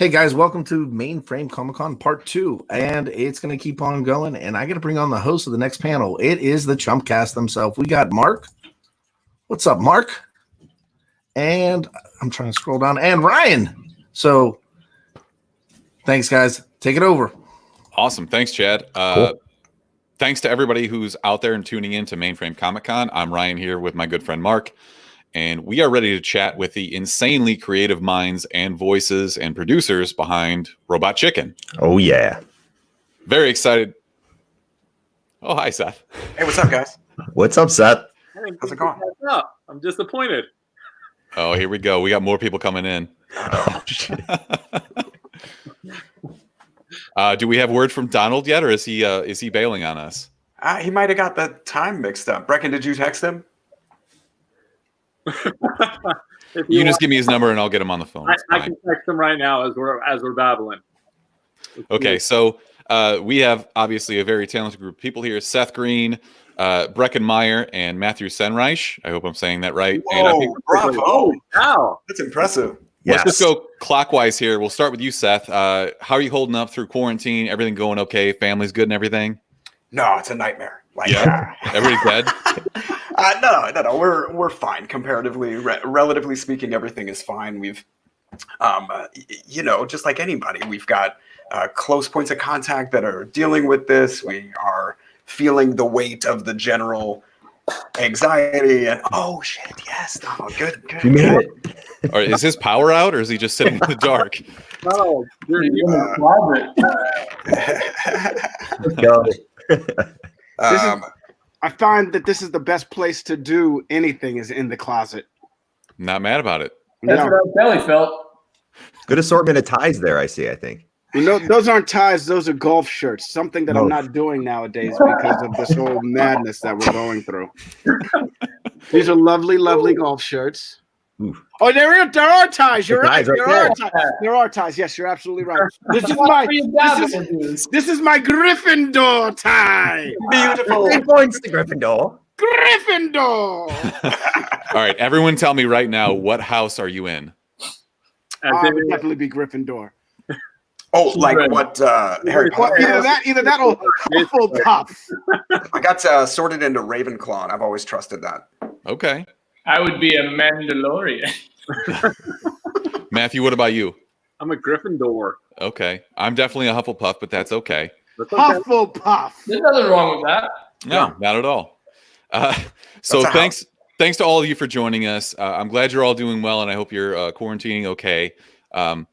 Hey guys, welcome to Mainframe Comic-Con Part 2, and it's going to keep on going, and I got to bring on the host of the next panel. It is the Chumpcast themselves. We got Mark. What's up, Mark? And I'm trying to scroll down, and Ryan. So, thanks, guys. Take it over. Awesome. Thanks, Chad. Cool. Thanks to everybody who's out there and tuning in to Mainframe Comic-Con. I'm Ryan here with my good friend Mark, and we are ready to chat with the insanely creative minds and voices and producers behind Robot Chicken. Oh, yeah. Very excited. Oh, hi, Seth. Hey, what's up, guys? What's up, Seth? Hey, how's it going? I'm disappointed. Oh, here we go. We got more people coming in. Oh, shit. Do we have word from Donald yet, or is he bailing on us? He might have got the time mixed up. Brecken, did you text him? You just give me his number and I'll get him on the phone. I can text him right now as we're babbling. Okay, so we have obviously a very talented group of people here. Seth Green, Brecken Meyer, and Matthew Senreich. I hope I'm saying that right. Whoa, And I think bravo! Wow. That's impressive. let's just go clockwise here. We'll start with you, Seth. How are you holding up through quarantine? Everything going okay? Family's good and everything? No, it's a nightmare. Yeah. Everybody dead? No. We're fine comparatively. Relatively speaking, everything is fine. We've, just like anybody, we've got close points of contact that are dealing with this. We are feeling the weight of the general anxiety and shit, yes, good. You made it. Or is his power out, or is he just sitting in the dark? No, you're in the Let's go. I find that this is the best place to do anything is in the closet. Not mad about it. That's what our belly felt. Good assortment of ties there, I see, I think. You know, those aren't ties, those are golf shirts. Something that I'm not doing nowadays because of this whole madness that we're going through. These are lovely, lovely golf shirts. Ooh. Oh, there are ties. You're right. Ties right there. There are ties. Yes, you're absolutely right. This is my Gryffindor tie. Beautiful. 3 points to Gryffindor. Gryffindor. All right, everyone tell me right now, what house are you in? I would definitely be Gryffindor. Oh, like what Harry Potter? Either that or Hufflepuff. I got sorted into Ravenclaw, and I've always trusted that. Okay. I would be a Mandalorian. Matthew, what about you? I'm a Gryffindor. Okay. I'm definitely a Hufflepuff, but that's okay. That's okay. Hufflepuff. There's nothing wrong with that. No, not at all. So thanks to all of you for joining us. I'm glad you're all doing well, and I hope you're quarantining okay. I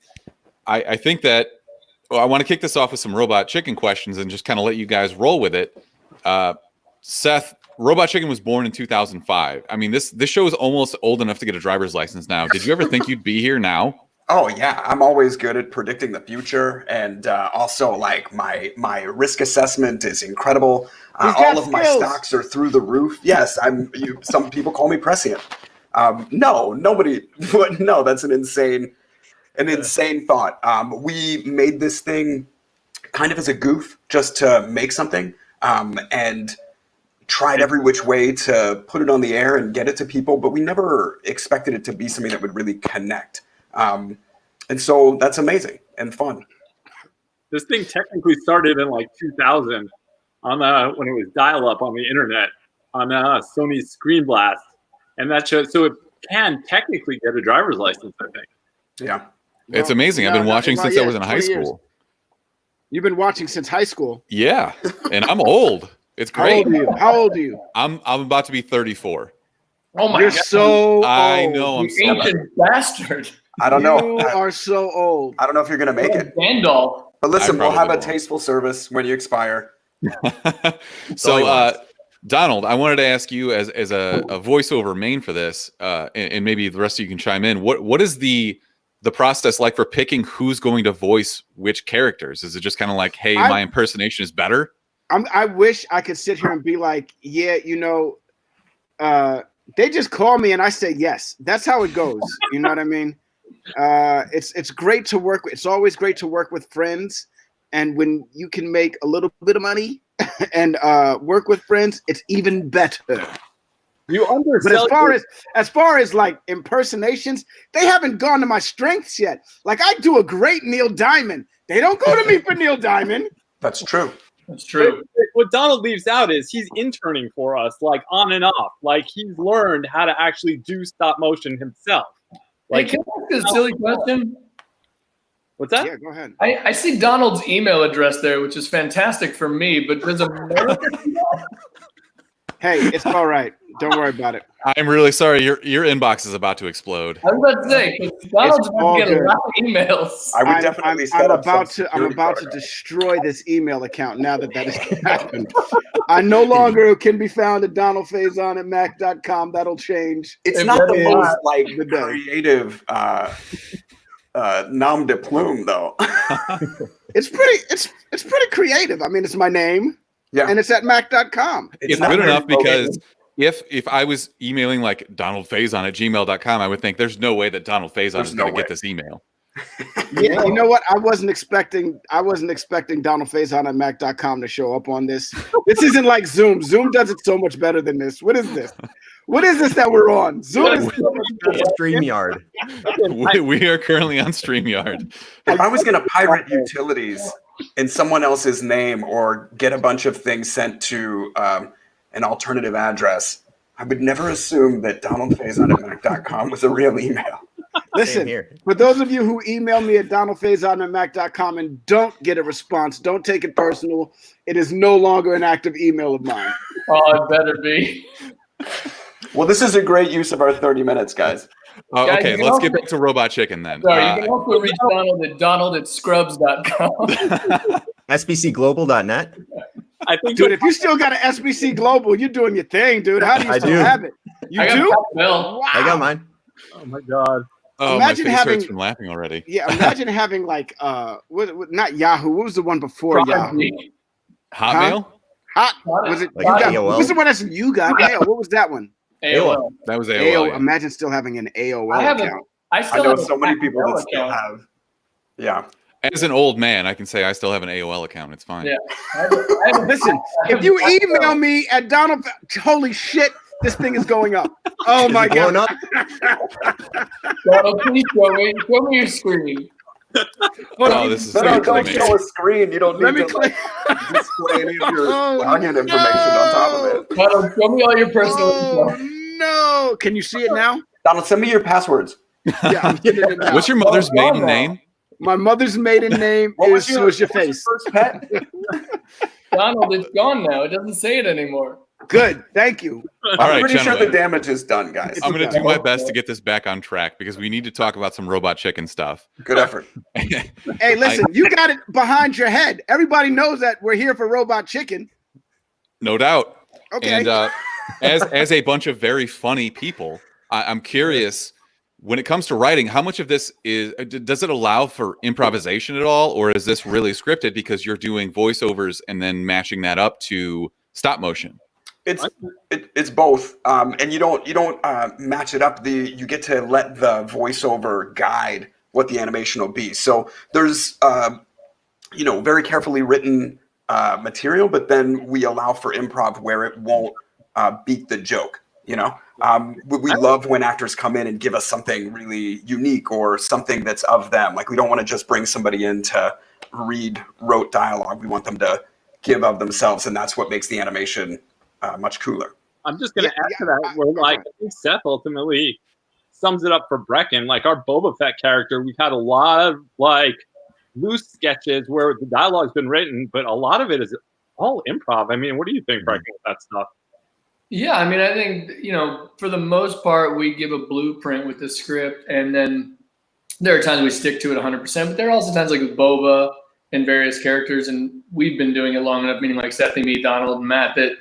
think that I want to kick this off with some Robot Chicken questions and just kind of let you guys roll with it. Seth, Robot Chicken was born in 2005. I mean, this show is almost old enough to get a driver's license now. Did you ever think you'd be here now? Oh yeah, I'm always good at predicting the future, and also like my risk assessment is incredible. All of my stocks are through the roof. Yes, some people call me prescient. No, that's an insane thought. We made this thing kind of as a goof, just to make something, and tried every which way to put it on the air and get it to people, but we never expected it to be something that would really connect. And so that's amazing and fun. This thing technically started in like 2000 on when it was dial-up on the internet on Sony's Screen Blast, and that shows so it can technically get a driver's license, I think. Yeah, it's amazing. I've been watching since I was in high school. You've been watching since high school. Yeah, and I'm old. It's great. How old are you? I'm about to be 34. Oh my You're God. so old. I know. I'm so Ancient bastard. I don't know. You are so old. I don't know if you're gonna make it. Gandalf. But listen, we'll have a won't. tasteful service when you expire. So, Donald, I wanted to ask you as a voiceover main for this, and maybe the rest of you can chime in. What is the process like for picking who's going to voice which characters? Is it just kind of like, hey, my impersonation is better? I wish I could sit here and be like, yeah, they just call me and I say yes. That's how it goes. You know what I mean? It's great to work with. It's always great to work with friends. And when you can make a little bit of money and work with friends, it's even better. You But undersell. as far as like impersonations, they haven't gone to my strengths yet. Like I do a great Neil Diamond. They don't go to me for Neil Diamond. That's true. That's true. What Donald leaves out is he's interning for us, like on and off. Like he's learned how to actually do stop motion himself. Like, Hey, can I ask a silly question? what's that? Yeah, go ahead. I see Donald's email address there, which is fantastic for me, but does America? Hey, it's all right. Don't worry about it. I'm really sorry. Your inbox is about to explode. I was about to say, 'cause Donald's It's about all to get a good. lot of emails. I would I'm definitely set up about some to I'm security about to protocols. destroy this email account now that has happened. I no longer can be found at donaldfaison@mac.com. That'll change. It's If not that the is most like the day. creative nom de plume though. It's pretty creative. I mean, it's my name Yeah, and it's at mac.com. It's not good very enough because focused. if I was emailing like donaldfaison@gmail.com, I would think there's no way that Donald Faison There's is no going to way. get this email. Yeah, you know what? I wasn't expecting Donald Faison@mac.com to show up on this. This isn't like Zoom. Zoom does it so much better than this. What is this? What is this that we're on? Zoom is StreamYard. We are currently on StreamYard. If I was going to pirate utilities in someone else's name or get a bunch of things sent to an alternative address, I would never assume that donaldfaison@mac.com was a real email. Listen, here. for those of you who email me at donaldfaison@mac.com and don't get a response, don't take it personal. It is no longer an active email of mine. Oh, it better be. Well, this is a great use of our 30 minutes, guys. Guys, Okay, you can let's also- get back to Robot Chicken then. Sorry, you can also reach Donald at scrubs.com. SBCglobal.net. I think Dude, if you still got an SBC Global, you're doing your thing, dude. How do you I still do. have it? You I got do? Pop Bell. I got mine. Oh my god. oh, imagine my face having- hurts from laughing already. Yeah, imagine having like not Yahoo. What was the one before Yahoo? Prodigy. Hotmail? Hot was it? Like You got, AOL? what was the one that's you got? Yeah, what was that one? AOL. That was AOL. AOL. Imagine still having an AOL I have account. I I still know have a so many Pop people Bell that still account. have. Yeah. As an old man, I can say I still have an AOL account. It's fine. Yeah. I have- Listen, if you email me at Donald, holy shit, this thing is going up. Oh my Blowing god! up? Donald, please show me your screen. Oh, this is No, so don't amazing. show a screen. You don't Let need me to click. display any of your Oh, login information on top of it. Donald, show me all your personal Oh info. no! Can you see it now? Donald, send me your passwords. Yeah, I'm getting it now. What's your mother's Oh, maiden wow. name? My mother's maiden name is so is your face. first pet? Donald, it's gone now. It doesn't say it anymore. Good, thank you. All I'm right, pretty sure gentlemen. the damage is done, guys. I'm going to okay. do my best to get this back on track because we need to talk about some Robot Chicken stuff. Good effort. Hey, listen, you got it behind your head. Everybody knows that we're here for Robot Chicken. No doubt. Okay. And as a bunch of very funny people, I'm curious, when it comes to writing, how much of this does it allow for improvisation at all, or is this really scripted because you're doing voiceovers and then mashing that up to stop motion? It's both, and you don't match it up. You get to let the voiceover guide what the animation will be. So there's very carefully written material, but then we allow for improv where it won't beat the joke. We love when actors come in and give us something really unique or something that's of them. Like we don't want to just bring somebody in to read rote dialogue. We want them to give of themselves, and that's what makes the animation much cooler. I'm just gonna Yeah, add to that where like I think Seth ultimately sums it up for Brecken. Like our Boba Fett character, we've had a lot of like loose sketches where the dialogue's been written, but a lot of it is all improv. I mean, what do you think, Brecken, with that stuff? Yeah, I mean, I think, for the most part, we give a blueprint with the script, and then there are times we stick to it 100%, but there are also times like with Boba and various characters, and we've been doing it long enough, meaning like Seth, me, Donald, and Matt, that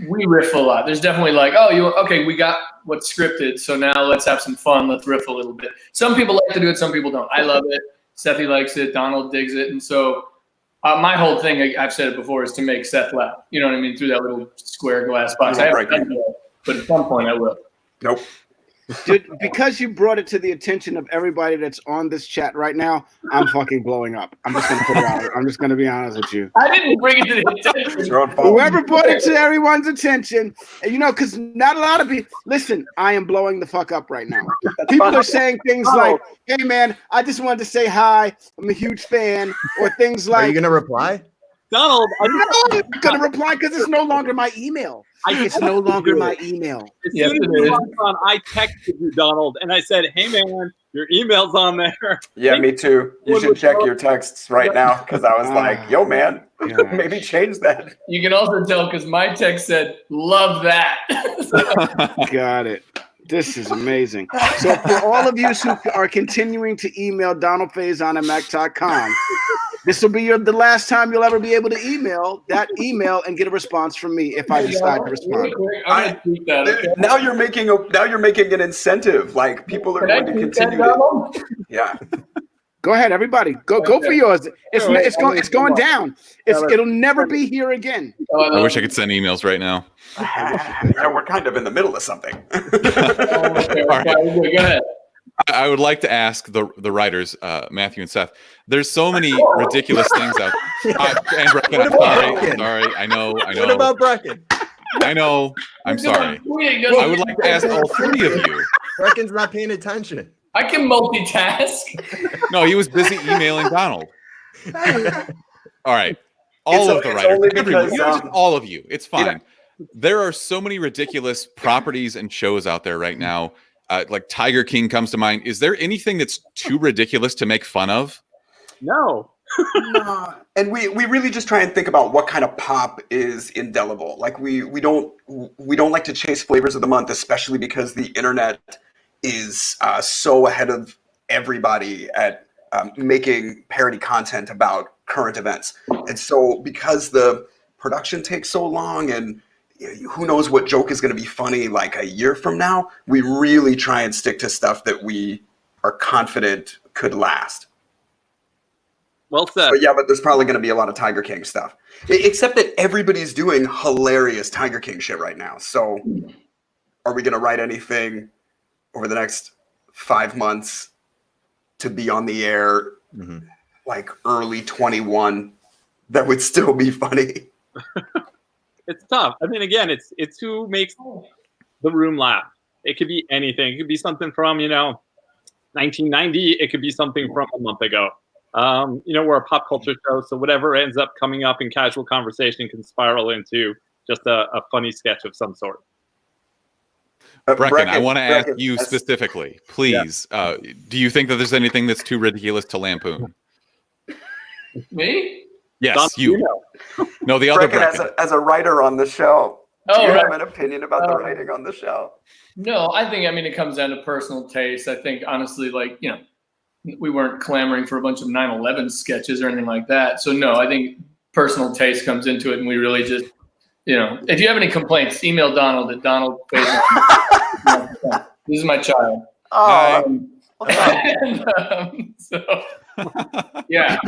we riff a lot. There's definitely like, we got what's scripted, so now let's have some fun, let's riff a little bit. Some people like to do it, some people don't. I love it. Sethy likes it, Donald digs it, and so my whole thing, I've said it before, is to make Seth laugh. You know what I mean? Through that little square glass box. I haven't done it yet, but at some point I will. Nope. Dude, because you brought it to the attention of everybody that's on this chat right now, I'm fucking blowing up. I'm just gonna put it out. I'm just gonna be honest with you. I didn't bring it to the attention. It's your own fault. Whoever brought it to everyone's attention, and because not a lot of people listen. I am blowing the fuck up right now. People are saying things like, "Hey man, I just wanted to say hi. I'm a huge fan," or things like, Are you gonna reply? Donald, "I'm not gonna reply because it's no longer my email. It's no longer my email." As Yes, soon as it you is. logged on, I texted you, Donald, and I said, "Hey, man, your email's on there." Yeah, me too. You should check your texts right now because I was like, yo, man, gosh. maybe change that. You can also tell because my text said, "Love that." Got it. This is amazing. So for all of you who are continuing to email DonaldFaison@Mac.com, this will be the last time you'll ever be able to email that email and get a response from me if I decide to respond. I'm gonna tweet that. Okay? Now you're making an incentive. Like people are Can I going to tweet that, continue to. Donald? Yeah. Go ahead, everybody. Go for yours. It's going down. It'll never be here again. I wish I could send emails right now. Yeah, we're kind of in the middle of something. Okay, All right. go ahead. I would like to ask the writers, Matthew and Seth. There's so many ridiculous things out. And Brecken, I'm sorry. Sorry, I know. What about Brecken? I know. I'm sorry. I would like to ask all three of you. Brecken's not paying attention. I can multitask. No, he was busy emailing Donald. All right. All of the it's writers. only Everyone, because, just all of you. It's fine. There are so many ridiculous properties and shows out there right now. Like Tiger King comes to mind. Is there anything that's too ridiculous to make fun of? No. And we really just try and think about what kind of pop is indelible. Like we don't like to chase flavors of the month, especially because the internet is so ahead of everybody at making parody content about current events. And so because the production takes so long and who knows what joke is going to be funny like a year from now, we really try and stick to stuff that we are confident could last. Well said. But there's probably going to be a lot of Tiger King stuff. Except that everybody's doing hilarious Tiger King shit right now. So are we going to write anything over the next 5 months to be on the air like early 21 that would still be funny? It's tough. I mean, again, it's who makes the room laugh. It could be anything. It could be something from 1990. It could be something from a month ago. We're a pop culture show, so whatever ends up coming up in casual conversation can spiral into just a funny sketch of some sort. Brecken, I want to ask you specifically, please. Yeah. Do you think that there's anything that's too ridiculous to lampoon? Me? Yes, you. No, the other Brecken. As a writer on the show, do you have an opinion about the writing on the show? No, I think, it comes down to personal taste. I think, honestly, we weren't clamoring for a bunch of 9/11 sketches or anything like that. So, no, I think personal taste comes into it, and we really just, if you have any complaints, email Donald at Donald. This is my child. Yeah.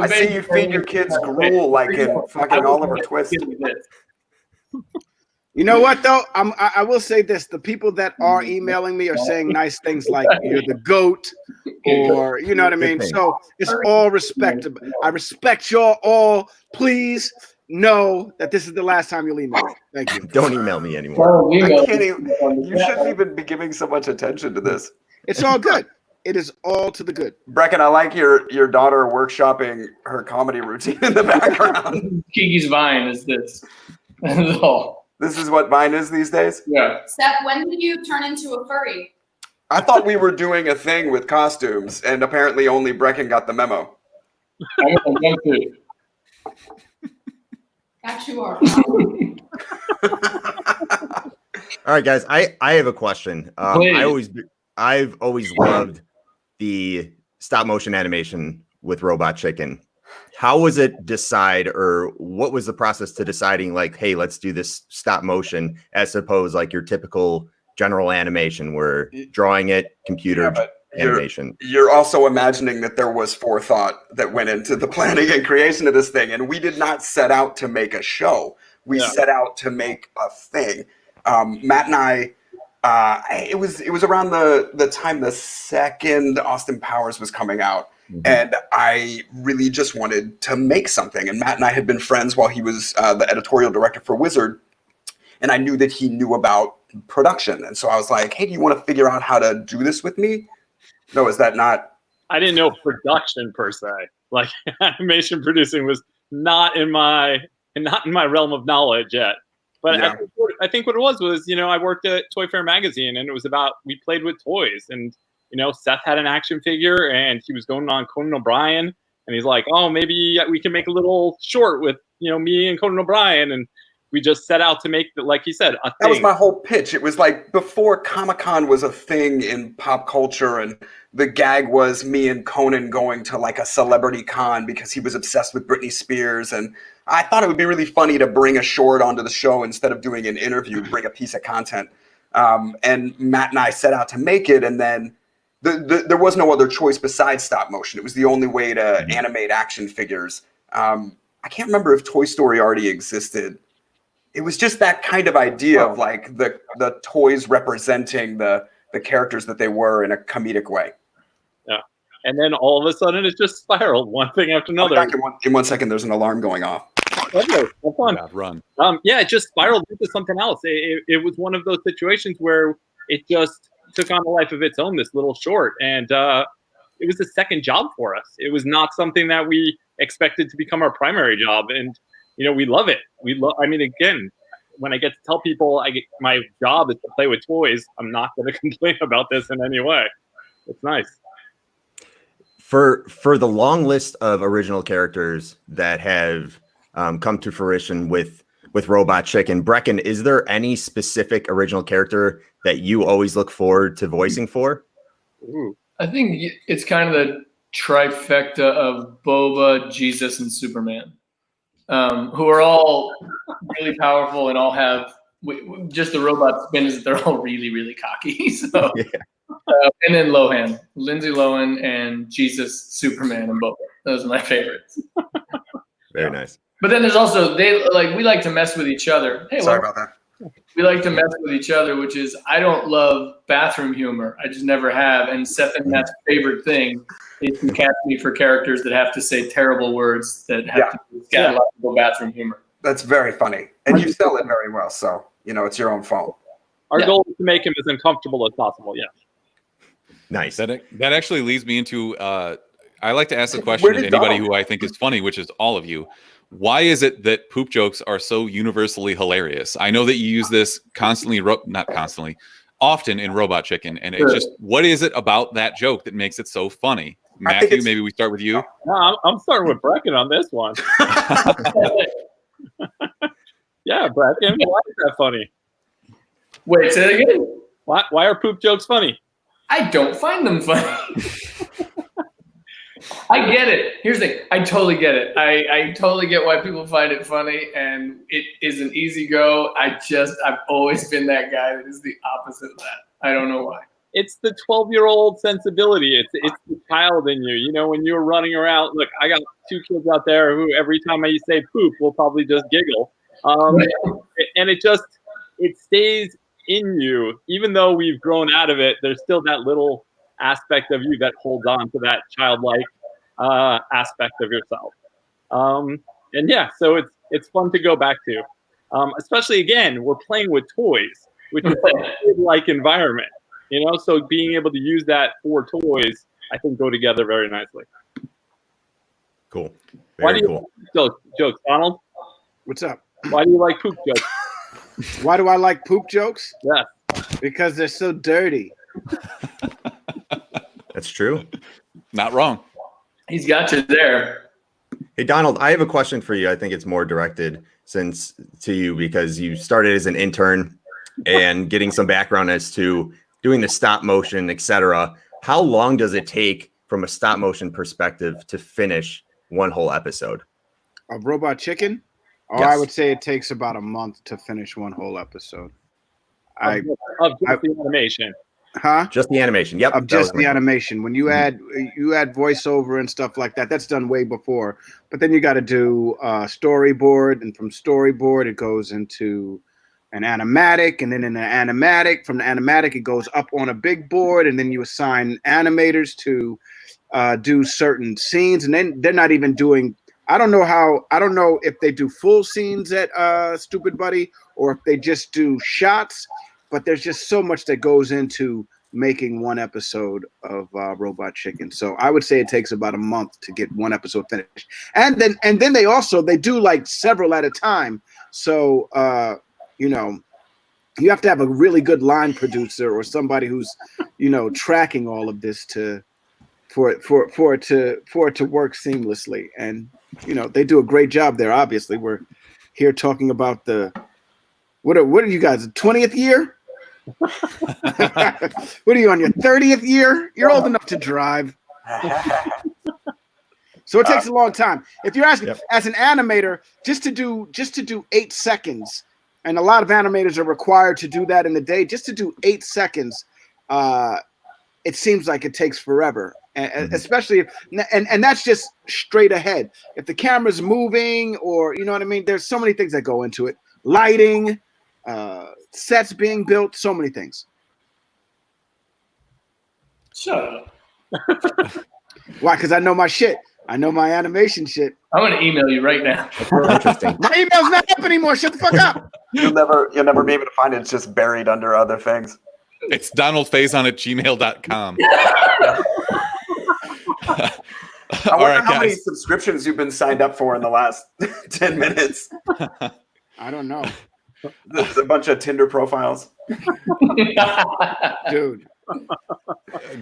I see you feed your kids gruel like in fucking Oliver Twist. You know what though? I will say this: the people that are emailing me are saying nice things like "you're the GOAT," or you know what I mean. So it's all respectable. I respect y'all all. Please know that this is the last time you'll email me. Thank you. Don't email me anymore. I can't even. You shouldn't even be giving so much attention to this. It's all good. It is all to the good. Brecken, I like your daughter workshopping her comedy routine in the background. Kiki's Vine is this. That's all. This is what Vine is these days? Yeah. Seth, when did you turn into a furry? I thought we were doing a thing with costumes, and apparently only Brecken got the memo. That you are. All right, guys. I have a question. I've always loved the stop motion animation with Robot Chicken. How was it or what was the process to deciding like, hey, let's do this stop motion as opposed like your typical general animation where drawing it, computer animation? You're also imagining that there was forethought that went into the planning and creation of this thing. And we did not set out to make a show. We set out to make a thing. Matt and I It was around the time the second Austin Powers was coming out, and I really just wanted to make something. And Matt and I had been friends while he was the editorial director for Wizard, and I knew that he knew about production. And so I was like, "Hey, do you want to figure out how to do this with me?" No, is that not? I didn't know production per se. Like animation producing was not in my realm of knowledge yet. But Yeah. I think what it was, I worked at Toy Fair magazine, and it was about, we played with toys, and Seth had an action figure, and he was going on Conan O'Brien, and he's like, oh, maybe we can make a little short with me and Conan O'Brien, and we just set out to make, like he said, a thing. That was my whole pitch. It was like before Comic-Con was a thing in pop culture, and the gag was me and Conan going to like a celebrity con because he was obsessed with Britney Spears. And I thought it would be really funny to bring a short onto the show instead of doing an interview, bring a piece of content. And Matt and I set out to make it, and then there was no other choice besides stop motion. It was the only way to animate action figures. I can't remember if Toy Story already existed. It was just that kind of idea of like the toys representing the characters that they were in a comedic way. Yeah. And then all of a sudden it just spiraled one thing after another. Back in 1 second, there's an alarm going off. Okay, have fun. Yeah, run. It just spiraled into something else. It was one of those situations where it just took on a life of its own, this little short. And it was a second job for us. It was not something that we expected to become our primary job. And we love it. Again, when I get to tell people my job is to play with toys, I'm not going to complain about this in any way. It's nice. For the long list of original characters that have come to fruition with Robot Chicken, Brecken, is there any specific original character that you always look forward to voicing for? Ooh. I think it's kind of the trifecta of Boba, Jesus, and Superman. Who are all really powerful and all have just the robot spin is that they're all really, really cocky. So, and then Lohan, Lindsay Lohan, and Jesus, Superman, and Boba. Those are my favorites. Very nice. But then there's also we like to mess with each other. Hey, sorry about that. We like to mess with each other, which is I don't love bathroom humor. I just never have. And Seth and Matt's favorite thing is to catch me for characters that have to say terrible words that have to be scatological bathroom humor. That's very funny. And you sell it very well, so it's your own fault. Our goal is to make him as uncomfortable as possible, Nice. That actually leads me into I like to ask the question to anybody who I think is funny, which is all of you. Why is it that poop jokes are so universally hilarious? I know that you use this often in Robot Chicken, and it's just, what is it about that joke that makes it so funny? Matthew, maybe we start with you. No, I'm starting with Brecken on this one. Yeah, Brecken, why is that funny? Wait, say that again. Why are poop jokes funny? I don't find them funny. I get it. Here's the thing. I totally get it. I totally get why people find it funny, and it is an easy go. I've always been that guy that is the opposite of that. I don't know why. It's the 12-year-old sensibility. It's the child in you. When you're running around, look, I got 2 kids out there who every time I say poop will probably just giggle. And it stays in you. Even though we've grown out of it, there's still that little aspect of you that holds on to that childlike aspect of yourself. So it's fun to go back to. Especially, again, we're playing with toys, which is a kid-like environment. So being able to use that for toys, I think, go together very nicely. Cool. Why do you like jokes, Donald? What's up? Why do you like poop jokes? Why do I like poop jokes? Yeah. Because they're so dirty. That's true. Not wrong. He's got you there. Hey, Donald, I have a question for you. I think it's more directed to you because you started as an intern and getting some background as to doing the stop motion, etc. How long does it take from a stop motion perspective to finish one whole episode? Of Robot Chicken? Oh, Yes. I would say it takes about a month to finish one whole episode. Of just the animation. Huh? Just the animation. Yep. Of just the animation. When you add voiceover and stuff like that, that's done way before. But then you got to do storyboard, and from storyboard it goes into an animatic, and then in an animatic, from the animatic, it goes up on a big board, and then you assign animators to do certain scenes, and then they're not even doing. I don't know if they do full scenes at Stupid Buddy or if they just do shots, but there's just so much that goes into making one episode of Robot Chicken. So I would say it takes about a month to get one episode finished, and then they do like several at a time. So you have to have a really good line producer or somebody who's tracking all of this for it to work seamlessly. And they do a great job there. Obviously, we're here talking about what are you guys, 20th year? What are you on your 30th year? You're old enough to drive. So it takes a long time. If you're asking as an animator, just to do 8 seconds, and a lot of animators are required to do that in the day, just to do 8 seconds, it seems like it takes forever. And especially if, and that's just straight ahead. If the camera's moving, or you know what I mean, there's so many things that go into it. Lighting, sets being built, so many things. Shut up. Why? Because I know my shit. I know my animation shit. I'm gonna email you right now. Interesting. My email's not up anymore. Shut the fuck up. You'll never be able to find it. It's just buried under other things. It's donaldfaison@gmail.com. I wonder how many subscriptions you've been signed up for in the last 10 minutes. I don't know. There's a bunch of Tinder profiles. Dude.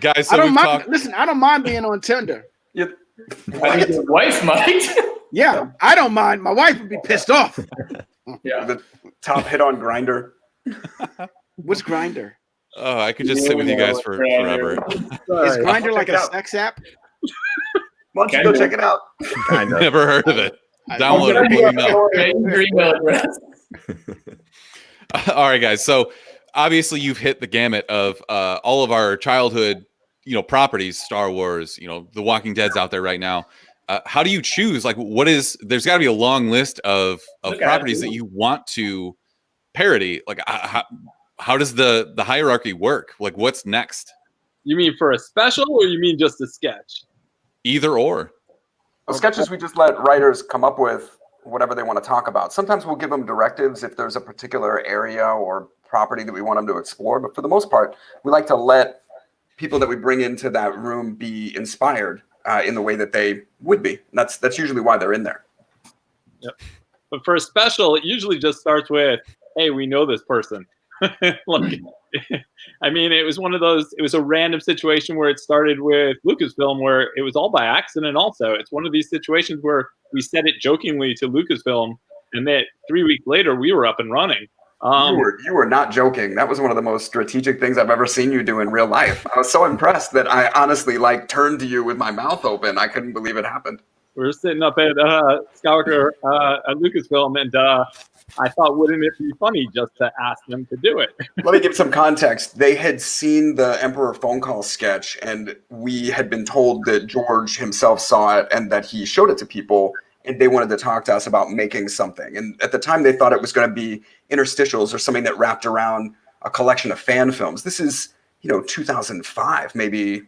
Guys, so I don't mind. Listen, I don't mind being on Tinder. I think your wife might. Yeah, I don't mind. My wife would be pissed off. Yeah. The top hit on Grindr. What's Grindr? Oh, I could just sit with you guys for forever. Is Grindr like a sex app? Why don't you go check it out? Never heard of it. Download it. Your email address. All right, guys. So obviously you've hit the gamut of all of our childhood, properties, Star Wars, The Walking Dead's out there right now. How do you choose? Like, there's got to be a long list of properties that you want to parody. Like, how does the hierarchy work? Like, what's next? You mean for a special, or you mean just a sketch? Either or. Well, sketches, we just let writers come up with whatever they want to talk about. Sometimes we'll give them directives if there's a particular area or property that we want them to explore. But for the most part, we like to let people that we bring into that room be inspired in the way that they would be. And that's usually why they're in there. Yep. But for a special, it usually just starts with, hey, we know this person. Like, I mean, it was a random situation where it started with Lucasfilm, where it was all by accident. Also, it's one of these situations where we said it jokingly to Lucasfilm, and that 3 weeks later we were up and running. You were not joking. That was one of the most strategic things I've ever seen you do in real life. I was so impressed that I honestly turned to you with my mouth open. I couldn't believe it happened. We were sitting up at Skywalker at Lucasfilm, and I thought, wouldn't it be funny just to ask them to do it? Let me give some context. They had seen the Emperor phone call sketch, and we had been told that George himself saw it and that he showed it to people, and they wanted to talk to us about making something. And at the time, they thought it was going to be interstitials or something that wrapped around a collection of fan films. This is, 2005, maybe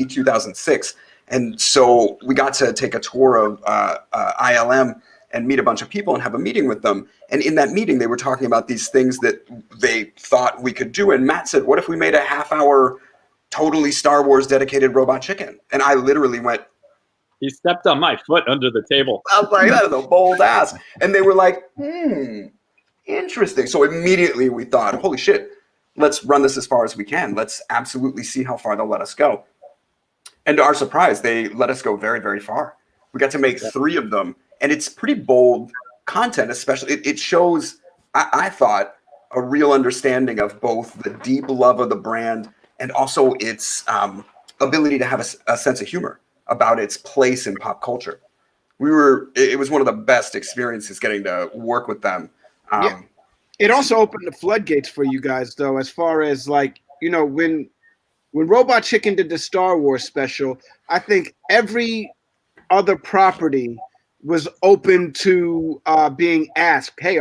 2006. And so we got to take a tour of ILM and meet a bunch of people and have a meeting with them. And in that meeting, they were talking about these things that they thought we could do. And Matt said, what if we made a half-hour, totally Star Wars dedicated Robot Chicken? And I literally went, he stepped on my foot under the table. I was like, that is a bold ask. And they were like, interesting. So immediately we thought, holy shit, let's run this as far as we can. Let's absolutely see how far they'll let us go. And to our surprise, they let us go very, very far. We got to make 3 of them. And it's pretty bold content, especially. It shows, I thought, a real understanding of both the deep love of the brand and also its ability to have a sense of humor about its place in pop culture. It was one of the best experiences getting to work with them. It also opened the floodgates for you guys, though, as far as when Robot Chicken did the Star Wars special, I think every other property was open to being asked, hey,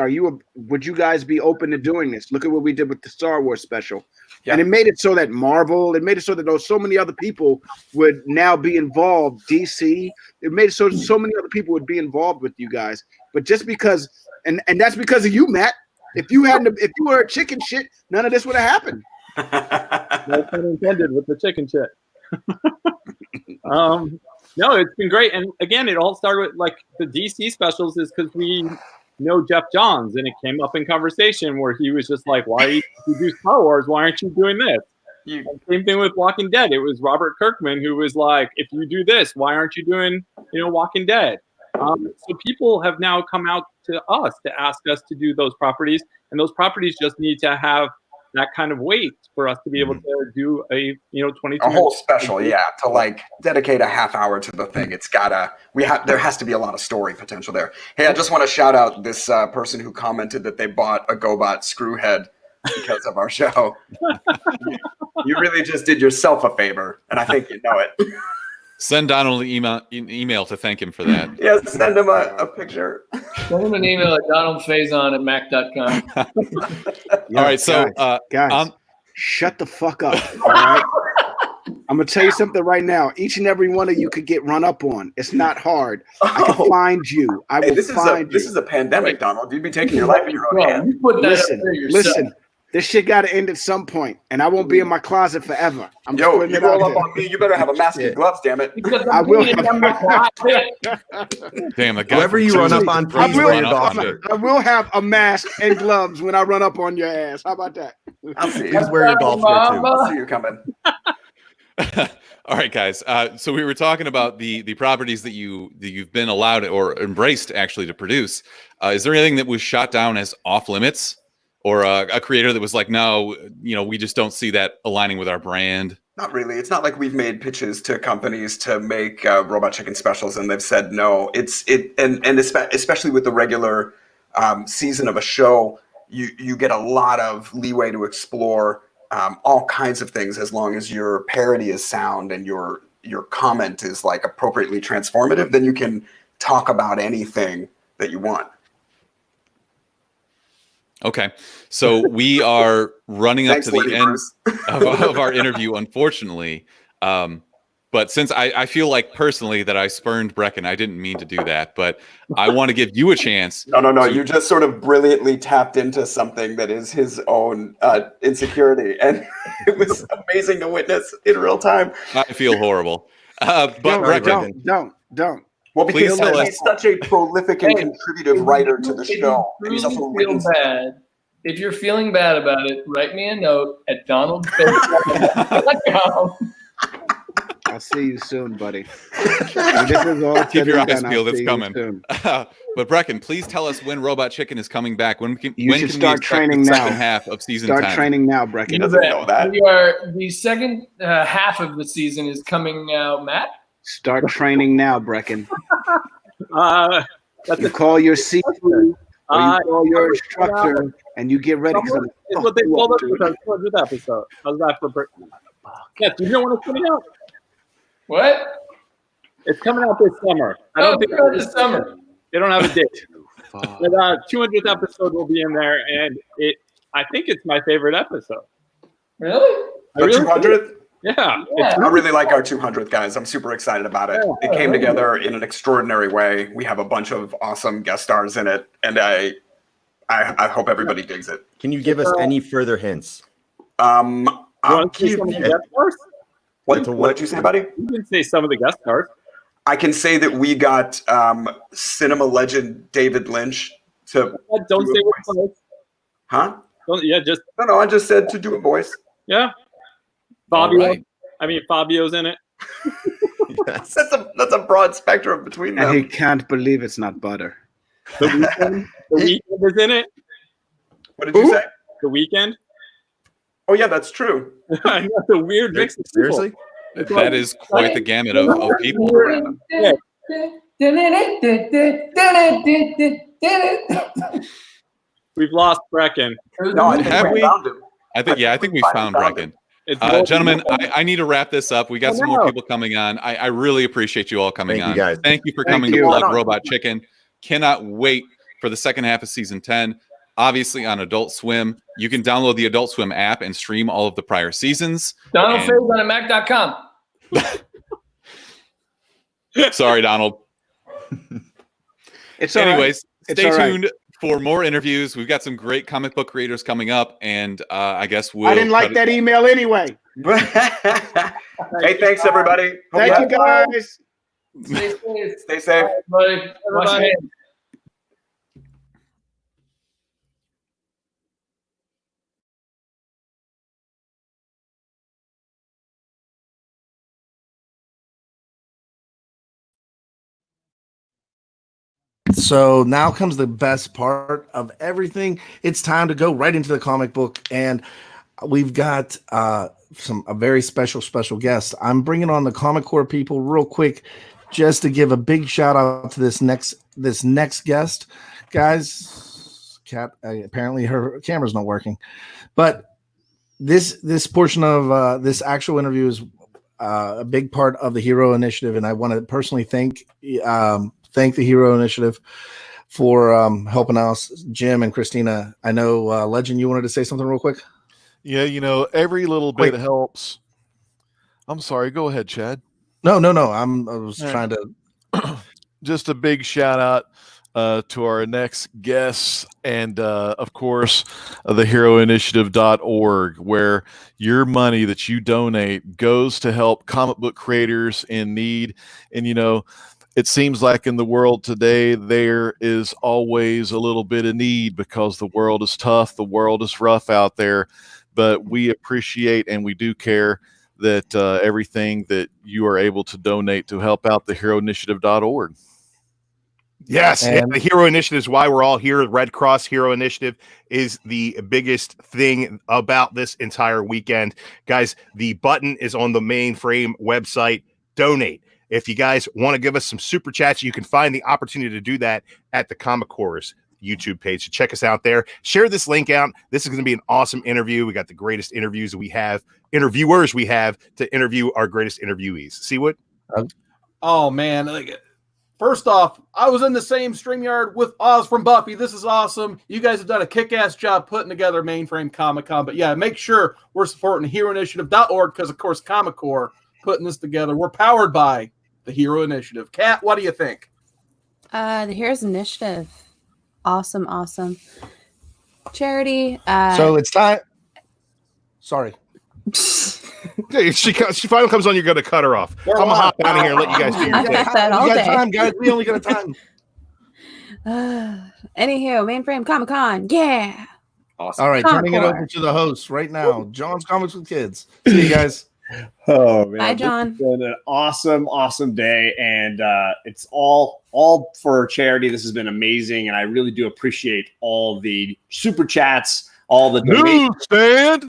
would you guys be open to doing this? Look at what we did with the Star Wars special. Yeah. And it made it so that Marvel, it made it so that so many other people would now be involved. DC, it made it so many other people would be involved with you guys. But just because, and that's because of you, Matt. If you were a chicken shit, none of this would have happened. No pun intended with the chicken shit. No, it's been great. And again, it all started with like the DC specials is because we know Jeff Johns, and it came up in conversation where he was just like, why you do Star Wars? Why aren't you doing this? Same thing with Walking Dead. It was Robert Kirkman who was like, if you do this, why aren't you doing, Walking Dead? So people have now come out to us to ask us to do those properties, and those properties just need to have that kind of weight for us to be able to do a 22 a whole special, to like dedicate a half hour to the thing. It's there has to be a lot of story potential there. Hey, I just want to shout out this person who commented that they bought a GoBot Screwhead because of our show. You really just did yourself a favor, and I think you know it. Send Donald an email to thank him for that. Yeah, send him a picture. Send him an email at donaldfaison@mac.com. All right, so guys, shut the fuck up. All right, I'm gonna tell you something right now. Each and every one of you could get run up on. It's not hard. I can find you. I will find you. This is a pandemic, Donald. You'd be taking your life in your own hands. You put that up there yourself. Listen. This shit got to end at some point, and I won't be in my closet forever. You roll up on me. You better have a mask and gloves, damn it. I will. Damn, the guy. Whoever you run up on, please wear your golf shirt. I will have a mask and gloves when I run up on your ass. How about that? I'll see you. Please wear your golf shirt too. I'll see you coming. All right, guys. So we were talking about the properties that you've been allowed or embraced actually to produce. Is there anything that was shot down as off limits? Or a creator that was like, no, we just don't see that aligning with our brand? Not really. It's not like we've made pitches to companies to make Robot Chicken specials and they've said no. And especially with the regular season of a show, you get a lot of leeway to explore all kinds of things as long as your parody is sound and your comment is like appropriately transformative. Then you can talk about anything that you want. Okay, so we are running up to the end of our interview, unfortunately. But since I feel like personally that I spurned Brecken, I didn't mean to do that, but I want to give you a chance. No. You just sort of brilliantly tapped into something that is his own insecurity, and it was amazing to witness in real time. I feel horrible. But Brecken, don't. Well, because he's such a prolific and contributive writer to the show. And he's also written bad. If you're feeling bad about it, write me a note at donaldfaison.com. I'll see you soon, buddy. This is all keep your eyes peeled. It's coming. But Brecken, please tell us when Robot Chicken is coming back. When can we start training the now? Second half of season 10? Start training now, Brecken. He doesn't know that. The second half of the season is coming out, Matt. Start training now, Brecken. That's you call your CU or you call your instructor and you get ready. It's what they told us with our 200th episode. How's that for Brecken? Yeah, do you know when it's coming out? What? It's coming out this summer. I don't think this summer. They don't have a date. But 200th episode will be in there, and I think it's my favorite episode. Really? The 200th? Yeah. I really like our 200th, guys. I'm super excited about it. It came together in an extraordinary way. We have a bunch of awesome guest stars in it, and I hope everybody digs it. Can you give us any further hints? Want to see some of the guest stars? What did you say, buddy? You can say some of the guest stars. I can say that we got cinema legend David Lynch to don't say what voice. Huh? Just no. I just said to do a voice. Yeah. Fabio. Right. I mean, Fabio's in it. That's a broad spectrum between them. And he can't believe it's not butter. The Weeknd is in it. What did you say? The Weeknd. Oh yeah, that's true. I know, it's a weird mix of people. Seriously? That is quite the gamut of people. Yeah. We've lost Brecken. No, I think we found him. I think we found Brecken. Gentlemen, I need to wrap this up. We got some more people coming on. I really appreciate you all coming on. You guys. Thank you for coming to plug Robot Chicken. Cannot wait for the second half of season 10. Obviously on Adult Swim. You can download the Adult Swim app and stream all of the prior seasons. Donald Faze on Mac.com. Sorry, Donald. Anyways, stay tuned for more interviews. We've got some great comic book creators coming up, and I guess I didn't like that email anyway. Hey, thanks everybody. Thank you guys. Stay safe. Stay safe. Buddy. Wash your hands. So now comes the best part of everything. It's time to go right into the comic book, and we've got a very special guest. I'm bringing on the Comic Core people real quick, just to give a big shout out to this next guest, guys. Kat, apparently her camera's not working, but this portion of this actual interview is a big part of the Hero Initiative, and I want to personally thank the Hero Initiative for helping us, Jim and Christina. I know, Legend, you wanted to say something real quick? Yeah, every little bit helps. I'm sorry. Go ahead, Chad. No. I was trying to. Just a big shout out to our next guests, and of course, the heroinitiative.org, where your money that you donate goes to help comic book creators in need. And, it seems like in the world today, there is always a little bit of need because the world is tough. The world is rough out there, but we appreciate and we do care that everything that you are able to donate to help out the heroinitiative.org. Yes, the Hero Initiative is why we're all here. Red Cross Hero Initiative is the biggest thing about this entire weekend. Guys, the button is on the Mainframe website, donate. If you guys want to give us some super chats, you can find the opportunity to do that at the Comic Core's YouTube page. So check us out there. Share this link out. This is going to be an awesome interview. We got the greatest interviewers we have to interview our greatest interviewees. See what? Oh, man. First off, I was in the same StreamYard with Oz from Buffy. This is awesome. You guys have done a kick-ass job putting together Mainframe Comic-Con. But yeah, make sure we're supporting heroinitiative.org because, of course, Comic Core putting this together. We're powered by the Hero Initiative. Kat, what do you think? The Heroes Initiative. Awesome. Charity. So it's time. Sorry. If she finally comes on, you're going to cut her off. I'm going to hop out of here and let you guys do your thing. That all We got day. time, guys. We only got time. Anywho, Mainframe Comic-Con. Yeah. Awesome. All right, Comic turning it Core. over to the host right now. John's Comics with Kids. See you guys. Oh man! Bye, John. It's been an awesome day, and it's all for charity. This has been amazing, and I really do appreciate all the super chats, all the Newsstand.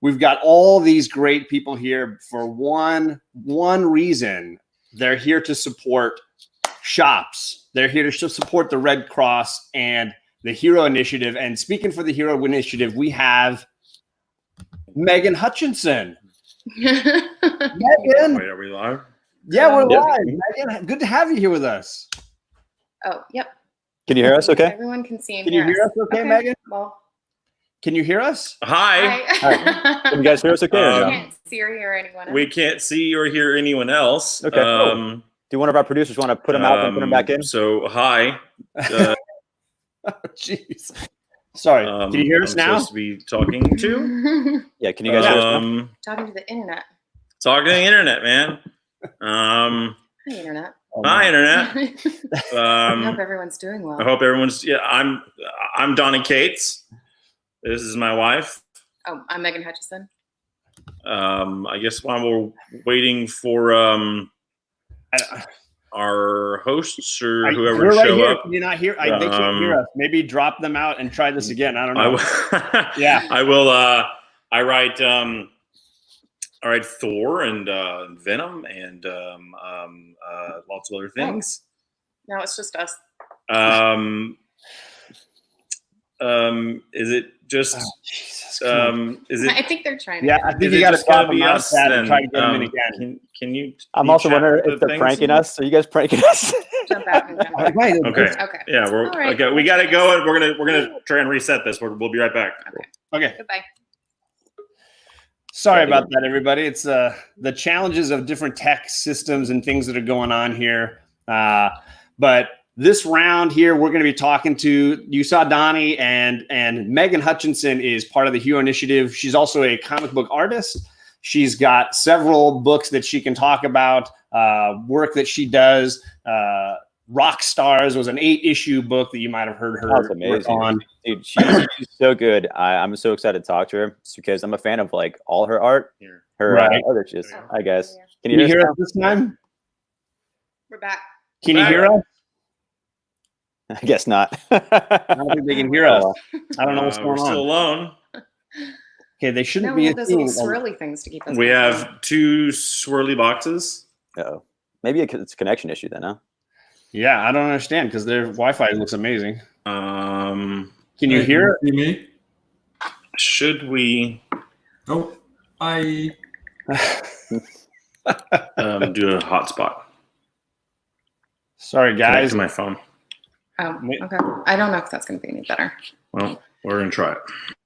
We've got all these great people here for one reason. They're here to support shops. They're here to support the Red Cross and the Hero Initiative. And speaking for the Hero Initiative, we have Megan Hutchinson. Megan, Wait, are we live? yeah, we're Yep. live. Megan, good to have you here with us. Oh, yep. Can you hear us okay? Everyone can see and Can you hear hear us okay, Megan? Well, Can you hear us? Hi. hi. Can you guys hear us okay? or no? I can't see or hear anyone else. We can't see or hear anyone else. Okay, cool. Do one of our producers want to put them out and put them back in? So, hi. Oh, jeez. Sorry. Can you hear us I'm now? supposed to be talking to? Yeah, can you guys hear us now? Talking to the internet. Talking to the internet, man. Hi, internet. Hi, internet. I hope everyone's doing well. I hope everyone's. Yeah, I'm Donnie Cates. This is my wife. Oh, I'm Megan Hutchison. I guess while we're waiting for our hosts or whoever We're right show here. up. Can you not hear? They can't hear us. Maybe drop them out and try this again. I don't know. Yeah. I will. I write Thor and Venom and lots of other things. No, it's just us. Is it just? Is it? I think they're trying to. Yeah, I think you got to gotta be us and try to get them in again. Can you? I'm also wondering if they're pranking us. Are you guys pranking us? Jump out and jump back. Okay. Yeah, we're All right. okay. We got to go, and we're gonna try and reset this. We'll be right back. Okay. Goodbye. Sorry about that, everybody. It's the challenges of different tech systems and things that are going on here. But this round here, we're going to be talking to, you saw Donnie, and Megan Hutchinson is part of the Hero Initiative. She's also a comic book artist. She's got several books that she can talk about, work that she does. Rock Stars was an 8-issue book that you might have heard her work on. Dude, she's so good. I'm so excited to talk to her because I'm a fan of like all her art. Her other just, I guess. Can you hear us this time? We're back. Can you hear us? I guess not. I don't think they can hear us. I don't know what's going We're on. still alone. Okay, they shouldn't No, be we a have those thing. little swirly things to keep us. We have 2 swirly boxes. Uh-oh. Maybe it's a connection issue then, huh? Yeah, I don't understand because their Wi-Fi looks amazing. Can you hear it? Me? Should we? Oh, I do a hotspot. Sorry, guys. Connect to my phone. Oh, okay. I don't know if that's going to be any better. Well, we're gonna try it.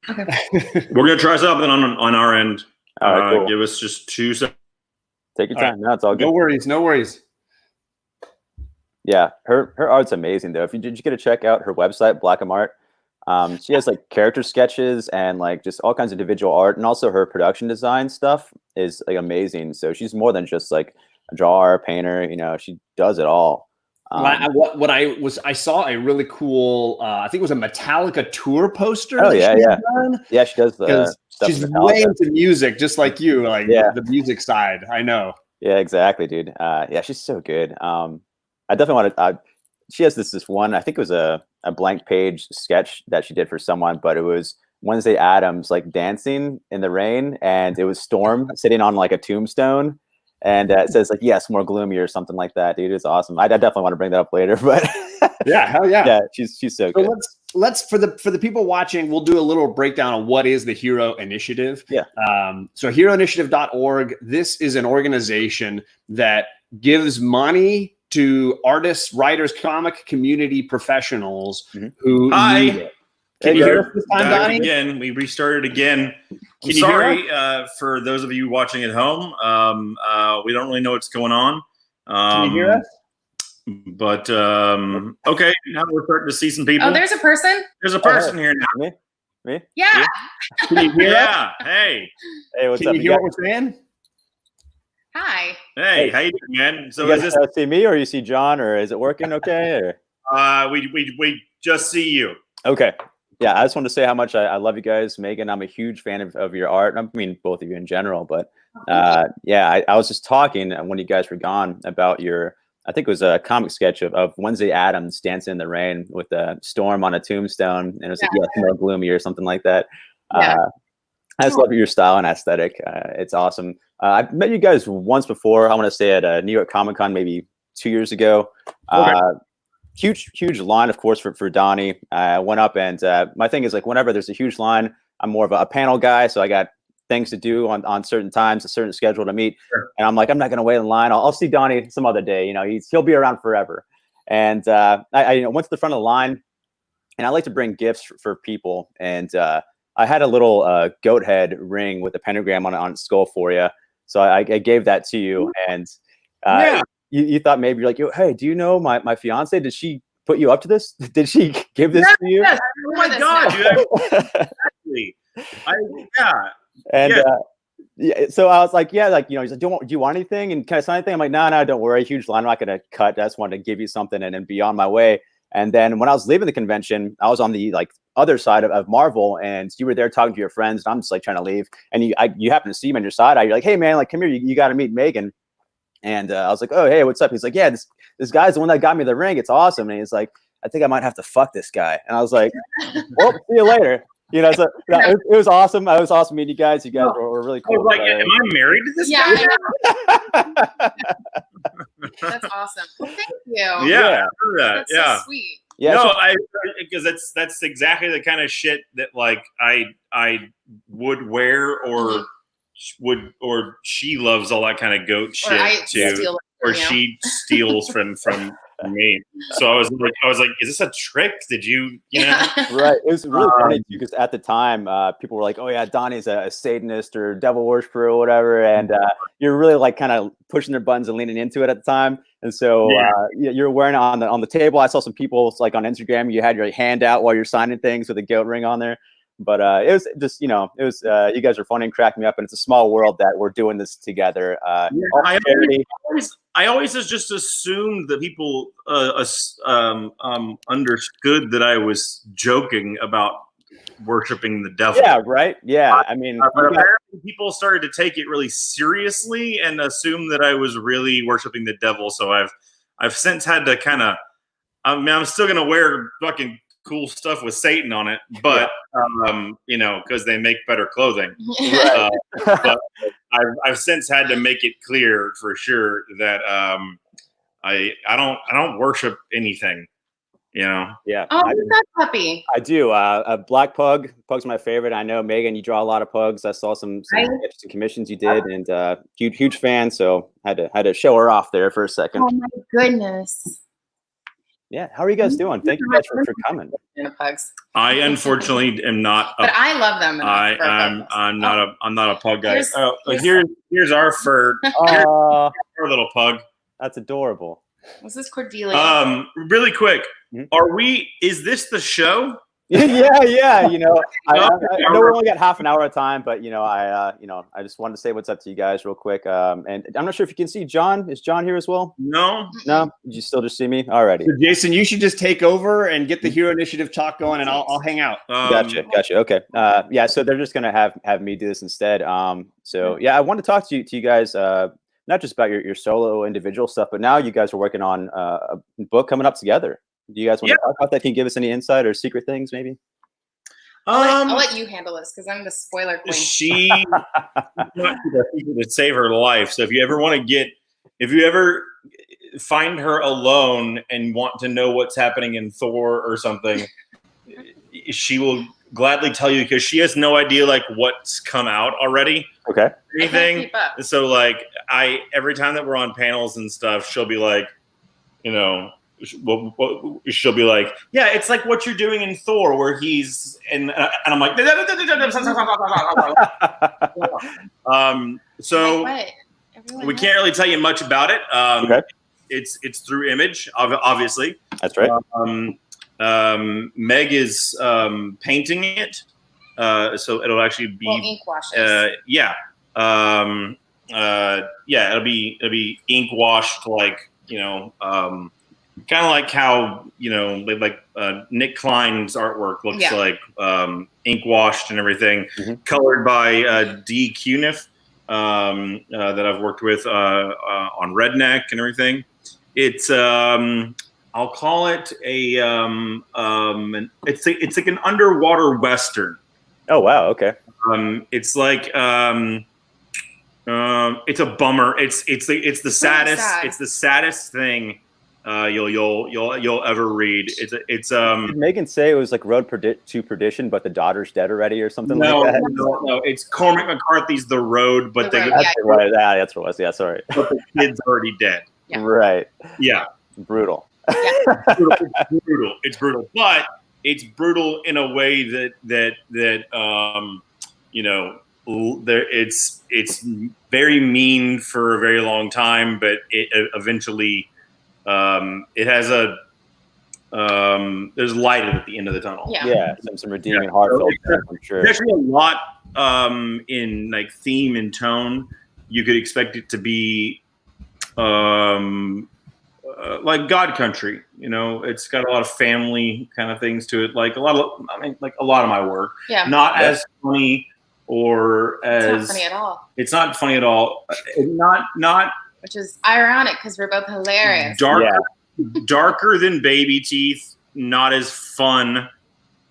Okay. We're gonna try something on our end. All right, cool. Give us just 2 seconds. Take your time. No, it's all good. No worries. No worries. Yeah, her art's amazing though. Did you get to check out her website, Blackham Art? She has like character sketches and like just all kinds of individual art, and also her production design stuff is like amazing. So she's more than just like a drawer, a painter. You know, she does it all. I saw a really cool, I think it was a Metallica tour poster. Oh that yeah, she's yeah, done. yeah. She does the stuff. She's with Metallica. way into music, just like you, like the music side. I know. Yeah, exactly, dude. Yeah, she's so good. I definitely want to. She has this one. I think it was a blank page sketch that she did for someone, but it was Wednesday Addams like dancing in the rain, and it was Storm sitting on like a tombstone, and it says like yes, more gloomy or something like that. Dude, it's awesome. I definitely want to bring that up later, but yeah, hell yeah, yeah, she's so good. Let's for the people watching, we'll do a little breakdown on what is the Hero Initiative. Yeah. So heroinitiative.org. This is an organization that gives money to artists, writers, comic community professionals who need it. Can you hear us this time, Donnie? Again, we restarted again. Can you hear Sorry for those of you watching at home. We don't really know what's going on. Can you hear us? But okay, now we're starting to see some people. Oh, there's a person. There's a person here now. Me? Yeah. Can you hear us? Yeah. Hey. Hey, what's Can up? you hear what we're saying? Hi. Hey, how you doing, man? So you is guys this? see me or you see John, or is it working okay? Or? We just see you. Okay. Yeah, I just wanted to say how much I love you guys, Megan. I'm a huge fan of your art. I mean, both of you in general, but yeah, I was just talking when you guys were gone about your, I think it was a comic sketch of Wednesday Addams dancing in the rain with a storm on a tombstone, and it was like, yeah, more gloomy or something like that. I just love your style and aesthetic. It's awesome. I've met you guys once before. I want to say at a New York Comic Con maybe 2 years ago. Huge line, of course, for Donnie. I went up, and my thing is like whenever there's a huge line, I'm more of a panel guy, so I got things to do on certain times, a certain schedule to meet, and I'm like, I'm not going to wait in line. I'll see Donnie some other day. You know, he'll be around forever. And I went to the front of the line, and I like to bring gifts for people, and I had a little goat head ring with a pentagram on its skull for you. So I gave that to you. And you thought maybe you're like, hey, do you know my fiance? Did she put you up to this? Did she give this to you? Yes. Oh my God. And so I was like, yeah, like, you know, he's like, do you want anything? And can I sign anything? I'm like, no, don't worry. Huge line. I'm not going to cut. I just wanted to give you something and be on my way. And then when I was leaving the convention, I was on the like other side of Marvel, and you were there talking to your friends. And I'm just like trying to leave, and you happen to see him on your side. You're like, hey man, like come here, you got to meet Megan. And I was like, oh hey, what's up? He's like, yeah, this guy's the one that got me the ring. It's awesome. And he's like, I think I might have to fuck this guy. And I was like, well, see you later. You know, so it was awesome. It was awesome meeting you guys. You guys were really cool. I was like, am I married to this guy? That's awesome. Well, thank you. Yeah. That's so sweet. Yeah, no, because that's exactly the kind of shit that like I would wear or she loves all that kind of goat shit too. Or she steals from me. So I was like, is this a trick? Did you know? Right. It was really funny because at the time, people were like, "Oh yeah, Donnie's a Satanist or devil worshiper or whatever," and you're really like kind of pushing their buttons and leaning into it at the time. And so you're wearing it on the table. I saw some people like on Instagram. You had your hand out while you're signing things with a goat ring on there. But it was just, you guys are funny and cracking me up, and it's a small world that we're doing this together. I always just assumed that people understood that I was joking about worshiping the devil. Yeah, right. Yeah, I mean, but apparently people started to take it really seriously and assume that I was really worshiping the devil. So I've since had to kind of. I mean, I'm still gonna wear fucking cool stuff with Satan on it, but because they make better clothing. Right. But I've since had to make it clear for sure that I don't worship anything. Yeah. Oh, who's that puppy? I do. A black pug. Pug's my favorite. I know, Megan, you draw a lot of pugs. I saw some interesting commissions you did, and huge fan. So had to show her off there for a second. Oh my goodness. Yeah, how are you guys doing? Thank you guys for coming. Pugs. I unfortunately am not. But I love them. I'm not a pug guy. Here's- Here's our fur. Our little pug. That's adorable. This is Cordelia. Really quick, is this the show? yeah. I know we only got half an hour of time, but I just wanted to say what's up to you guys real quick. And I'm not sure if you can see John. Is John here as well? No. Did you still just see me? Alrighty. So Jason, you should just take over and get the Hero Initiative talk going, and I'll hang out. Gotcha. Okay. So they're just gonna have me do this instead. I want to talk to you guys. Not just about your solo individual stuff, but now you guys are working on a book coming up together. Do you guys want to talk about that? Can you give us any insight or secret things, maybe? I'll let you handle this because I'm the spoiler queen. She wanted to save her life. So if you ever find her alone and want to know what's happening in Thor or something, she will gladly tell you because she has no idea like what's come out already. Okay. Anything. So like every time that we're on panels and stuff, she'll be like, she'll be like, yeah, it's like what you're doing in Thor, where he's and I'm like, so we can't really tell you much about it. Okay. It's through Image, obviously. That's right. Meg is painting it, so it'll actually be ink washes. It'll be ink washed, like kind of like how Nick Klein's artwork looks like, ink washed and everything, colored by D. Cuniff, that I've worked with on Redneck and everything. It's I'll call it it's like an underwater western. Oh wow, okay. It's like it's a bummer. It's the saddest. Sad. It's the saddest thing you'll ever read. Did Megan say it was like Road to Perdition, but the daughter's dead already or something like that? No. It's Cormac McCarthy's The Road, but that's what it was. Yeah, sorry. But the kid's already dead. Yeah. Right. Yeah. Brutal. It's brutal, but it's brutal in a way that it's very mean for a very long time, but it eventually it has there's light at the end of the tunnel. Yeah, some redeeming heartfelt stuff, I'm sure. There's actually a lot in like theme and tone. You could expect it to be like God Country, it's got a lot of family kind of things to it. Like a lot of my work. Yeah. Not as funny or as. It's not funny at all. It's not funny at all. Not. Which is ironic because we're both hilarious. Darker than Baby Teeth. Not as fun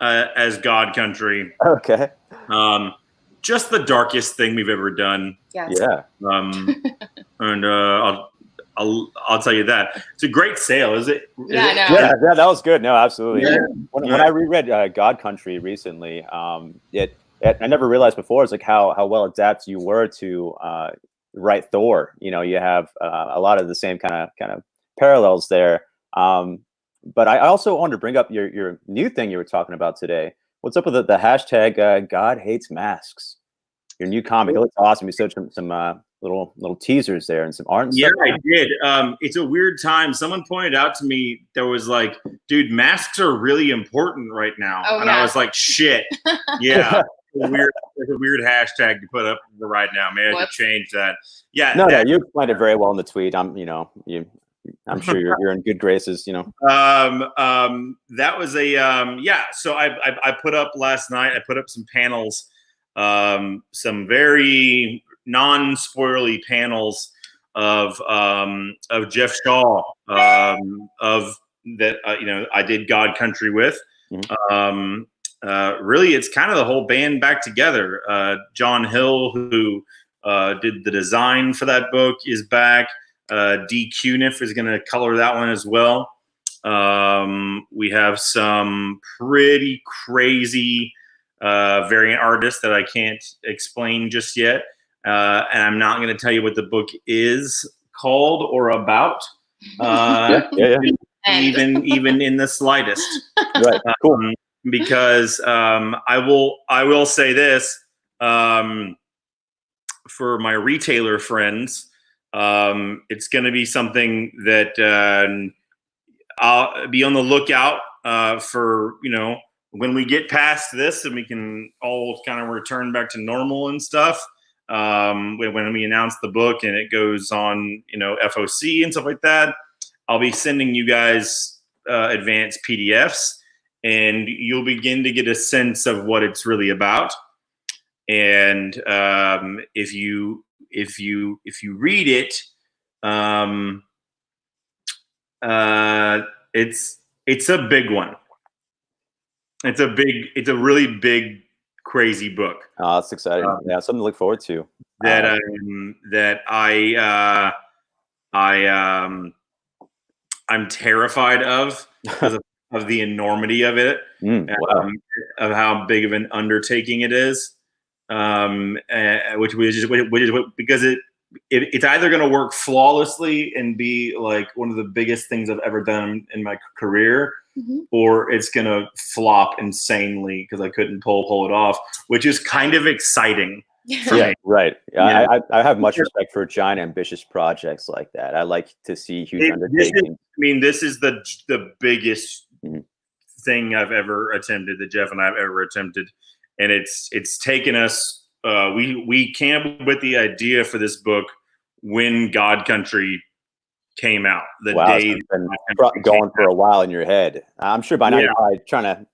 as God Country. Okay. Just the darkest thing we've ever done. Yes. Yeah. And I'll tell you that. It's a great sale, is it? Yeah, I know. Yeah, that was good. No, absolutely. Yeah. When I reread God Country recently, I never realized before it's like how well adapted you were to write Thor. You know, you have a lot of the same kind of parallels there. But I also wanted to bring up your new thing you were talking about today. What's up with the hashtag God Hates Masks? Your new comic. It looks awesome. You showed some little teasers there and some art and Yeah, stuff. I did. It's a weird time. Someone pointed out to me, there was like, dude, masks are really important right now. Oh, and yeah. I was like, shit. Yeah. It's a weird hashtag to put up for right now. Maybe I should change that. Yeah. No, you explained it very well in the tweet. I'm sure you're in good graces, you know. That was a so I put up last night, I put up some panels, some very non-spoilerly panels of Jeff Shaw, of that I did God Country with. Really, it's kind of the whole band back together. John Hill, who did the design for that book, is back. D. Cuniff is going to color that one as well. We have some pretty crazy variant artists that I can't explain just yet. And I'm not going to tell you what the book is called or about. Even in the slightest. Right. Cool. Because I will say this, for my retailer friends, it's going to be something that I'll be on the lookout for, when we get past this and we can all kind of return back to normal and stuff. When we announce the book and it goes on, FOC and stuff like that, I'll be sending you guys advanced PDFs, and you'll begin to get a sense of what it's really about. And if you read it, it's a big one. It's a really big, crazy book. Oh, that's exciting. Yeah, something to look forward to. I'm terrified of because of the enormity of it, of how big of an undertaking it is. Which is because it's either going to work flawlessly and be like one of the biggest things I've ever done in my career, or it's going to flop insanely because I couldn't pull it off, which is kind of exciting. Yeah, right. Yeah. I have much respect for giant, ambitious projects like that. I like to see huge undertakings. This is the biggest thing I've ever attempted, that Jeff and I have ever attempted, and it's taken us. We came up with the idea for this book when God Country came out. The day it's been going for a while in your head. I'm sure by now you're probably trying to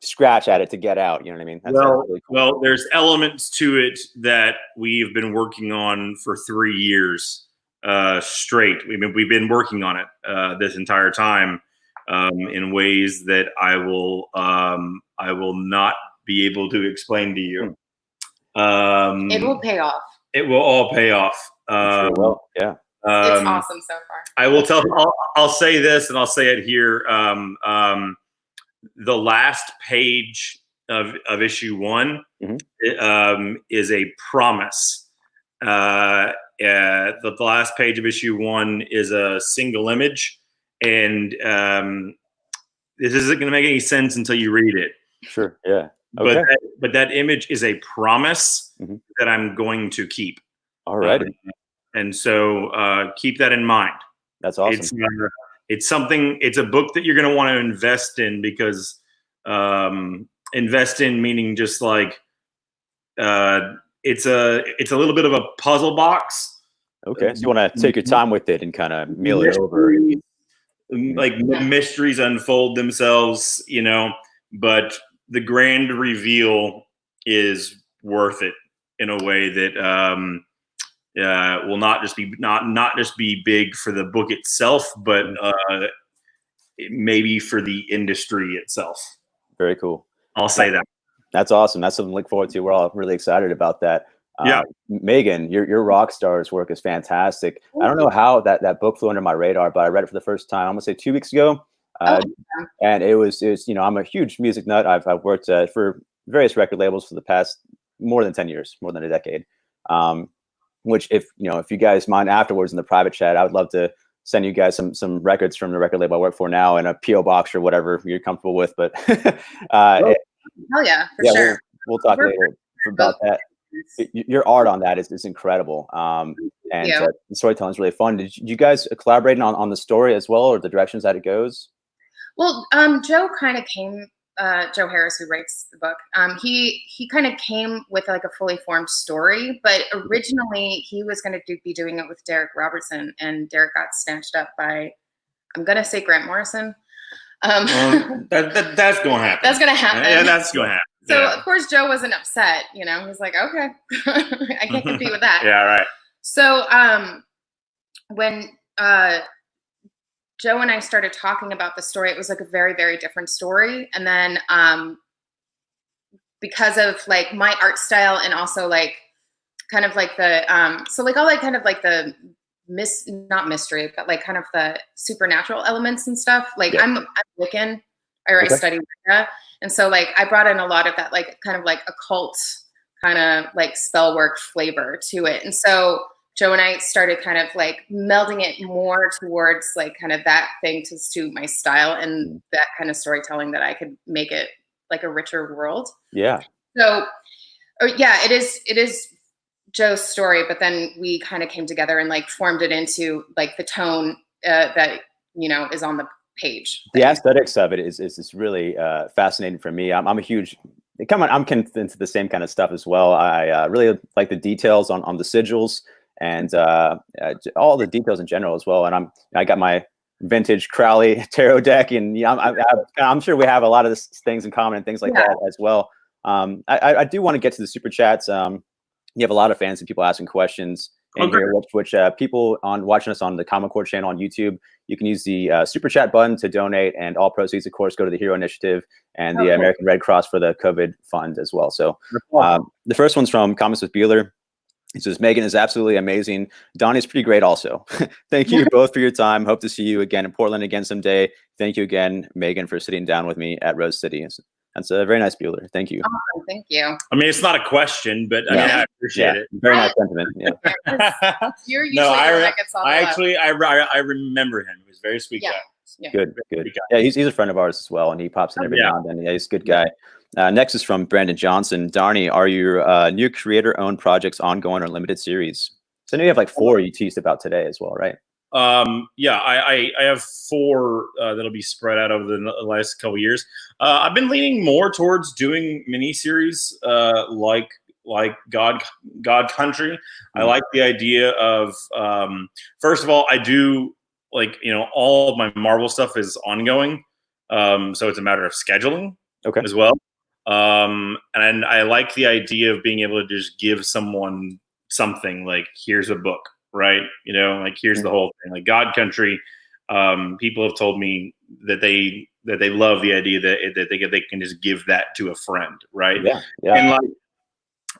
scratch at it to get out. You know what I mean? That's really cool. Well, there's elements to it that we've been working on for 3 years straight. We've been working on it this entire time in ways that I will not be able to explain to you. It will pay off. It will all pay off. Sure will. Yeah. It's awesome so far. I will tell. I'll say this, and I'll say it here. The last page of issue 1 is a promise. The last page of issue 1 is a single image, and this isn't going to make any sense until you read it. Sure. Yeah. Okay. But that image is a promise that I'm going to keep. All right. And so keep that in mind. That's awesome. It's something. It's a book that you're going to want to invest in, because invest in meaning just like it's a little bit of a puzzle box. Okay. So you want to take your time with it and kind of meal it over. Like mysteries unfold themselves, but the grand reveal is worth it in a way that will not just be big for the book itself, but maybe for the industry itself. Very cool. I'll say that. That's awesome. That's something to look forward to. We're all really excited about that. Megan, your rock stars work is fantastic. I don't know how that book flew under my radar, but I read it for the first time, I'm gonna say 2 weeks ago. And it was, I'm a huge music nut. I've worked for various record labels for the past more than 10 years, more than a decade. Which if you guys mind afterwards in the private chat, I would love to send you guys some records from the record label I work for now in a PO box or whatever you're comfortable with. But hell yeah, for sure. We'll talk later about that. Your art on that is incredible. And the storytelling is really fun. Did you guys collaborate on the story as well, or the directions that it goes? Well, Joe kind of came, Joe Harris, who writes the book, he kind of came with like a fully formed story, but originally he was going to be doing it with Derek Robertson, and Derek got snatched up by, I'm going to say Grant Morrison. That's going to happen. That's going to happen. Yeah, that's going to happen. So of course Joe wasn't upset, he's like, okay, I can't compete with that. Yeah, right. So when Joe and I started talking about the story, it was like a very, very different story. And then because of like my art style and also like kind of like the so like all like kind of like the not mystery, but like kind of the supernatural elements and stuff. Like I'm Wiccan. I already studied Wicca. And so like I brought in a lot of that like kind of like occult kind of like spell work flavor to it. And so Joe and I started kind of like melding it more towards like kind of that thing to suit my style and that kind of storytelling that I could make it like a richer world. Yeah. So yeah, it is Joe's story, but then we kind of came together and like formed it into like the tone that is on the page. The aesthetics of it is really fascinating for me. I'm a huge I'm into the same kind of stuff as well. I really like the details on the sigils and all the details in general as well. And I got my vintage Crowley tarot deck, and I'm sure we have a lot of things in common and things like that as well. I do want to get to the super chats. You have a lot of fans and people asking questions. And here, which people watching us on the Common Core channel on YouTube, you can use the super chat button to donate, and all proceeds, of course, go to the Hero Initiative and the American Red Cross for the COVID fund as well. So the first one's from Comments with Bueller. He says, Megan is absolutely amazing. Donnie's pretty great also. Thank you both for your time. Hope to see you again in Portland again someday. Thank you again, Megan, for sitting down with me at Rose City. That's a very nice, Bueller. Thank you. Oh, thank you. I mean, it's not a question, but I mean, I appreciate it. Very nice sentiment. Yeah. You're usually I remember him. He was a very sweet guy. Yeah. Good. Yeah, he's a friend of ours as well, and he pops in every now and then. Yeah, he's a good guy. Next is from Brandon Johnson. Darnie, are your new creator-owned projects ongoing or limited series? So I know you have like 4 you teased about today as well, right? Yeah, I have 4 that'll be spread out over the last couple of years. I've been leaning more towards doing miniseries like God Country. I like the idea of first of all, I do like all of my Marvel stuff is ongoing, so it's a matter of scheduling as well. And I like the idea of being able to just give someone something like, here's a book. Right. Like here's the whole thing, like God Country. People have told me that they love the idea that they can just give that to a friend. Right. Yeah. And like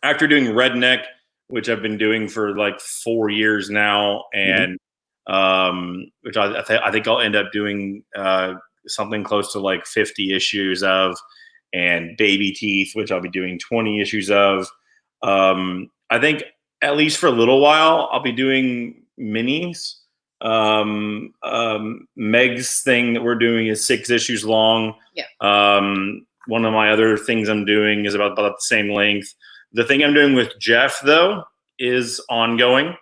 after doing Redneck, which I've been doing for like 4 years now, and which I think I'll end up doing something close to like 50 issues of, and Baby Teeth, which I'll be doing 20 issues of. I think at least for a little while, I'll be doing minis. Meg's thing that we're doing is 6 issues long. Yeah. One of my other things I'm doing is about the same length. The thing I'm doing with Jeff, though, is ongoing.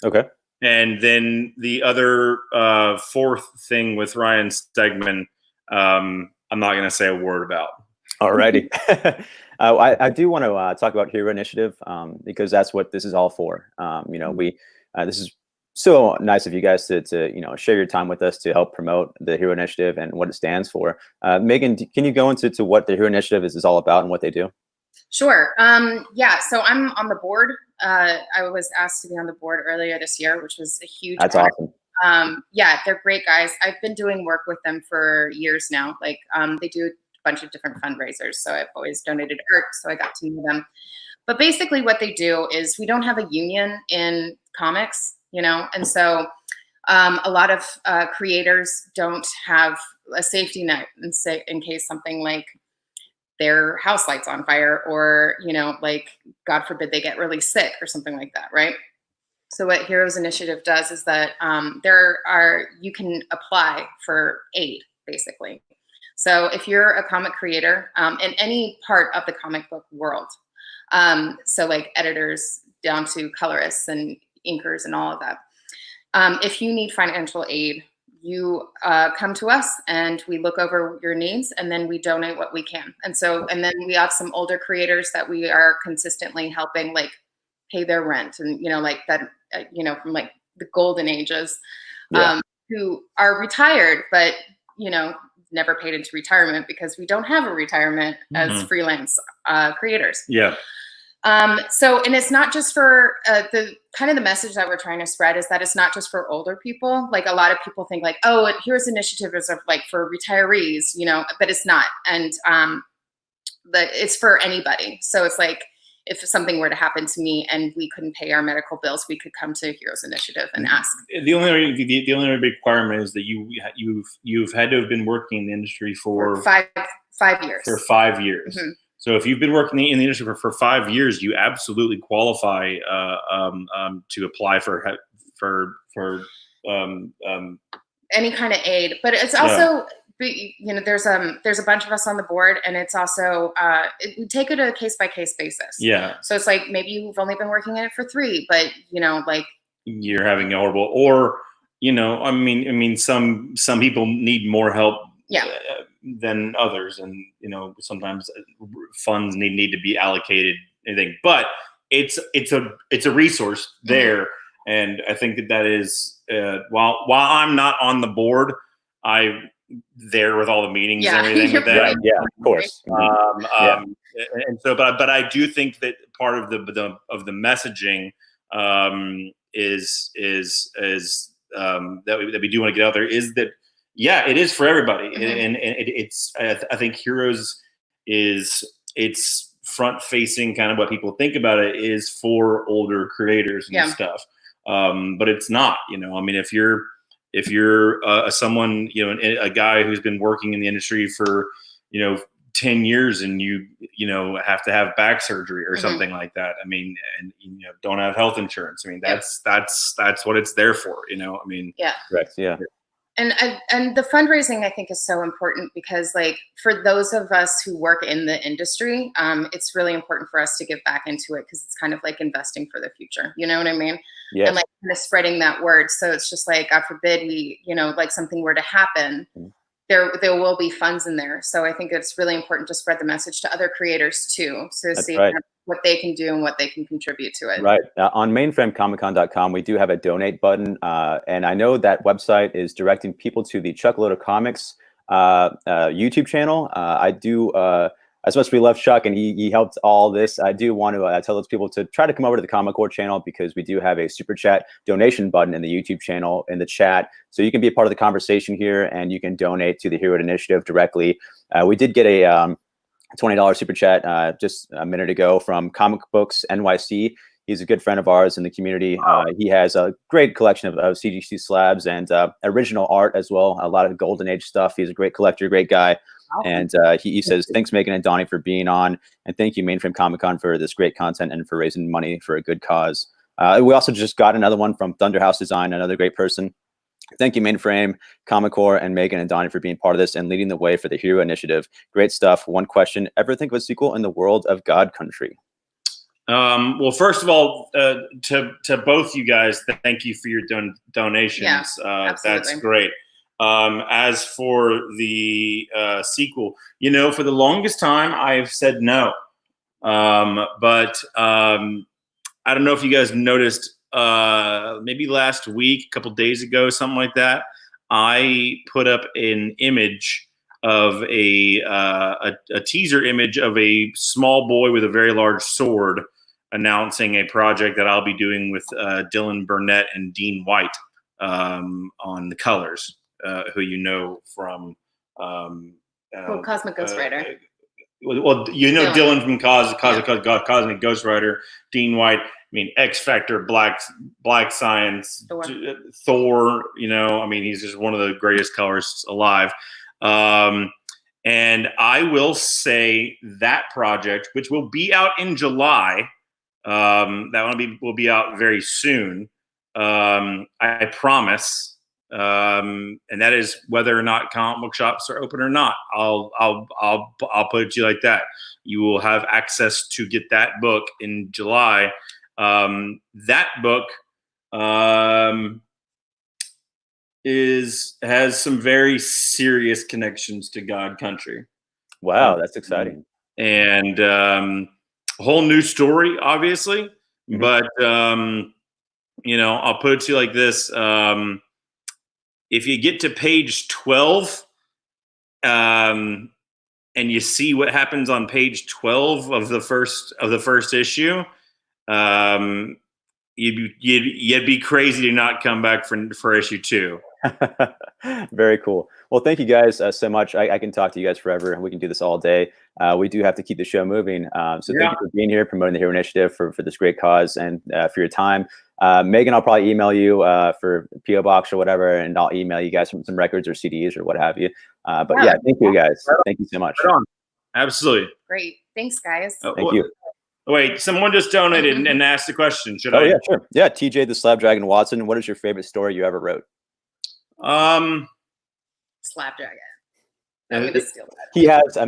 Okay. And then the other 4th thing with Ryan Stegman, I'm not going to say a word about. Alrighty. I do want to talk about Hero Initiative because that's what this is all for. This is so nice of you guys to share your time with us to help promote the Hero Initiative and what it stands for. Megan, can you go into what the Hero Initiative is all about and what they do? Sure. Yeah. So I'm on the board. I was asked to be on the board earlier this year, which was a huge. That's honor. awesome. Yeah, they're great guys. I've been doing work with them for years now. Like they do a bunch of different fundraisers. So I've always donated art. So I got to know them. But basically what they do is we don't have a union in comics, you know, and so a lot of creators don't have a safety net in case something like their house lights on fire, or, you know, like, God forbid they get really sick or something like that, right? So what Heroes Initiative does is that you can apply for aid, basically. So if you're a comic creator in any part of the comic book world, so like editors down to colorists and inkers and all of that, if you need financial aid, you come to us and we look over your needs, and then we donate what we can. And then we have some older creators that we are consistently helping, like, pay their rent, and, you know, like that, you know, from like the golden ages, who are retired, but, you know, never paid into retirement because we don't have a retirement as freelance creators. Yeah. So, and it's not just for the message that we're trying to spread is that it's not just for older people. Like, a lot of people think like, oh, Heroes Initiative is like for retirees, you know, but it's not. And it's for anybody. So it's like, if something were to happen to me and we couldn't pay our medical bills, we could come to Heroes Initiative and ask. The only requirement is that you've had to have been working in the industry for 5 years. For 5 years. Mm-hmm. So if you've been working in the industry for 5 years, you absolutely qualify to apply for any kind of aid. But it's also, you know, there's a bunch of us on the board, and it's also we take it a case-by-case basis. Yeah. So it's like, maybe you've only been working in it for 3, but, you know, like, you're having a horrible, or, you know, I mean, some people need more help than others, and, you know, sometimes funds need to be allocated, anything, but it's a resource there. And I think that is while I'm not on the board, I'm there with all the meetings and everything with that. Right. Yeah, of course. And so, but I do think that part of the messaging is that we do want to get out there is that, yeah, it is for everybody. And it's I think Heroes it's front facing, kind of what people think about it is for older creators and stuff. But it's not, you know, I mean, if you're someone, you know, a guy who's been working in the industry for, you know, 10 years and you know, have to have back surgery or something like that. I mean, and, you know, don't have health insurance. I mean, that's what it's there for, you know, I mean, correct. Yeah. And the fundraising, I think, is so important because, like, for those of us who work in the industry, it's really important for us to get back into it because it's kind of like investing for the future. You know what I mean? Yes. And like kind of spreading that word. So it's just like, God forbid we, you know, like something were to happen, there will be funds in there. So I think it's really important to spread the message to other creators too, to see kind of what they can do and what they can contribute to it. Right. On mainframecomiccon.com, we do have a donate button. And I know that website is directing people to the Chuckload of Comics YouTube channel. I do, as much as we love Chuck and he helped all this, I do want to tell those people to try to come over to the Comic Core channel because we do have a super chat donation button in the YouTube channel in the chat. So you can be a part of the conversation here and you can donate to the Hero Initiative directly. We did get a $20 super chat just a minute ago from Comic Books NYC. He's a good friend of ours in the community. He has a great collection of CGC slabs and original art as well. A lot of Golden Age stuff. He's a great collector, great guy. And he says, thanks, Megan and Donnie, for being on. And thank you, Mainframe Comic-Con, for this great content and for raising money for a good cause. We also just got another one from Thunderhouse Design, another great person. Thank you, Mainframe, Comic Core, and Megan and Donnie for being part of this and leading the way for the Hero Initiative. Great stuff. One question: ever think of a sequel in the world of God Country? Well, first of all, to both you guys, thank you for your donations. That's great. As for the sequel, you know, for the longest time, I've said no. But I don't know if you guys noticed, maybe last week, a couple days ago, something like that, I put up an image of a teaser image of a small boy with a very large sword announcing a project that I'll be doing with Dylan Burnett and Dean White on the colors, who you know from Cosmic Ghost Rider. Well, Dylan from Cosmic Ghost Rider, Dean White. I mean, X Factor, Black Science, Thor. He's just one of the greatest colorists alive. And I will say that project, which will be out in July, that one will be out very soon. I promise. And that is whether or not comic book shops are open or not. I'll put it to you like that. You will have access to get that book in July. That book has some very serious connections to God Country. Wow, that's exciting. And a whole new story, obviously. Mm-hmm. But I'll put it to you like this. If you get to page 12, and you see what happens on page 12 of the first issue, you'd be crazy to not come back for issue 2. Very cool. Well, thank you guys so much. I can talk to you guys forever, and we can do this all day. We do have to keep the show moving. So thank you for being here, promoting the Hero Initiative for this great cause, and for your time. Megan, I'll probably email you for PO Box or whatever, and I'll email you guys some records or CDs or what have you. But thank you guys. Thank you so much. Right on. Absolutely. Great. Thanks, guys. Thank you. Wait, someone just donated and asked a question. Should I? Oh, yeah, sure. Yeah, TJ the Slab Dragon Watson, what is your favorite story you ever wrote? Slapdragon. He has a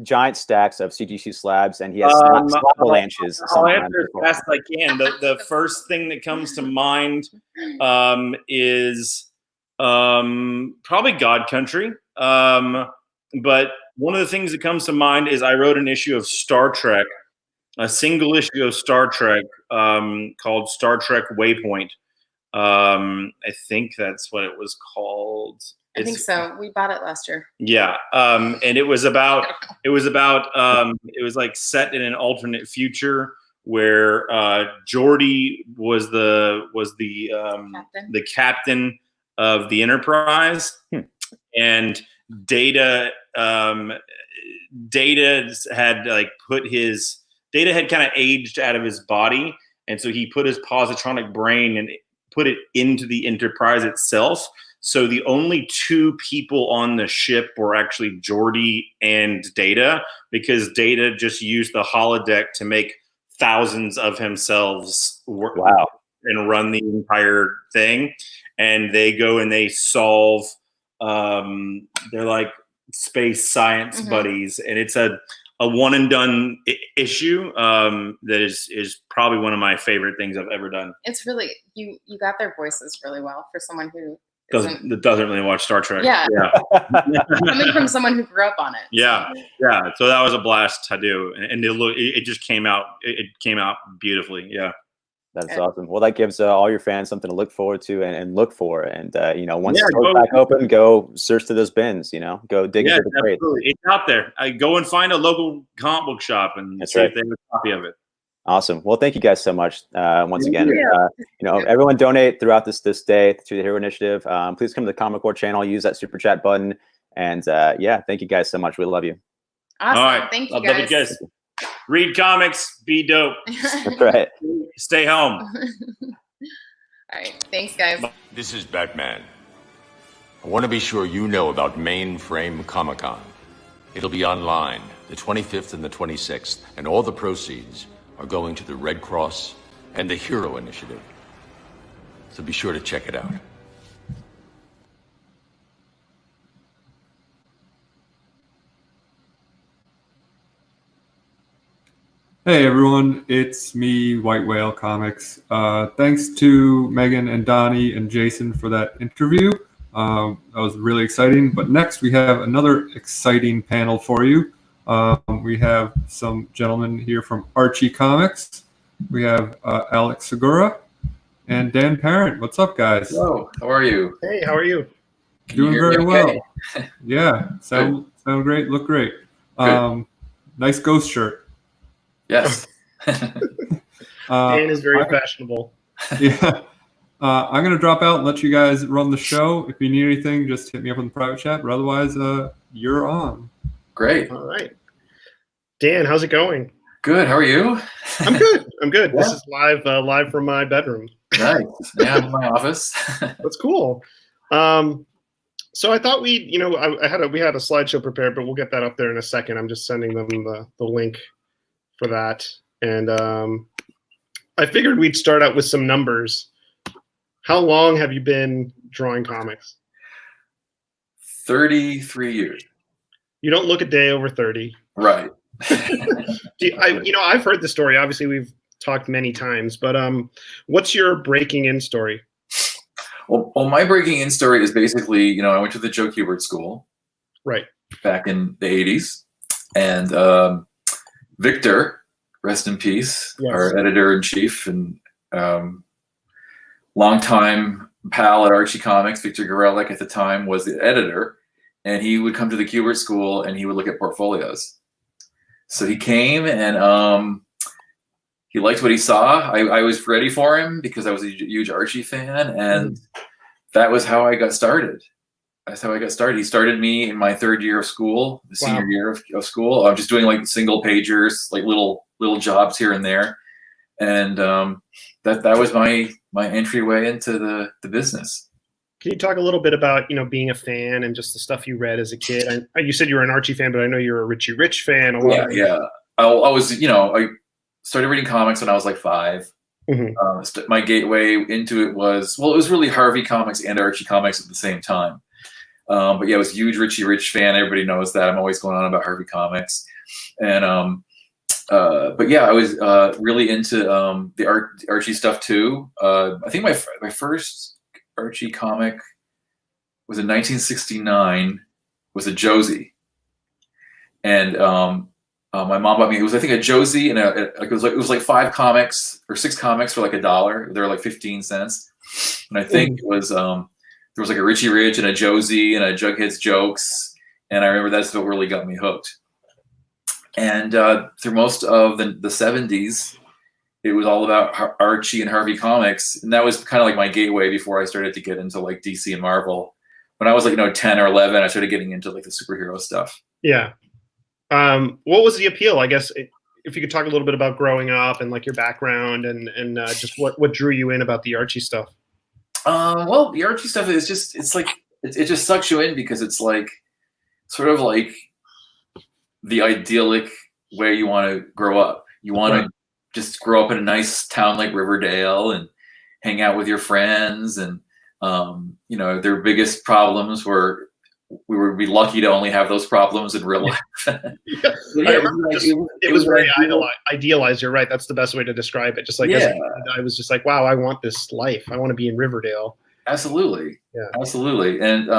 giant stacks of CGC slabs, and he has slavalanches. I'll answer as fast as I can. The first thing that comes to mind is probably God Country. But one of the things that comes to mind is I wrote an issue of Star Trek, a single issue of Star Trek called Star Trek Waypoint. I think that's what it was called. I think so. We bought it last year. Yeah. And it was like set in an alternate future where Geordi was the captain of the Enterprise, and Data had kind of aged out of his body, and so he put his positronic brain and put it into the Enterprise itself. So the only two people on the ship were actually Geordi and Data, because Data just used the holodeck to make thousands of himself work and run the entire thing. And they go and they solve, they're like space science buddies. And it's a one and done issue that is probably one of my favorite things I've ever done. It's really, you got their voices really well for someone who doesn't really watch Star Trek. Yeah. Coming from someone who grew up on it. Yeah. So that was a blast to do, and it just came out. It came out beautifully. Yeah. That's awesome. Well, that gives all your fans something to look forward to and look for. And once it's back open, go search through those bins. Go dig into the crates. It's out there. Go and find a local comic book shop and see if they have a copy of it. Awesome. Well, thank you guys so much once again. Everyone donate throughout this day to the Hero Initiative. Please come to the Comic Core channel. Use that super chat button. And thank you guys so much. We love you. Awesome. All right. Thank you, guys. Love you guys. Read comics. Be dope. That's right. Stay home. All right. Thanks, guys. This is Batman. I want to be sure you know about Mainframe Comic-Con. It'll be online the 25th and the 26th, and all the proceeds are going to the Red Cross and the Hero Initiative. So be sure to check it out. Hey everyone, it's me, White Whale Comics. Thanks to Megan and Donnie and Jason for that interview. That was really exciting. But next we have another exciting panel for you. We have some gentlemen here from Archie Comics. We have Alex Segura and Dan Parent. What's up, guys? Hello. How are you? Hey, how are you? Doing very well. Yeah, sound great. Look great. Nice ghost shirt. Yes. Dan is very fashionable. Yeah. I'm going to drop out and let you guys run the show. If you need anything, just hit me up in the private chat. But otherwise, you're on. Great. All right. Dan, how's it going? Good. How are you? I'm good. I'm good. Yeah. This is live from my bedroom. Nice. Yeah, I'm in my office. That's cool. So I thought we had a slideshow prepared, but we'll get that up there in a second. I'm just sending them the link for that, and I figured we'd start out with some numbers. How long have you been drawing comics? 33 years. You don't look a day over 30. Right. I've heard the story. Obviously, we've talked many times, but what's your breaking in story? Well, my breaking in story is basically, I went to the Joe Kubert School. Right. Back in the 80s. And Victor, rest in peace, yes. Our editor-in-chief and longtime pal at Archie Comics, Victor Gorelick at the time was the editor. And he would come to the Kubert School and he would look at portfolios. So he came and he liked what he saw. I was ready for him because I was a huge Archie fan, and that was how I got started. That's how I got started. He started me in my third year of school, the senior year of school. I'm just doing like single pagers, like little jobs here and there, and that was my entryway into the business. Can you talk a little bit about being a fan and just the stuff you read as a kid? You said you were an Archie fan, but I know you're a Richie Rich fan. Yeah. I was, I started reading comics when I was like 5. Mm-hmm. My gateway into it was really Harvey Comics and Archie Comics at the same time. But yeah, I was a huge Richie Rich fan. Everybody knows that. I'm always going on about Harvey Comics. And but yeah, I was really into the Archie stuff too. I think my first Archie comic was in 1969. Was a Josie, and my mom bought me. It was a Josie, and it was like 5 comics or 6 comics for like $1. They were like 15 cents, and I think it was there was like a Richie Rich and a Josie and a Jughead's Jokes, and I remember that's what really got me hooked. And through most of the 70s. It was all about Archie and Harvey Comics, and that was kind of like my gateway before I started to get into like DC and Marvel. When I was like 10 or 11, I started getting into like the superhero stuff. Yeah. What was the appeal? I guess if you could talk a little bit about growing up and like your background and just what drew you in about the Archie stuff. Well, the Archie stuff is just it just sucks you in because it's like sort of like the idyllic way you want to grow up. You want to just grow up in a nice town like Riverdale and hang out with your friends. And, their biggest problems were we would be lucky to only have those problems in real life. It was very idealized. You're right. That's the best way to describe it. Just like I was just like, wow, I want this life. I want to be in Riverdale. Absolutely. Yeah. Absolutely. And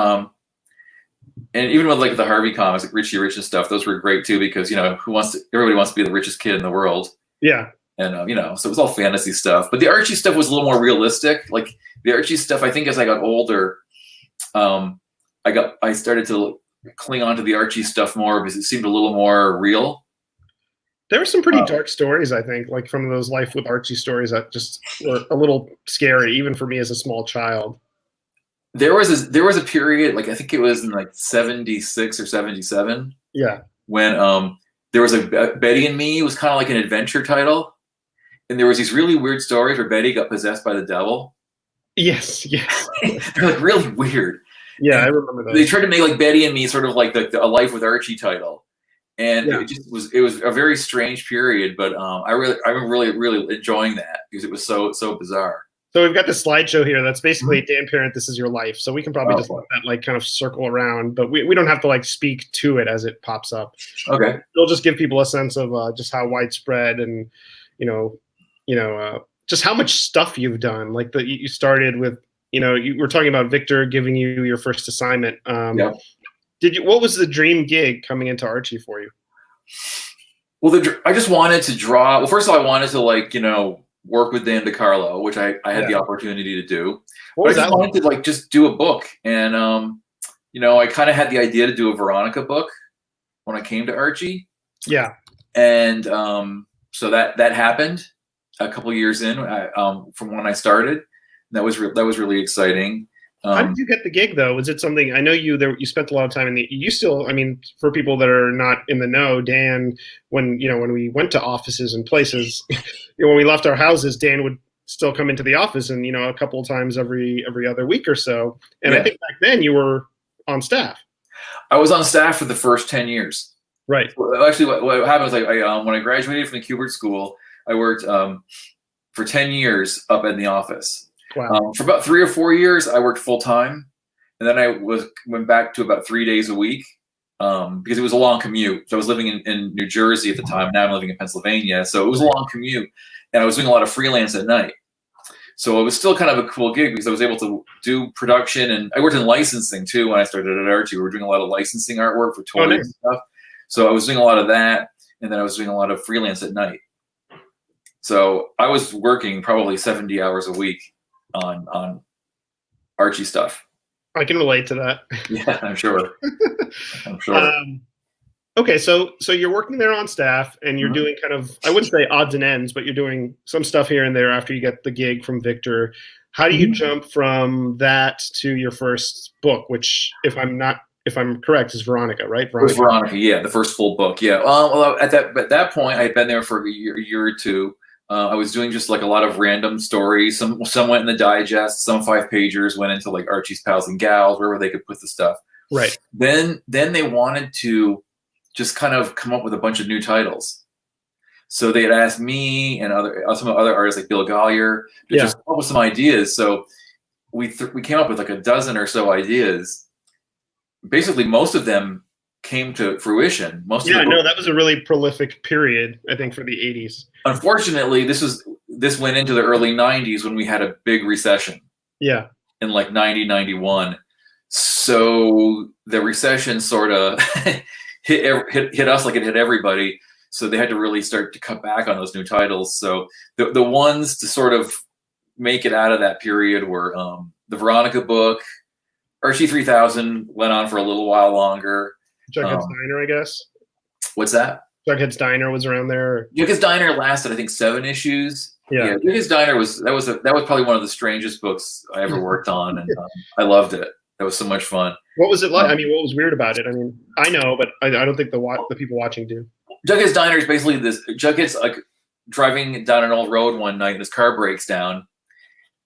even with like the Harvey comics, like Richie Rich and stuff, those were great too, because, everybody wants to be the richest kid in the world. Yeah. And, so it was all fantasy stuff. But the Archie stuff was a little more realistic. Like the Archie stuff, I think as I got older, I started to cling on to the Archie stuff more because it seemed a little more real. There were some pretty dark stories, I think, like from those Life with Archie stories that just were a little scary, even for me as a small child. There was a period, like I think it was in like 76 or 77. Yeah. When there was a Betty and Me was kind of like an adventure title. And there was these really weird stories where Betty got possessed by the devil. Yes. They're like really weird. Yeah, I remember that. They tried to make like Betty and Me sort of like a Life with Archie title. And it was a very strange period, but I'm really enjoying that because it was so bizarre. So we've got the slideshow here. That's basically Dan Parent, This Is Your Life. So we can probably just let that like kind of circle around, but we don't have to like speak to it as it pops up. Okay. It'll just give people a sense of just how widespread and just how much stuff you've done. Like you started with, you were talking about Victor giving you your first assignment. What was the dream gig coming into Archie for you? Well, I just wanted to draw. Well, first of all, I wanted to work with Dan DeCarlo, which I had the opportunity to do. I just wanted to just do a book. And, I kind of had the idea to do a Veronica book when I came to Archie. Yeah. And so that happened a couple of years in from when I started. That was really exciting. How did you get the gig though? Was it something, I know you spent a lot of time you still, I mean, for people that are not in the know, Dan, when we went to offices and places, when we left our houses, Dan would still come into the office and, a couple of times every other week or so. And I think back then you were on staff. I was on staff for the first 10 years. Right. Well, actually, what happened was when I graduated from the Kubert School, I worked for 10 years up in the office. Wow. For about 3 or 4 years, I worked full time, and then I went back to about 3 days a week because it was a long commute. So I was living in New Jersey at the time. Now I'm living in Pennsylvania, so it was a long commute, and I was doing a lot of freelance at night. So it was still kind of a cool gig because I was able to do production, and I worked in licensing too when I started at Archie. We were doing a lot of licensing artwork for toys and stuff. So I was doing a lot of that, and then I was doing a lot of freelance at night. So I was working probably 70 hours a week on Archie stuff. I can relate to that. Yeah, I'm sure. I'm sure. Okay, so you're working there on staff, and you're doing kind of, I wouldn't say odds and ends, but you're doing some stuff here and there after you get the gig from Victor. How do you jump from that to your first book, which, if I'm correct, is Veronica, right? It was Veronica, yeah, the first full book, yeah. Well, at that point, I had been there for a year or two. I was doing just like a lot of random stories. Some went in the digest, some 5-pagers went into like Archie's Pals and Gals, wherever they could put the stuff. Right. Then they wanted to just kind of come up with a bunch of new titles. So they had asked me and some other artists like Bill Gollier to just come up with some ideas. So we came up with like a dozen or so ideas. Basically, most of them came to fruition. That was a really prolific period, I think, for the 80s. Unfortunately, this went into the early 90s when we had a big recession. Yeah. In like 90, 91. So the recession sort of hit us like it hit everybody. So they had to really start to cut back on those new titles. So the ones to sort of make it out of that period were the Veronica book. Archie 3000 went on for a little while longer. Jughead's Diner, I guess. What's that? Jughead's Diner was around there. Jughead's Diner lasted, I think, 7 issues. Yeah, Jughead's Diner was probably one of the strangest books I ever worked on, and I loved it. That was so much fun. What was it like? I mean, what was weird about it? I mean, I know, but I don't think the people watching do. Jughead's Diner is basically this. Jughead's like driving down an old road one night, and his car breaks down,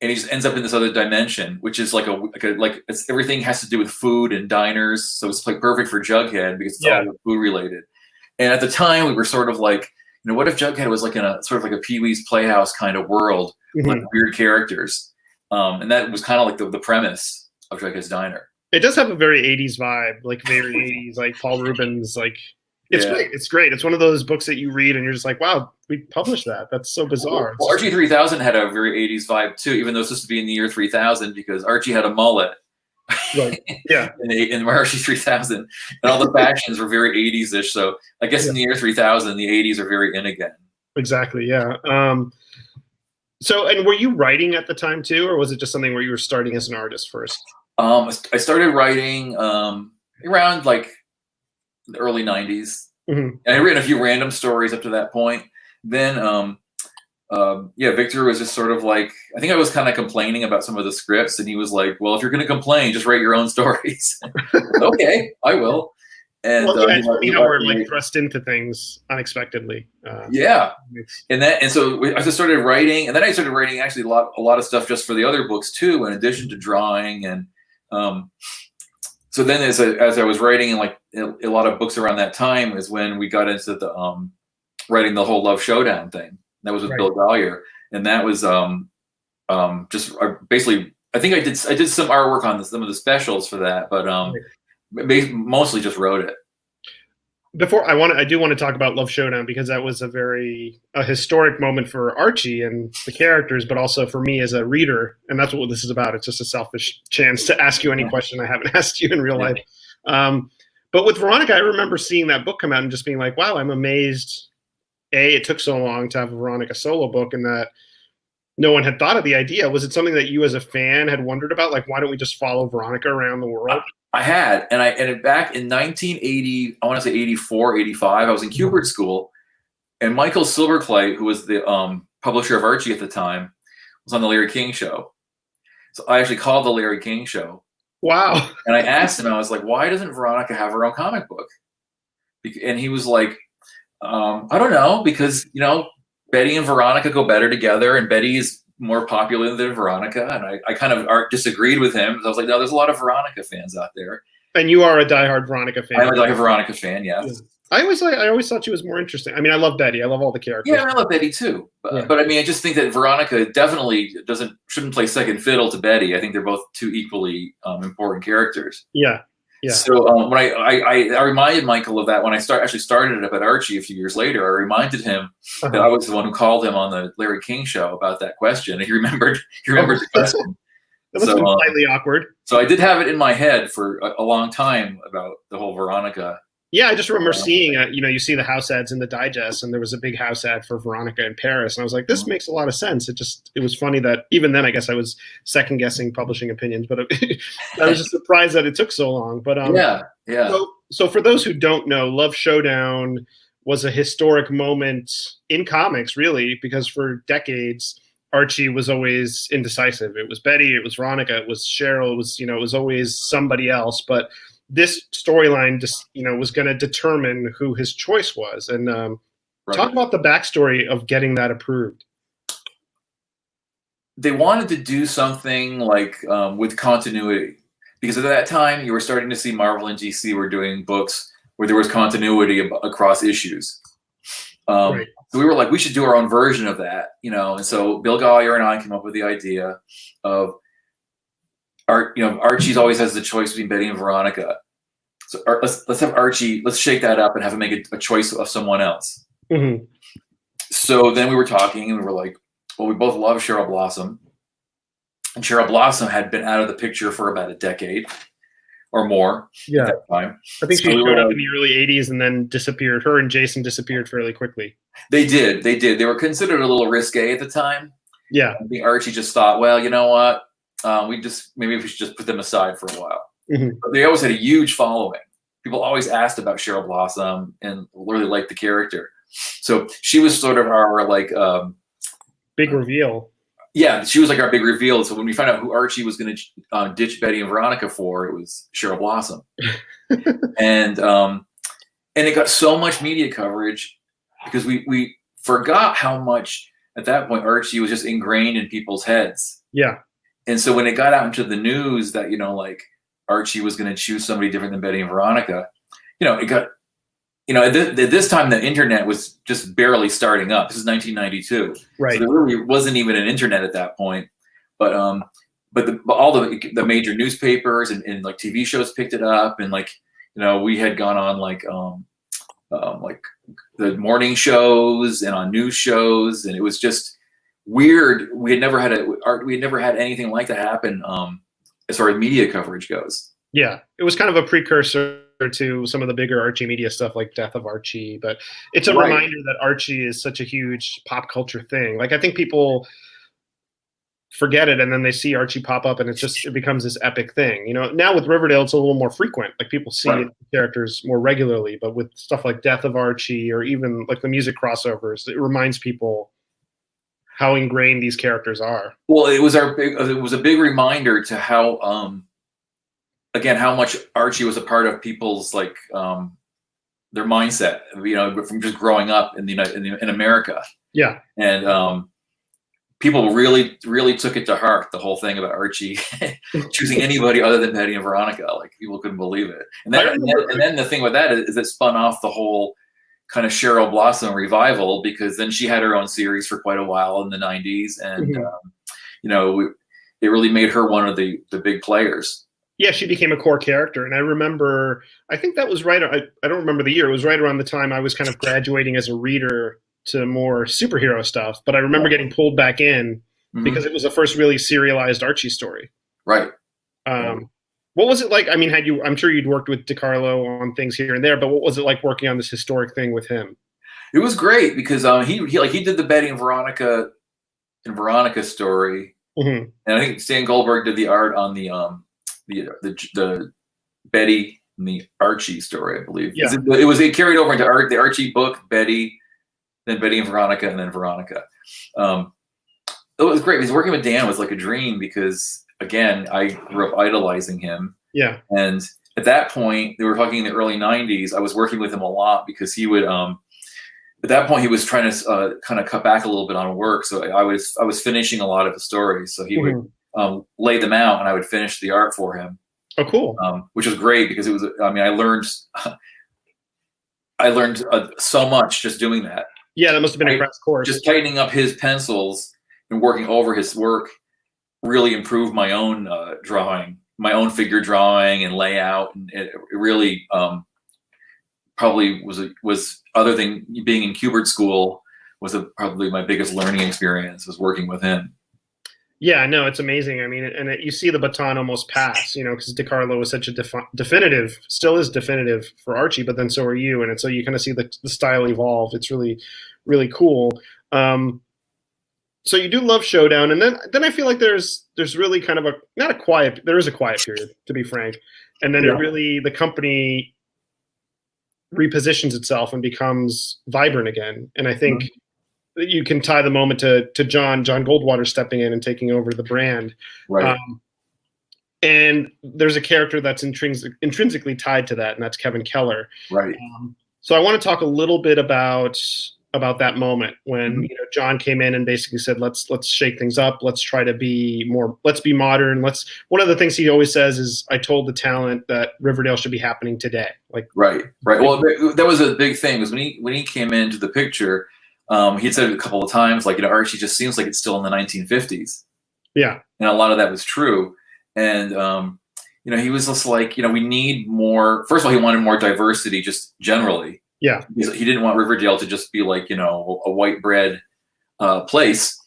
and he just ends up in this other dimension, which is like it's everything has to do with food and diners. So it's like perfect for Jughead because it's all food related. And at the time, we were sort of like, what if Jughead was like in a sort of like a Pee-wee's Playhouse kind of world, like weird characters, and that was kind of like the premise of Jughead's Diner. It does have a very 80s vibe, like very 80s, like Paul Rubens, like it's great. It's great. It's one of those books that you read and you're just like, wow, we published that. That's so bizarre. Well, Archie 3000 had a very 80s vibe too, even though it's supposed to be in the year 3000 because Archie had a mullet. Right. Yeah. in Archie 3000, and all the fashions were very 80s-ish. So I guess in the year 3000, the 80s are very in again. Exactly. Yeah. So, and were you writing at the time too, or was it just something where you were starting as an artist first? I started writing around like the early 90s. And I written a few random stories up to that point. Then, Victor was just sort of like, I think I was kind of complaining about some of the scripts, and he was like, well, if you're going to complain, just write your own stories. Okay, I will. And we're like thrust into things unexpectedly. And so I just started writing, and then I started writing actually a lot of stuff just for the other books too, in addition to drawing. And so then as I was writing and like a lot of books around that time is when we got into the writing the whole Love Showdown thing. That was with Bill Gollier, and that was just basically. I think I did some artwork on some of the specials for that, but mostly just wrote it. Before I do want to talk about Love Showdown because that was a historic moment for Archie and the characters, but also for me as a reader, and that's what this is about. It's just a selfish chance to ask you any question I haven't asked you in real life. But with Veronica, I remember seeing that book come out and just being like, wow, I'm amazed. It took so long to have a Veronica solo book and that no one had thought of the idea. Was it something that you as a fan had wondered about? Like, why don't we just follow Veronica around the world? I had, and back in 1980, I want to say 84, 85, I was in Kubert School, and Michael Silverclay, who was the publisher of Archie at the time, was on the Larry King Show. So I actually called the Larry King Show. Wow. And I asked him, I was like, why doesn't Veronica have her own comic book? And he was like, I don't know, because, Betty and Veronica go better together, and Betty is more popular than Veronica. And I kind of disagreed with him. I was like, no, there's a lot of Veronica fans out there. And you are a diehard Veronica fan. I'm a diehard Veronica fan, yes. I always thought she was more interesting. I mean, I love Betty. I love all the characters. Yeah, I love Betty too. But I mean, I just think that Veronica definitely shouldn't play second fiddle to Betty. I think they're both two equally important characters. Yeah. Yeah. So when I reminded Michael of that when I actually started it up at Archie a few years later. I reminded him that I was the one who called him on the Larry King Show about that question, and he remembered the question. That must have been slightly awkward. So I did have it in my head for a long time about the whole Veronica. Yeah, I just remember seeing, you see the house ads in the digest, and there was a big house ad for Veronica in Paris, and I was like, this makes a lot of sense. It was funny that even then, I guess I was second guessing publishing opinions, but I was just surprised that it took so long. But yeah. So for those who don't know, Love Showdown was a historic moment in comics, really, because for decades Archie was always indecisive. It was Betty, it was Veronica, it was Cheryl, it was always somebody else, but this storyline just was going to determine who his choice was. And talk about the backstory of getting that approved. They wanted to do something like with continuity, because at that time you were starting to see Marvel and DC were doing books where there was continuity across issues. So we were like, we should do our own version of that, and so Bill Collier and I came up with the idea of Archie's always has the choice between Betty and Veronica. So let's have Archie. Let's shake that up and have him make a choice of someone else. Mm-hmm. So then we were talking, and we were like, well, we both love Cheryl Blossom, and Cheryl Blossom had been out of the picture for about a decade or more. Yeah, at that time. I think she showed up in the early '80s and then disappeared. Her and Jason disappeared fairly quickly. They did. They were considered a little risque at the time. Yeah, I think Archie just thought, well, you know what? Maybe we should just put them aside for a while. Mm-hmm. But they always had a huge following. People always asked about Cheryl Blossom and really liked the character. So she was sort of our big reveal. Yeah, she was like our big reveal. So when we found out who Archie was going to ditch Betty and Veronica for, it was Cheryl Blossom. And it got so much media coverage because we forgot how much at that point Archie was just ingrained in people's heads. Yeah. And so when it got out into the news that, Archie was going to choose somebody different than Betty and Veronica, it got, at this time, the internet was just barely starting up. This is 1992. Right. So there really wasn't even an internet at that point. But all the major newspapers and TV shows picked it up. And we had gone on the morning shows and on news shows. And it was just weird. We had never had anything like that happen as far as media coverage goes. Yeah, it was kind of a precursor to some of the bigger Archie media stuff like Death of Archie, but it's a reminder that Archie is such a huge pop culture thing. I think people forget it and then they see Archie pop up and it becomes this epic thing. Now with Riverdale, it's a little more frequent. People see characters more regularly, but with stuff like Death of Archie or even the music crossovers, it reminds people how ingrained these characters are. Well, it was a big reminder to how, again, how much Archie was a part of people's their mindset, from just growing up in America. Yeah. And people really, really took it to heart, the whole thing about Archie choosing anybody other than Betty and Veronica. People couldn't believe it. And then the thing with that is it spun off the whole kind of Cheryl Blossom revival, because then she had her own series for quite a while in the 90s. And, it really made her one of the big players. Yeah, she became a core character. And I remember, I think that was right. I don't remember the year. It was right around the time I was kind of graduating as a reader to more superhero stuff. But I remember getting pulled back in because it was the first really serialized Archie story. Right. What was it like? I mean, I'm sure you'd worked with DiCarlo on things here and there, but what was it like working on this historic thing with him? It was great because he did the Betty and Veronica story. Mm-hmm. And I think Stan Goldberg did the art on the Betty and the Archie story, I believe. Yeah. It carried over into the Archie book, Betty, then Betty and Veronica, and then Veronica. It was great because working with Dan was like a dream because again, I grew up idolizing him. Yeah. And at that point, they were talking in the early 90s. I was working with him a lot because he would, at that point, he was trying to kind of cut back a little bit on work. So I was finishing a lot of the stories. So he would lay them out, and I would finish the art for him. Oh, cool. Which was great because it was. I mean, I learned so much just doing that. Yeah, that must have been a crash course. Just tightening up his pencils and working over his work really improved my own drawing, my own figure drawing and layout, and it really probably was other than being in Kubert school was probably my biggest learning experience was working with him. Yeah, no, it's amazing. I mean, and you see the baton almost pass, because DeCarlo was such a definitive, still is definitive for Archie, but then so are you, and so you kind of see the style evolve. It's really, really cool. So you do love Showdown, and then I feel like there's really kind of there is a quiet period, to be frank, and then the company repositions itself and becomes vibrant again, and I think. You can tie the moment to John Goldwater stepping in and taking over the brand. Right. And there's a character that's intrinsically tied to that, and that's Kevin Keller. Right. So I want to talk a little bit about that moment when John came in and basically said, let's shake things up. Let's try to be let's be modern. One of the things he always says is, I told the talent that Riverdale should be happening today. Right. Well, that was a big thing, was when he came into the picture, he had said it a couple of times, Archie just seems like it's still in the 1950s. Yeah. And a lot of that was true. And, he was just like, we need more. First of all, he wanted more diversity just generally. Yeah. He didn't want Riverdale to just be like, a white bread place.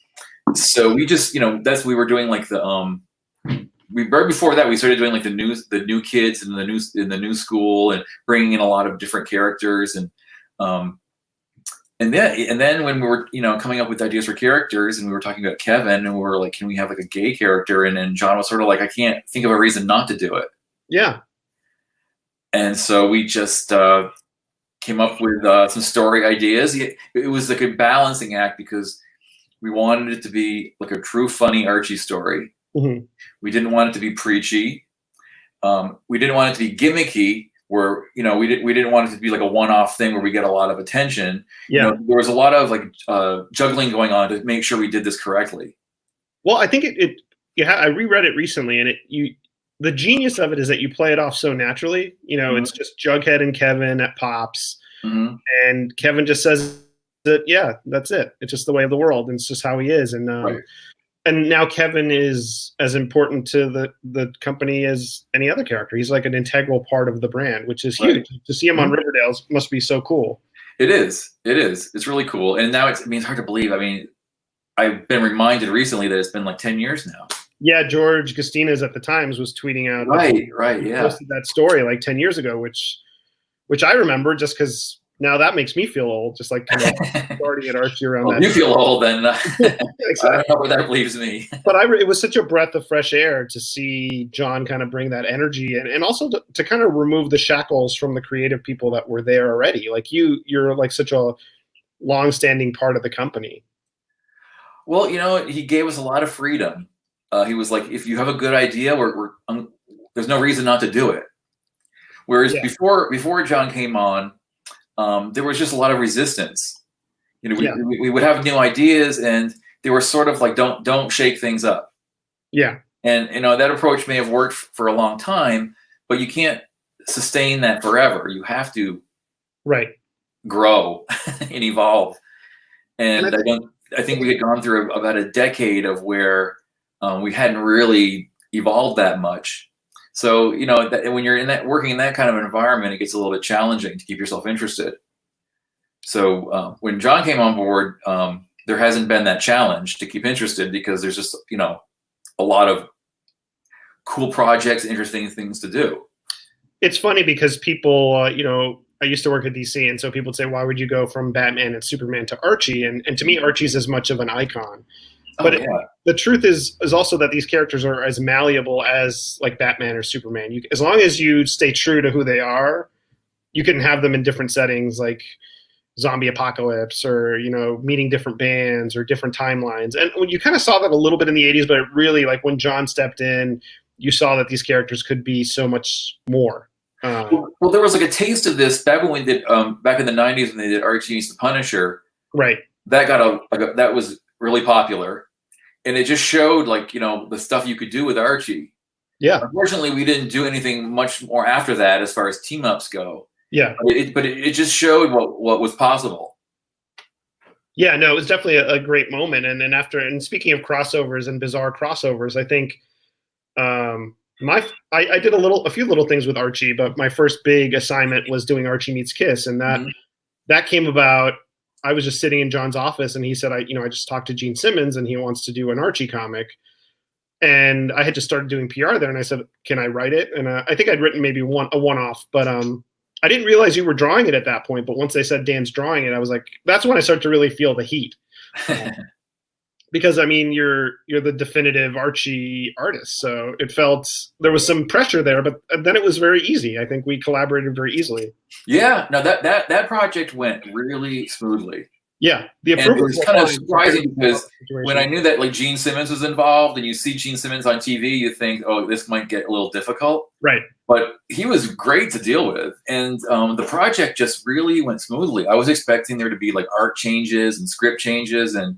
So we just, we were doing like right before that, we started doing like the new kids in the new school and bringing in a lot of different characters and then when we were, coming up with ideas for characters, and we were talking about Kevin, and we were like, can we have like a gay character? And then John was sort of like, I can't think of a reason not to do it. Yeah. And so we just came up with some story ideas. It was like a balancing act because we wanted it to be like a true funny Archie story. Mm-hmm. We didn't want it to be preachy. We didn't want it to be gimmicky, where we didn't want it to be like a one-off thing where we get a lot of attention. Yeah. There was a lot of juggling going on to make sure we did this correctly. Well, I think I reread it recently, and the genius of it is that you play it off so naturally. It's just Jughead and Kevin at Pops, and Kevin just says that, yeah, that's it. It's just the way of the world, and it's just how he is. And right. And now Kevin is as important to the company as any other character. He's like an integral part of the brand, which is huge. To see him on Riverdale must be so cool. It is. It's really cool. And now it's hard to believe. I mean, I've been reminded recently that it's been like 10 years now. Yeah, George Gastinas at the Times was tweeting out. Right, yeah. Posted that story like 10 years ago, which I remember just because now that makes me feel old, just like kind of starting at Archie around that. You feel old, then exactly. I don't know where that leaves me. But it was such a breath of fresh air to see John kind of bring that energy and also to kind of remove the shackles from the creative people that were there already. Like you're like such a long-standing part of the company. Well, he gave us a lot of freedom. He was like, if you have a good idea, there's no reason not to do it. Whereas before John came on, there was just a lot of resistance. We would have new ideas, and they were sort of like, don't shake things up. Yeah. And that approach may have worked for a long time, but you can't sustain that forever. You have to grow and evolve. And I think we had gone through about a decade of where we hadn't really evolved that much. So, when you're working in that kind of environment, it gets a little bit challenging to keep yourself interested. So when John came on board, there hasn't been that challenge to keep interested because there's just, a lot of cool projects, interesting things to do. It's funny because people, I used to work at DC, and so people would say, why would you go from Batman and Superman to Archie? And to me, Archie's as much of an icon. But the truth is also that these characters are as malleable as like Batman or Superman. As long as you stay true to who they are, you can have them in different settings. Like, zombie apocalypse, or meeting different bands or different timelines. And you kind of saw that a little bit in the 80s, but it really, like, when John stepped in, you saw that these characters could be so much more. Well, there was like a taste of this back when we did back in the 90s when they did Archie Meets the Punisher. Right. That got that was really popular, and it just showed, like, the stuff you could do with Archie. Yeah. Unfortunately, we didn't do anything much more after that as far as team ups go. Yeah. But it just showed what was possible. Yeah, no, it was definitely a great moment. And then and speaking of crossovers and bizarre crossovers, I think I did a few little things with Archie, but my first big assignment was doing Archie Meets Kiss, and that came about. I was just sitting in John's office, and he said, I just talked to Gene Simmons, and he wants to do an Archie comic. And I had just started doing PR there, and I said, can I write it? And I think I'd written maybe a one-off, but I didn't realize you were drawing it at that point. But once they said Dan's drawing it, I was like, that's when I started to really feel the heat. Because, I mean, you're the definitive Archie artist, so it felt there was some pressure there, but then it was very easy. I think we collaborated very easily. Yeah, no, that project went really smoothly. Yeah, and it was kind of surprising because when I knew that, like, Gene Simmons was involved, and you see Gene Simmons on TV, you think, oh, this might get a little difficult. Right. But he was great to deal with, and the project just really went smoothly. I was expecting there to be, like, art changes and script changes, and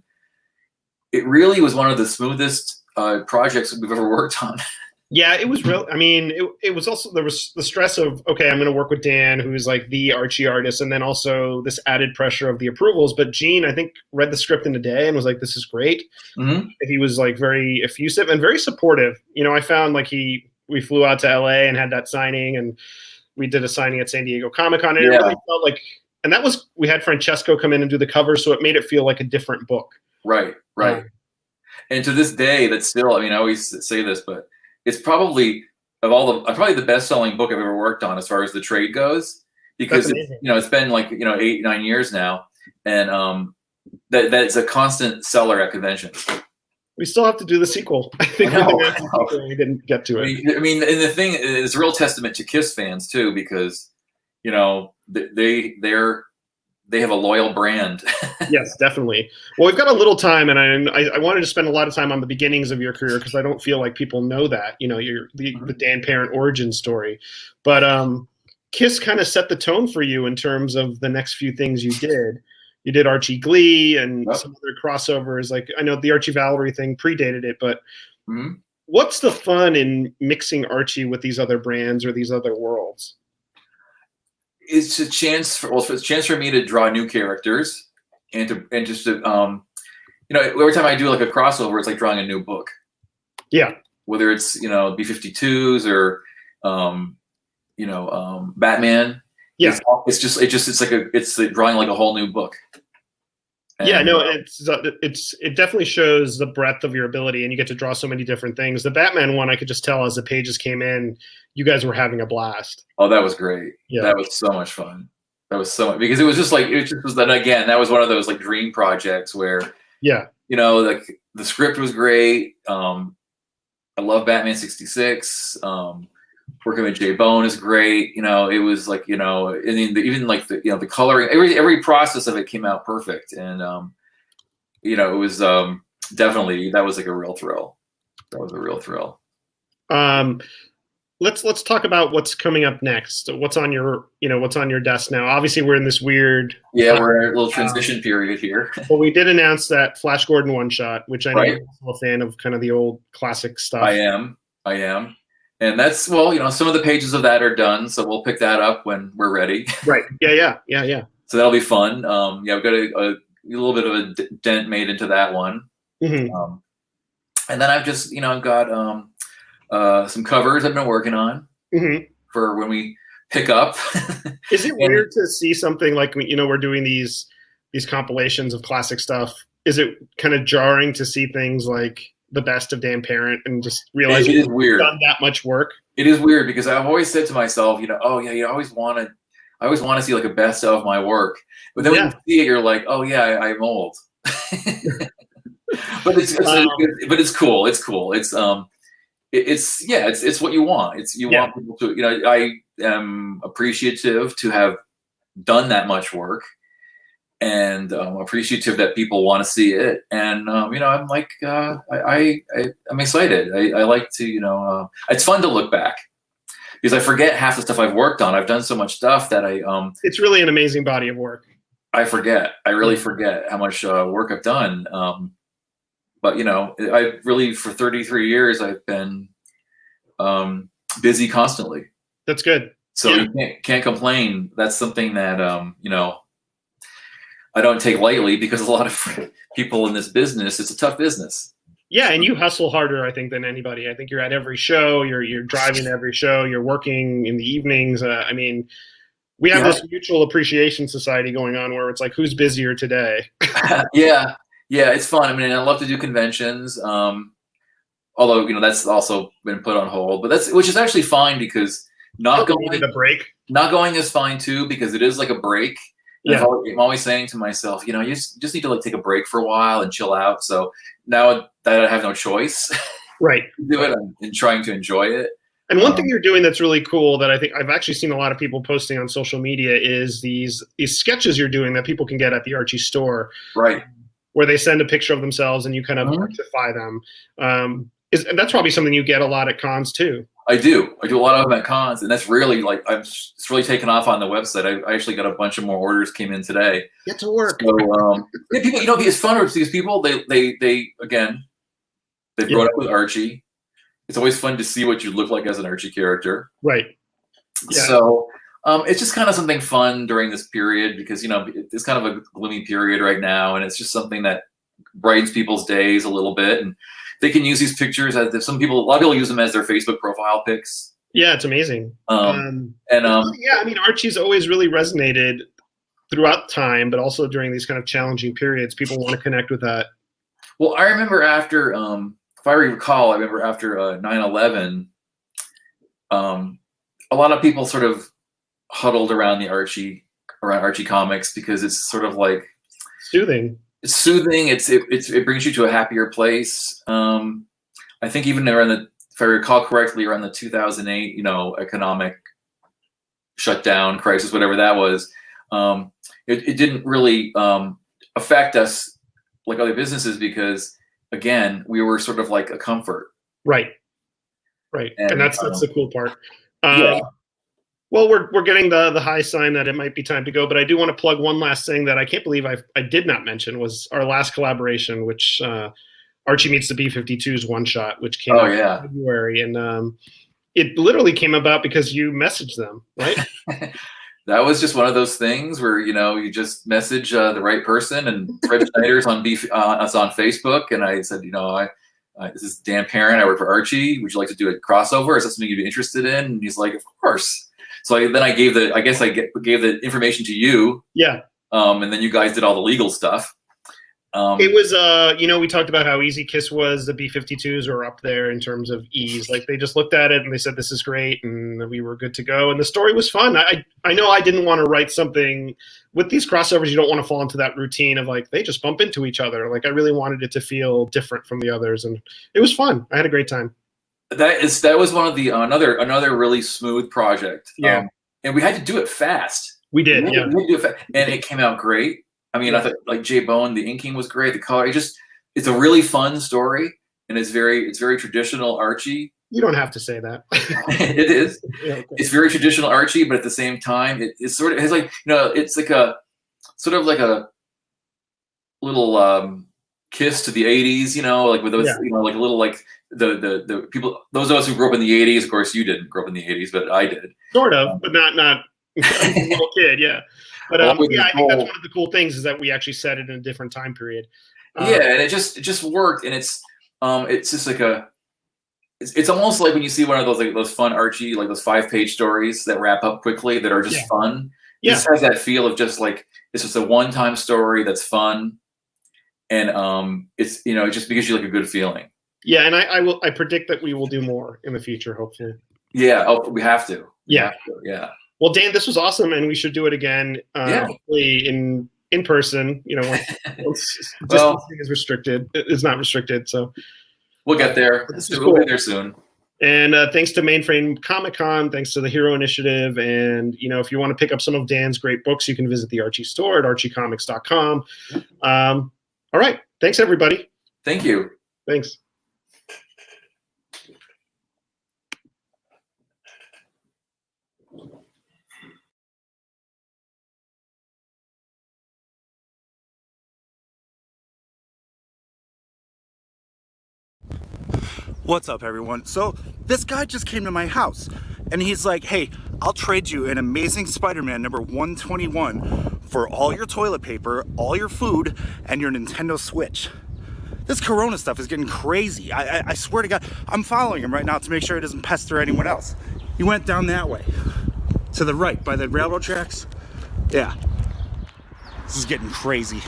it really was one of the smoothest projects we've ever worked on. Yeah, it was real. I mean, it was also, there was the stress of, okay, I'm going to work with Dan, who's like the Archie artist, and then also this added pressure of the approvals. But Gene, I think, read the script in a day and was like, this is great. Mm-hmm. He was like very effusive and very supportive. I found like we flew out to LA and had that signing, and we did a signing at San Diego Comic-Con, and it really felt like, and that was, we had Francesco come in and do the cover, so it made it feel like a different book. Right. And to this day, that's still, I mean, I always say this, but it's probably probably the best-selling book I've ever worked on as far as the trade goes, because it's been like 8-9 years now, and that's a constant seller at conventions. We still have to do the sequel. I think we didn't get to it. I mean, and the thing is a real testament to Kiss fans too, because they have a loyal brand. Yes, definitely. Well, we've got a little time, and I wanted to spend a lot of time on the beginnings of your career, because I don't feel like people know that, the Dan Parent origin story. But Kiss kind of set the tone for you in terms of the next few things you did. You did Archie Glee and some other crossovers. Like, I know the Archie Valerie thing predated it, but what's the fun in mixing Archie with these other brands or these other worlds? It's a chance for me to draw new characters, and just to every time I do like a crossover, it's like drawing a new book. Yeah. Whether it's B-52s or Batman. Yeah. It's like drawing like a whole new book. Yeah, no, it definitely shows the breadth of your ability, and you get to draw so many different things. The Batman one, I could just tell as the pages came in, you guys were having a blast. Oh, that was great. Yeah, that was so much fun. That was so much, because it was then again, that was one of those like dream projects where like the script was great. I love Batman 66. Working with Jay Bone is great. It was like, and even like the coloring, every process of it came out perfect. And, it was definitely, that was like a real thrill. That was a real thrill. Let's talk about what's coming up next. What's on your desk now? Obviously, we're in this weird. Yeah, we're in a little transition period here. But we did announce that Flash Gordon one shot, which I know you're a fan of, kind of the old classic stuff. I am. And that's, some of the pages of that are done, so we'll pick that up when we're ready. Right. Yeah. So that'll be fun. We've got a little bit of a dent made into that one. Mm-hmm. And then I've just, got some covers I've been working on for when we pick up. Is it weird to see something like, we're doing these compilations of classic stuff? Is it kind of jarring to see things like the best of Dan Parent and just realize it is weird. Done that much work? It is weird, because I've always said to myself, you always want to see like a best of my work, but then when you see it, you're like, oh yeah, I'm old. But it's cool. It's cool. It's what you want. Want people to, I am appreciative to have done that much work, and appreciative that people want to see it. And you know, I'm like, I'm excited. I like to, you know, it's fun to look back because I forget half the stuff I've worked on. I've done so much stuff that it's really an amazing body of work. I forget. I really forget how much work I've done. But you know, I really, for 33 years, I've been busy constantly. That's good. So you can't complain. That's something that you know, I don't take lightly, because a lot of people in this business, it's a tough business. Yeah, and you hustle harder, I think, than anybody. I think you're at every show. You're driving to every show. You're working in the evenings. I mean, we have this mutual appreciation society going on where it's like, who's busier today? Yeah, it's fun. I mean, I love to do conventions. Although, you know, that's also been put on hold, but which is actually fine, because not going is fine too, because it is like a break. Yeah. I'm always saying to myself, you know, you just need to like take a break for a while and chill out. So now that I have no choice, right, to do it, I'm trying to enjoy it. And one thing you're doing that's really cool that I think I've actually seen a lot of people posting on social media is these sketches you're doing that people can get at the Archie store, right? Where they send a picture of themselves and you kind of rectify them. And that's probably something you get a lot at cons too. I do a lot of them at cons, and that's really like it's really taken off on the website. I actually got a bunch of more orders came in today. Get to work. So yeah, people, you know, it's fun with these people. They've grown up with Archie. It's always fun to see what you look like as an Archie character. Right. Yeah. So it's just kind of something fun during this period, because, you know, it's kind of a gloomy period right now, and it's just something that brightens people's days a little bit. And they can use these pictures as a lot of people use them as their Facebook profile pics. Yeah, it's amazing. Yeah, I mean, Archie's always really resonated throughout time, but also during these kind of challenging periods, people want to connect with that. Well, I remember after, if I recall, after 9/11, a lot of people sort of huddled around Archie comics, because it's sort of like soothing. It's soothing. It brings you to a happier place. I think even if I recall correctly, around the 2008, you know, economic shutdown crisis, whatever that was, it didn't really affect us like other businesses, because again, we were sort of like a comfort. Right. And that's the cool part. Yeah. Well, we're getting the high sign that it might be time to go, but I do want to plug one last thing that I can't believe I did not mention, was our last collaboration, which Archie Meets the B-52's one shot, which came out in February, and it literally came about because you messaged them, right? That was just one of those things where, you know, you just message the right person, and Fred Schneider's on Facebook, and I said, you know, this is Dan Parent. I work for Archie. Would you like to do a crossover? Is that something you'd be interested in? And he's like, of course. So I gave the information to you. Yeah. And then you guys did all the legal stuff. It was, you know, we talked about how easy Kiss was. The B-52s were up there in terms of ease. Like, they just looked at it and they said, this is great. And we were good to go. And the story was fun. I know I didn't want to write something with these crossovers. You don't want to fall into that routine of like, they just bump into each other. Like, I really wanted it to feel different from the others. And it was fun. I had a great time. That was one of the another really smooth project. Yeah. And we had to do it fast. We did. We had to do it fast, and it came out great. I mean, I thought, like, Jay Bone, the inking was great. The color, it's a really fun story, and it's very traditional Archie. You don't have to say that. It is. Yeah, okay. It's very traditional Archie, but at the same time, it's sort of, it's like, you know, it's like a sort of like a little kiss to the 80s, you know, like with those, you know, like a little like the people, those of us who grew up in the 80s. Of course, you didn't grow up in the 80s, but I did. Sort of, but not a little kid, yeah. But I think that's one of the cool things, is that we actually set it in a different time period. Yeah, and it just worked, and it's just like it's almost like when you see one of those fun Archie, like those 5-page stories that wrap up quickly that are just fun. Yeah. It just has that feel of just like, it's just a one-time story that's fun, and it's, you know, it just gives you like a good feeling. Yeah, and I predict that we will do more in the future, hopefully. Yeah, we have to. Yeah. Yeah. Well, Dan, this was awesome, and we should do it again. Hopefully in person. You know, once distancing is restricted. It's not restricted, so we'll get there. This is We'll cool. get there soon. And thanks to Mainframe Comic-Con, thanks to the Hero Initiative. And, if you want to pick up some of Dan's great books, you can visit the Archie store at archiecomics.com. All right. Thanks, everybody. Thank you. Thanks. What's up, everyone? So this guy just came to my house and he's like, hey, I'll trade you an Amazing Spider-Man number 121 for all your toilet paper, all your food, and your Nintendo Switch. This Corona stuff is getting crazy. I swear to God, I'm following him right now to make sure he doesn't pester anyone else. He went down that way, to the right, by the railroad tracks. Yeah, this is getting crazy.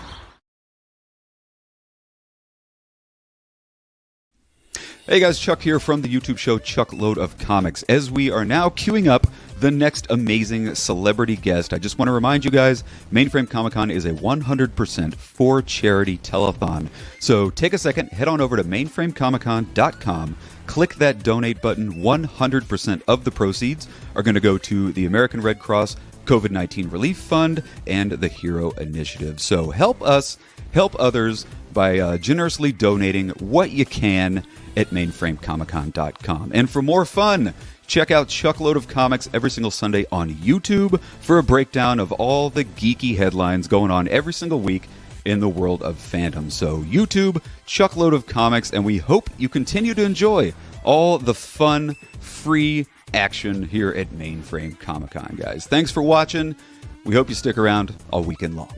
Hey guys, Chuck here from the YouTube show Chuckload of Comics. As we are now queuing up the next amazing celebrity guest, I just want to remind you guys, Mainframe Comic-Con is a 100% for charity telethon. So take a second, head on over to mainframecomiccon.com, click that donate button. 100% of the proceeds are going to go to the American Red Cross COVID-19 Relief Fund and the Hero Initiative. So help us, help others by generously donating what you can at mainframecomiccon.com. And for more fun, check out Chuckload of Comics every single Sunday on YouTube for a breakdown of all the geeky headlines going on every single week in the world of fandom. So YouTube, Chuckload of Comics, and we hope you continue to enjoy all the fun, free action here at Mainframe Comic-Con, guys. Thanks for watching. We hope you stick around all weekend long.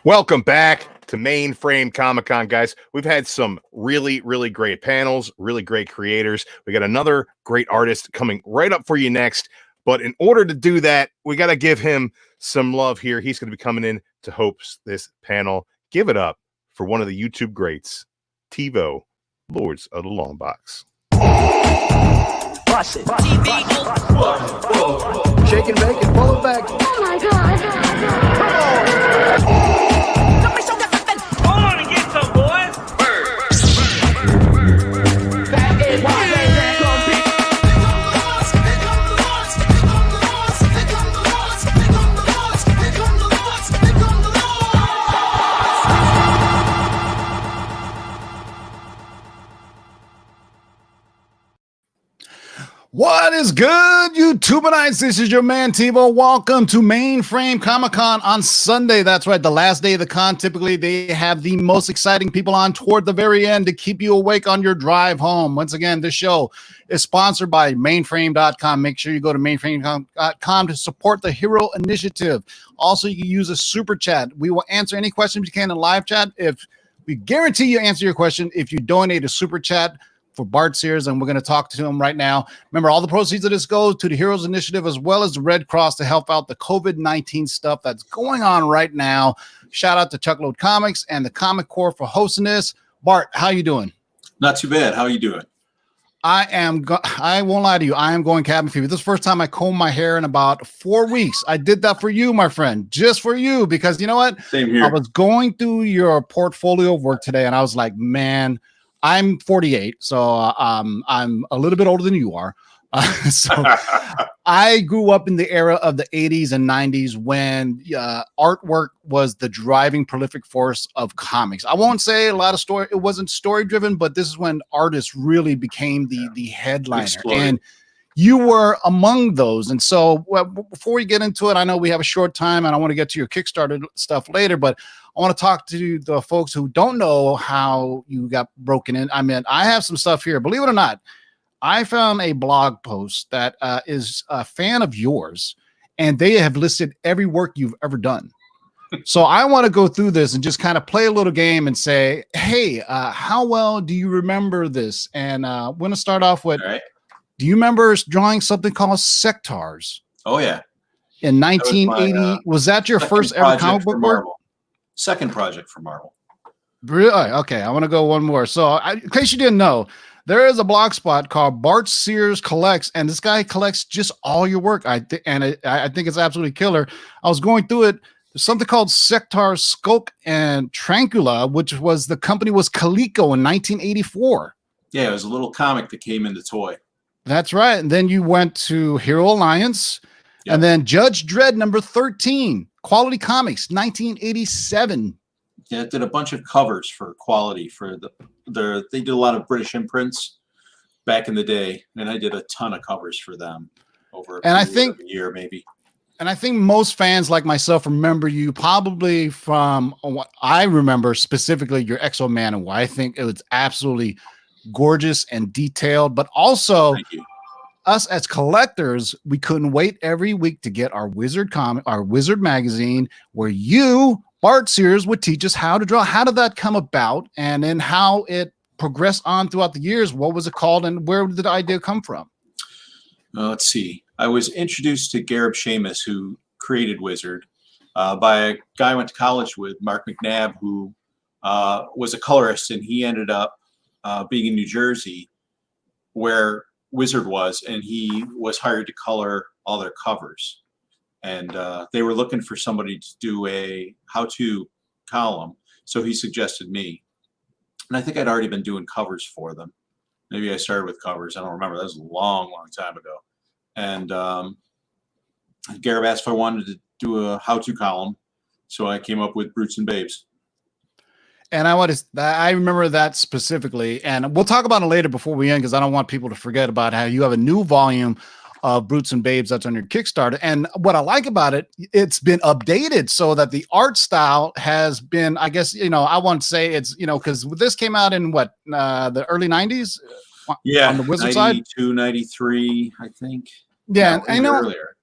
Welcome back to Mainframe Comic-Con, guys. We've had some really, really great panels, really great creators. We got another great artist coming right up for you next. But in order to do that, we got to give him some love here. He's going to be coming in to host this panel. Give it up for one of the YouTube greats, TiVo, Lords of the Long Box. Bust it. Shake and bake and pull it back. Oh my God. Come on. Don't be so different. Hold on and get some, boys. That is why they gonna be. What is good, YouTubeites? This is your man, TiVo. Welcome to Mainframe Comic-Con on Sunday. That's right, the last day of the con. Typically, they have the most exciting people on toward the very end to keep you awake on your drive home. Once again, this show is sponsored by Mainframe.com. Make sure you go to Mainframe.com to support the Hero Initiative. Also, you can use a super chat. We will answer any questions you can in live chat. If we guarantee you answer your question if you donate a super chat for Bart Sears, and we're going to talk to him right now. Remember, all the proceeds of this go to the Heroes Initiative as well as the Red Cross to help out the COVID-19 stuff that's going on right now. Shout out to Chuckload Comics and the Comic Corps for hosting this. Bart, how you doing? Not too bad. How are you doing? I won't lie to you. I am going cabin fever. This is the first time I comb my hair in about 4 weeks. I did that for you, my friend, just for you, because you know what? Same here. I was going through your portfolio of work today, and I was like, man, I'm 48, so I'm a little bit older than you are. So I grew up in the era of the 80s and 90s when artwork was the driving prolific force of comics. I won't say a lot of story. It wasn't story driven, but this is when artists really became the headliner. Exploded. And you were among those. And so before we get into it, I know we have a short time and I want to get to your Kickstarter stuff later, but I want to talk to the folks who don't know how you got broken in. I mean, I have some stuff here. Believe it or not, I found a blog post that is a fan of yours, and they have listed every work you've ever done. So I want to go through this and just kind of play a little game and say, hey, how well do you remember this? And we're going to start off with, do you remember drawing something called Sectars? Oh, yeah. In 1980, was that your first ever comic book work? Second project for Marvel. Really? Okay, I want to go one more. So, in case you didn't know, there is a blog spot called Bart Sears Collects, and this guy collects just all your work. I think it's absolutely killer. I was going through it. There's something called Sector Skulk and Trancula, which was the company was Coleco in 1984. Yeah, it was a little comic that came into toy. That's right. And then you went to Hero Alliance, and then Judge Dredd number 13, Quality Comics, 1987. Yeah, it did a bunch of covers for Quality for they did a lot of British imprints back in the day, and I did a ton of covers for them over a year maybe. And I think most fans like myself remember you probably from what I remember specifically your Exo Man, and why I think it was absolutely gorgeous and detailed, but also us as collectors, we couldn't wait every week to get our Wizard comic, our Wizard magazine, where you, Bart Sears, would teach us how to draw. How did that come about? And then how it progressed on throughout the years? What was it called, and where did the idea come from? Let's see. I was introduced to Gareb Shamus, who created Wizard, by a guy I went to college with, Mark McNabb, who was a colorist, and he ended up being in New Jersey where Wizard was, and he was hired to color all their covers. And they were looking for somebody to do a how-to column, so he suggested me. And I think I'd already been doing covers for them. Maybe I started with covers. I don't remember. That was a long, long time ago. And Gareb asked if I wanted to do a how-to column, so I came up with Brutes and Babes. And I remember that specifically, and we'll talk about it later before we end, because I don't want people to forget about how you have a new volume of Brutes and Babes that's on your Kickstarter. And what I like about it, it's been updated so that the art style has been, I guess, I won't say it's, because this came out in what, the early 90s? Yeah, on the Wizard 92, side? 93, I think. Yeah, no, I know. Earlier.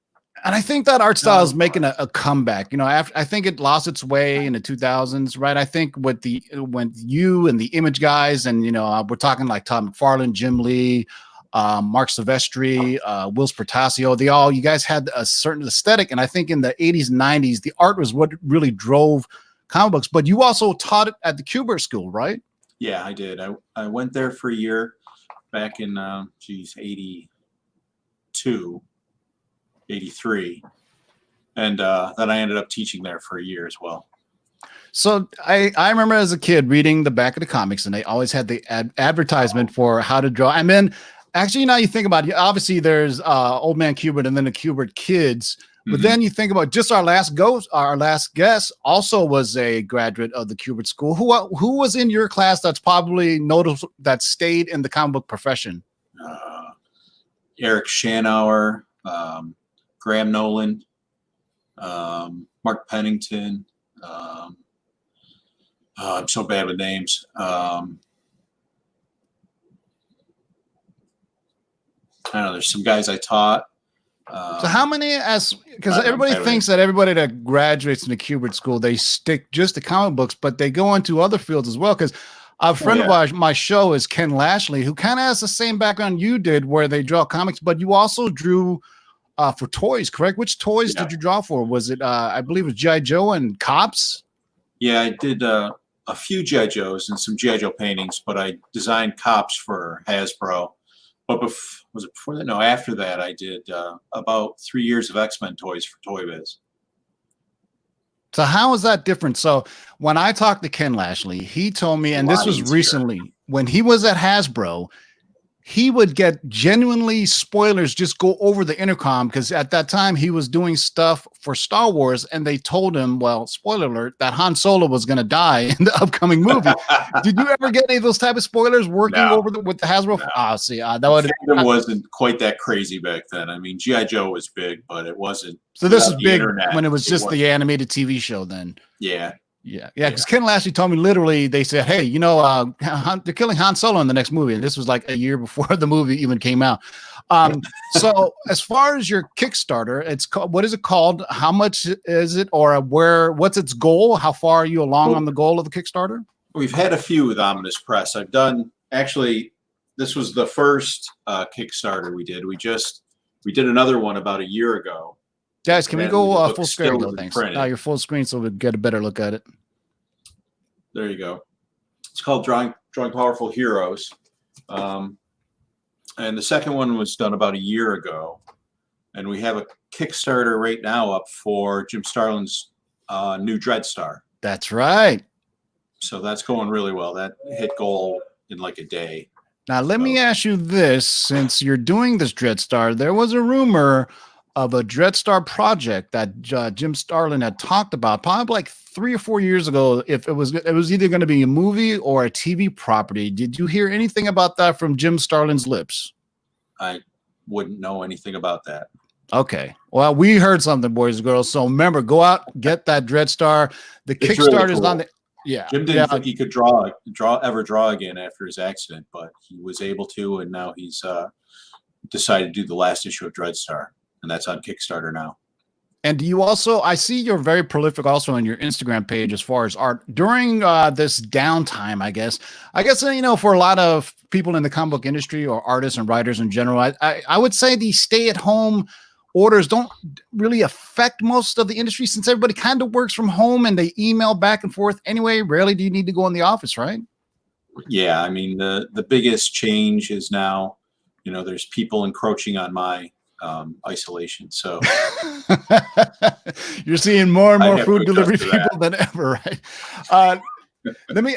And I think that art style is making a comeback. After I think it lost its way in the 2000s, right? I think when you and the Image guys, and we're talking like Todd McFarlane, Jim Lee, Mark Silvestri, Will Spertasio, you guys had a certain aesthetic. And I think in the 80s and 90s, the art was what really drove comic books. But you also taught it at the Kubert School, right? Yeah, I did. I went there for a year back in 82, 83, and then I ended up teaching there for a year as well. So I remember as a kid reading the back of the comics, and they always had the advertisement for how to draw. And then actually, now you think about it, obviously there's Old Man Kubert and then the Kubert kids. But then you think about just our last guest also was a graduate of the Kubert School. Who was in your class that's probably notable that stayed in the comic book profession? Eric Schanauer, Graham Nolan, Mark Pennington. I'm so bad with names. I don't know. There's some guys I taught. So how many, because everybody thinks that everybody that graduates in the Kubert School, they stick just to comic books, but they go into other fields as well. Because a friend of my show is Ken Lashley, who kind of has the same background you did, where they draw comics, but you also drew for toys, correct? Which toys did you draw for? Was it, I believe it was G.I. Joe and Cops? Yeah, I did a few G.I. Joes and some G.I. Joe paintings, but I designed Cops for Hasbro. But was it before that? No, after that, I did about 3 years of X-Men toys for Toy Biz. So how is that different? So when I talked to Ken Lashley, he told me, and this was recently, when he was at Hasbro, he would get genuinely spoilers just go over the intercom, because at that time he was doing stuff for Star Wars, and they told him, well, spoiler alert, that Han Solo was going to die in the upcoming movie. Did you ever get any of those type of spoilers working with the Hasbro? No. That wasn't quite that crazy back then. I mean, G.I. Joe was big, but it wasn't. So this is big when it was just the animated TV show then. Yeah. Yeah, because Ken Lashley told me literally, they said, hey, they're killing Han Solo in the next movie. And this was like a year before the movie even came out. So as far as your Kickstarter, it's called, what is it called? How much is it, or what's its goal? How far are you along on the goal of the Kickstarter? We've had a few with Ominous Press. I've done, actually, this was the first Kickstarter we did. We did another one about a year ago. Guys, can we go full screen? No, Thanks. Now you're full screen, so we get a better look at it. There you go. It's called Drawing Powerful Heroes. And the second one was done about a year ago. And we have a Kickstarter right now up for Jim Starlin's new Dreadstar. That's right. So that's going really well. That hit goal in like a day. Now, let me ask you this. Since you're doing this Dreadstar, there was a rumor of a Dreadstar project that Jim Starlin had talked about probably like 3 or 4 years ago. If it was either going to be a movie or a TV property. Did you hear anything about that from Jim Starlin's lips? I wouldn't know anything about that. Okay. Well, we heard something, boys and girls. So remember, go out, get that Dreadstar. The It's Kickstarter really is cool. on the Jim didn't think he could draw again after his accident, but he was able to, and now he's decided to do the last issue of Dreadstar, and that's on Kickstarter now. And do you also, I see you're very prolific also on your Instagram page as far as art during this downtime, I guess, you know, for a lot of people in the comic book industry or artists and writers in general, I would say the stay-at-home orders don't really affect most of the industry since everybody kind of works from home and they email back and forth anyway. Rarely do you need to go in the office, right? Yeah, I mean, the biggest change is now, you know, there's people encroaching on my isolation. So you're seeing more and I more have food to adjust delivery to that. people than ever, right?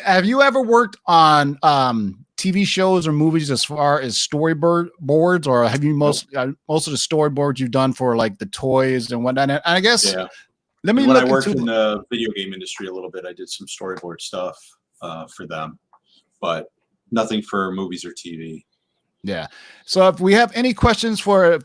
Have you ever worked on TV shows or movies as far as storyboard boards, or have you most of the storyboards you've done for like the toys and whatnot? And I guess yeah. let me when look I worked into in the video game industry a little bit, I did some storyboard stuff for them, but nothing for movies or TV. Yeah. So if we have any questions for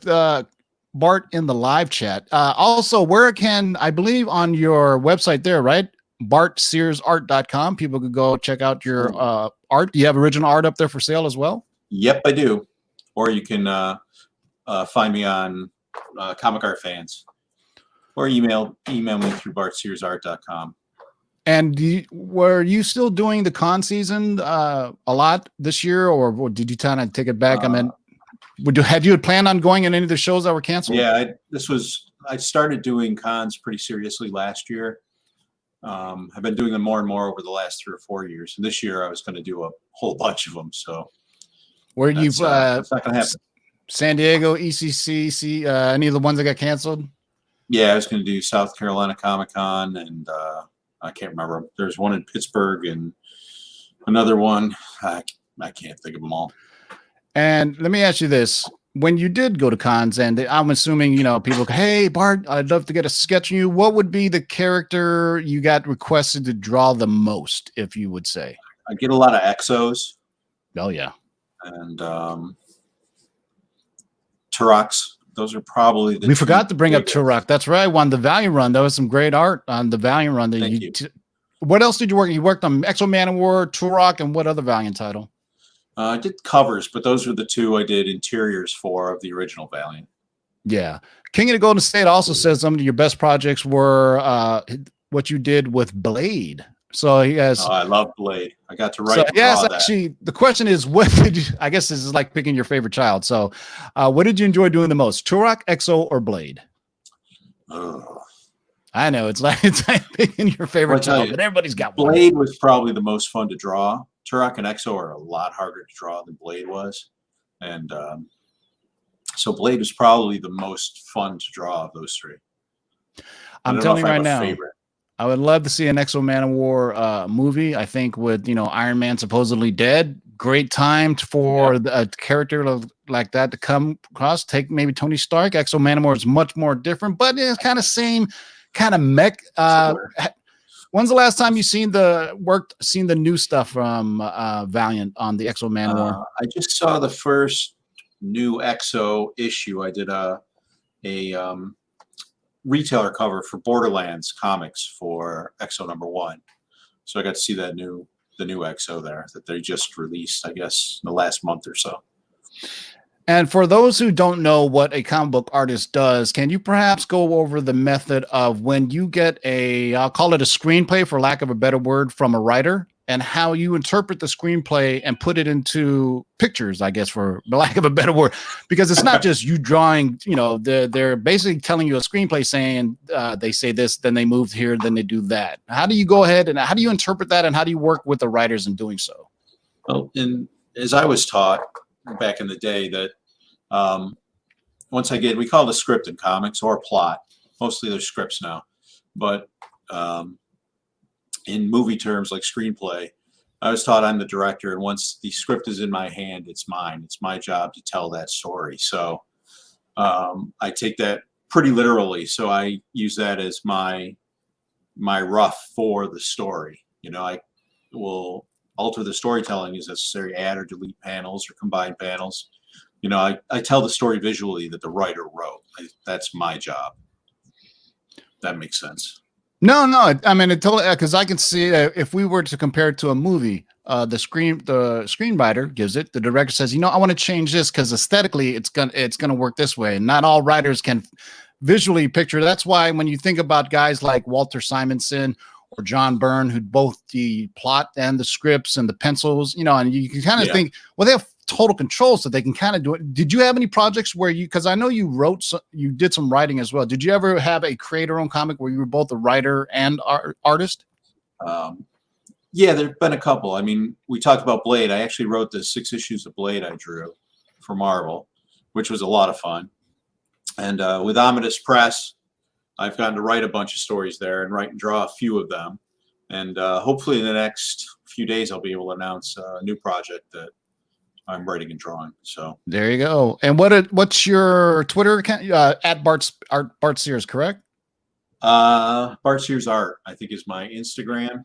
Bart in the live chat, also where can, I believe on your website there, right? BartSearsArt.com. People could go check out your art. Do you have original art up there for sale as well? Yep, I do. Or you can find me on Comic Art Fans, or email me through BartSearsArt.com. And were you still doing the con season a lot this year, or did you kind of take it back? I mean, had you planned on going in any of the shows that were canceled? Yeah, I started doing cons pretty seriously last year. I've been doing them more and more over the last 3 or 4 years. And this year I was going to do a whole bunch of them. So where you that's not going to happen. San Diego, ECC, any of the ones that got canceled? Yeah, I was going to do South Carolina Comic Con, and I can't remember. There's one in Pittsburgh and another one. I can't think of them all. And let me ask you this. When you did go to cons, and I'm assuming, you know, people go, hey, Bart, I'd love to get a sketch of you. What would be the character you got requested to draw the most, if you would say? I get a lot of exos. Oh, yeah. And Turoks. Those are probably we forgot to bring up Turok. That's right. On the Valiant run, there was some great art on the Valiant run. That Thank you. What else did you work? You worked on Exo Man of War, Turok, and what other Valiant title? I did covers, but those were the 2 I did interiors for of the original Valiant. Yeah. King of the Golden State also says some of your best projects were what you did with Blade. So he has. Oh, I love Blade. I got to write. So, yes, that. actually, the question is, what did you? I guess this is like picking your favorite child. So, what did you enjoy doing the most, Turok, Exo, or Blade? I know it's like picking your favorite child, but everybody's got one. Blade was probably the most fun to draw. Turok and Exo are a lot harder to draw than Blade was, and so Blade was probably the most fun to draw of those 3. I'm telling you right now. I would love to see an Exo Man of War movie. I think with, you know, Iron Man supposedly dead, great time for a character like that to come across. Take maybe Tony Stark. Exo Man of War is much more different, but it's kind of same kind of mech. Sure. When's the last time you seen the new stuff from Valiant on the Exo Man of War? I just saw the first new Exo issue. I did a retailer cover for Borderlands comics for Exo #1, so I got to see the new Exo there that they just released, I guess, in the last month or so. And for those who don't know what a comic book artist does, can you perhaps go over the method of when you get I'll call it a screenplay for lack of a better word, from a writer, and how you interpret the screenplay and put it into pictures, I guess, for lack of a better word, because it's not just you drawing, you know, they're basically telling you a screenplay saying they say this, then they move here, then they do that. How do you go ahead and how do you interpret that, and how do you work with the writers in doing so? Well, as I was taught back in the day, that once we call it a script in comics, or plot. Mostly they're scripts now, but in movie terms, like screenplay, I was taught I'm the director, and once the script is in my hand, it's mine. It's my job to tell that story. So I take that pretty literally. So I use that as my rough for the story. You know, I will alter the storytelling as necessary, add or delete panels or combine panels. You know, I tell the story visually that the writer wrote. That's my job. That makes sense. No, I mean, it totally, because I can see if we were to compare it to a movie, the screenwriter gives it, the director says, you know, I want to change this because aesthetically it's gonna work this way. And not all writers can visually picture. That's why when you think about guys like Walter Simonson or John Byrne, who both the plot and the scripts and the pencils, you know, and you can kind of think, well, they have total control, so they can kind of do it. Did you have any projects where because I know you you did some writing as well. Did you ever have a creator-owned comic where you were both a writer and artist? Yeah, there've been a couple. I mean, we talked about Blade. I actually wrote the 6 issues of Blade I drew for Marvel, which was a lot of fun. And with Omnibus Press, I've gotten to write a bunch of stories there and write and draw a few of them. And hopefully in the next few days, I'll be able to announce a new project that I'm writing and drawing. So there you go. And what's your Twitter account? At Bart Sears, correct? Bart Sears Art, I think, is my Instagram.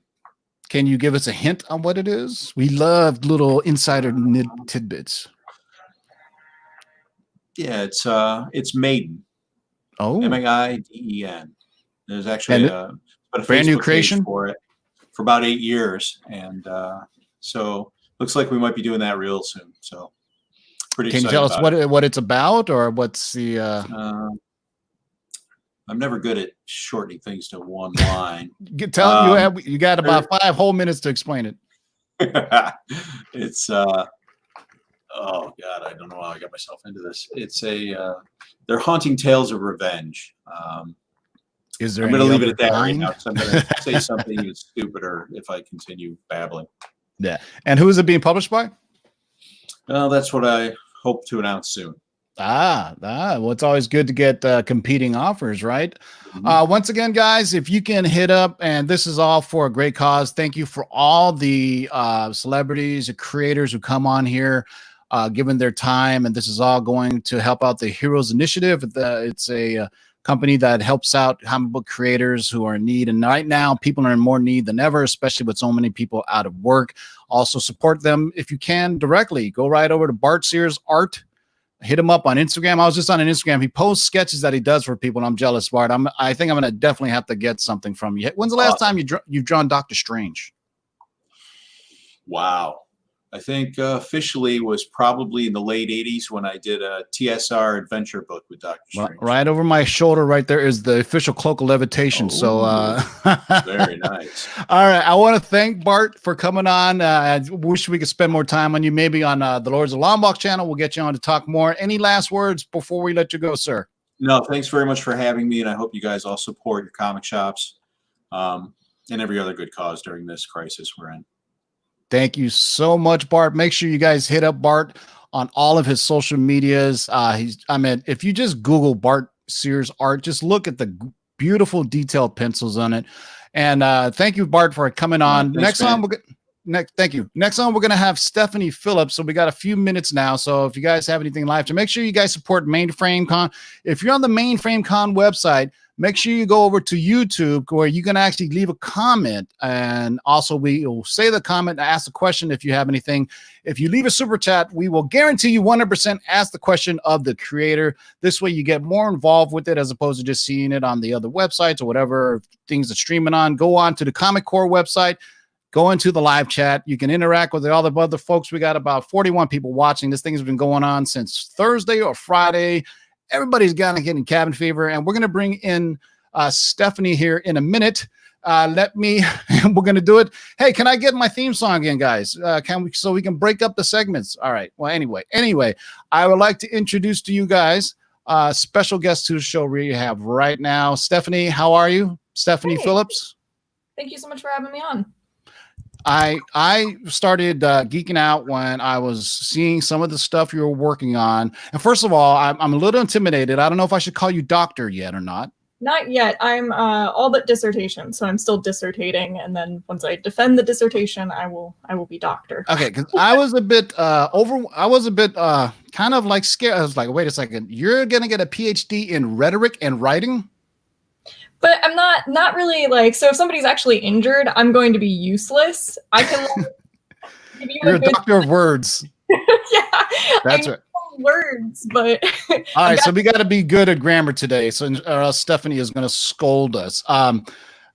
Can you give us a hint on what it is? We love little insider tidbits. Yeah, it's Maiden. Oh, Maiden. There's actually a brand new creation for it for about 8 years, and so looks like we might be doing that real soon. So pretty excited. Can you tell us what it's about, or what's the? I'm never good at shortening things to one line. You got about 5 whole minutes to explain it. It's oh god, I don't know how I got myself into this. It's they're haunting tales of revenge. Is there? I'm going to leave it at that right now because I'm going to say something even stupider if I continue babbling. Yeah. And who is it being published by? Well, that's what I hope to announce soon. Well, it's always good to get competing offers, right? Once again, guys, if you can hit up, and this is all for a great cause. Thank you for all the celebrities, the creators who come on here, given their time, and this is all going to help out the Heroes Initiative. It's a company that helps out comic book creators who are in need, and right now people are in more need than ever, especially with so many people out of work. Also support them if you can directly. Go right over to Bart Sears Art. Hit him up on Instagram. I was just on an Instagram. He posts sketches that he does for people, and I'm jealous, Bart. I think I'm going to definitely have to get something from you. When's the last time you've drawn Doctor Strange? Wow. I think officially was probably in the late 80s when I did a TSR adventure book with Dr. Strange. Right over my shoulder right there is the official Cloak of Levitation. Very nice. All right. I want to thank Bart for coming on. I wish we could spend more time on you. Maybe on the Lords of Lombok channel. We'll get you on to talk more. Any last words before we let you go, sir? No, thanks very much for having me, and I hope you guys all support your comic shops and every other good cause during this crisis we're in. Thank you so much, Bart. Make sure you guys hit up Bart on all of his social medias. If you just Google Bart Sears Art, just look at the beautiful detailed pencils on it. And thank you, Bart, for coming on. Thanks, Thank you. Next on, we're going to have Stephanie Phillips. So we got a few minutes now. So if you guys have anything live, to make sure you guys support Mainframe Con. If you're on the Mainframe Con website, make sure you go over to YouTube where you can actually leave a comment. And also we will say the comment and ask the question if you have anything. If you leave a super chat, we will guarantee you 100% ask the question of the creator. This way you get more involved with it as opposed to just seeing it on the other websites or whatever things are streaming on. Go on to the Comic Core website. Go into the live chat. You can interact with all the other folks. We got about 41 people watching. This thing has been going on since Thursday or Friday. Everybody's getting cabin fever, and we're going to bring in Stephanie here in a minute. We're going to do it. Hey, can I get my theme song again, guys? So we can break up the segments. All right. Well, anyway, I would like to introduce to you guys special guest to the show we have right now. Stephanie, how are you? Stephanie Phillips. Thank you so much for having me on. I started geeking out when I was seeing some of the stuff you were working on. And first of all, I'm a little intimidated. I don't know if I should call you doctor yet or not. Not yet. I'm all but dissertation, so I'm still dissertating, and then once I defend the dissertation, I will be doctor. Okay, because I was a bit kind of like scared. I was like, wait a second, you're gonna get a PhD in rhetoric and writing? But I'm not really like, so if somebody's actually injured, I'm going to be useless. I can give you You're a good doctor of words. That's I right. know words, but All right, so we got to be good at grammar today. So Stephanie is going to scold us.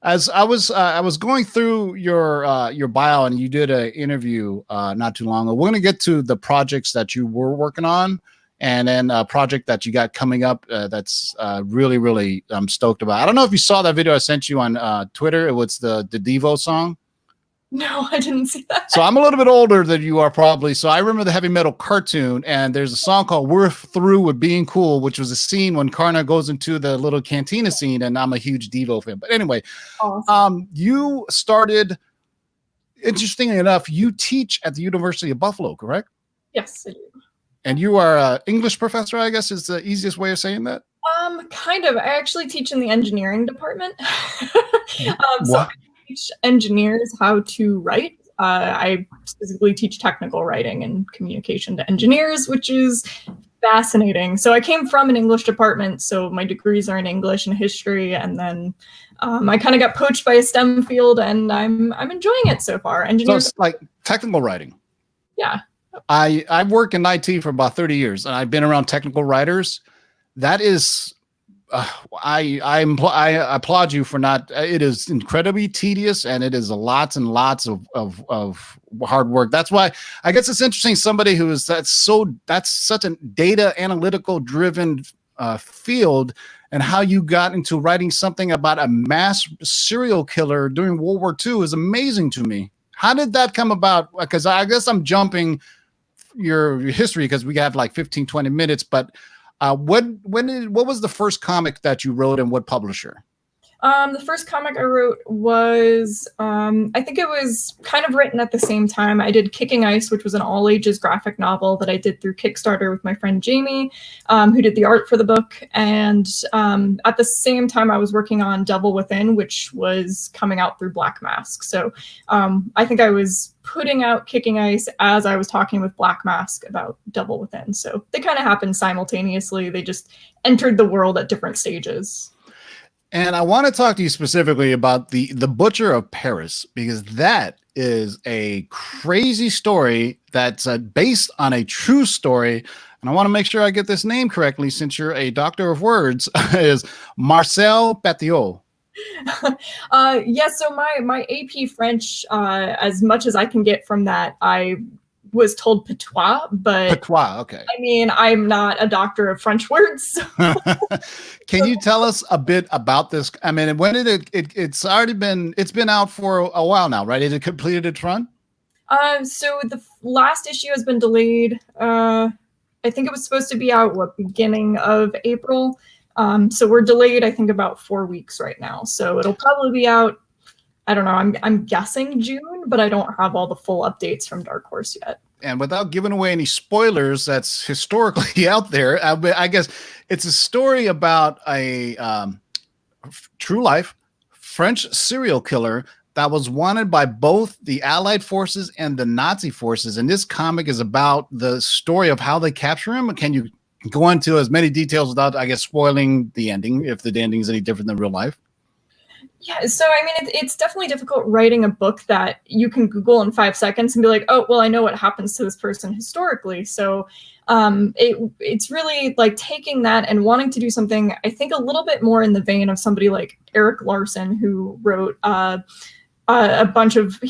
As I was going through your bio, and you did an interview not too long ago. We're going to get to the projects that you were working on, and then a project that you got coming up that's really I'm stoked about. I don't know if you saw that video I sent you on Twitter. It was the Devo song. no, I didn't see that. So I'm a little bit older than you are probably. So I remember the heavy metal cartoon, and there's a song called "We're Through with Being Cool," which was a scene when Karna goes into the little cantina scene, and I'm a huge Devo fan. But anyway, you started, interestingly enough, you teach at the University of Buffalo, correct? Yes, I do. And you are an English professor, I guess is the easiest way of saying that? Kind of. I actually teach in the engineering department. So What? I teach engineers how to write. I specifically teach technical writing and communication to engineers, which is fascinating. So I came from an English department, so my degrees are in English and history, and then I kind of got poached by a STEM field, and I'm enjoying it so far. So Engineers, it's like technical writing. yeah. I've worked in IT for about 30 years, and I've been around technical writers. That is, I applaud you for not. It is incredibly tedious, and it is lots and lots of hard work. That's why I guess it's interesting. Somebody who is that's such a data analytical driven field, and how you got into writing something about a mass serial killer during World War II is amazing to me. How did that come about? Because I guess I'm jumping your history because we have like 15-20 minutes, but what was the first comic that you wrote, and what publisher? The first comic I wrote was, I think it was kind of written at the same time. I did Kicking Ice, which was an all-ages graphic novel that I did through Kickstarter with my friend Jamie, who did the art for the book. And at the same time, I was working on Devil Within, which was coming out through Black Mask. So I think I was putting out Kicking Ice as I was talking with Black Mask about Devil Within. So they kind of happened simultaneously. They just entered the world at different stages. And I want to talk to you specifically about the Butcher of Paris, because that is a crazy story that's based on a true story. And I want to make sure I get this name correctly, since you're a doctor of words, is Marcel Petiot. Yes, so my AP French, as much as I can get from that, I was told patois, but Patois, okay. I mean, I'm not a doctor of French words. So. Can you tell us a bit about this? I mean, when did it's been out for a while now, right? Is it completed its run? So the last issue has been delayed. I think it was supposed to be out beginning of April. So we're delayed, I think, about 4 weeks right now. So it'll probably be out, I don't know, I'm guessing June, but I don't have all the full updates from Dark Horse yet. And without giving away any spoilers, that's historically out there. I guess it's a story about a true life French serial killer that was wanted by both the Allied forces and the Nazi forces. And this comic is about the story of how they capture him. Can you go into as many details without, I guess, spoiling the ending, if the ending is any different than real life? Yeah, so I mean, it's definitely difficult writing a book that you can Google in 5 seconds and be like, oh, well, I know what happens to this person historically. So it's really like taking that and wanting to do something, I think, a little bit more in the vein of somebody like Eric Larson, who wrote he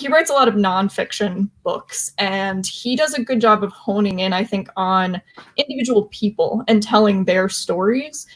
writes a lot of nonfiction books, and he does a good job of honing in, I think, on individual people and telling their stories.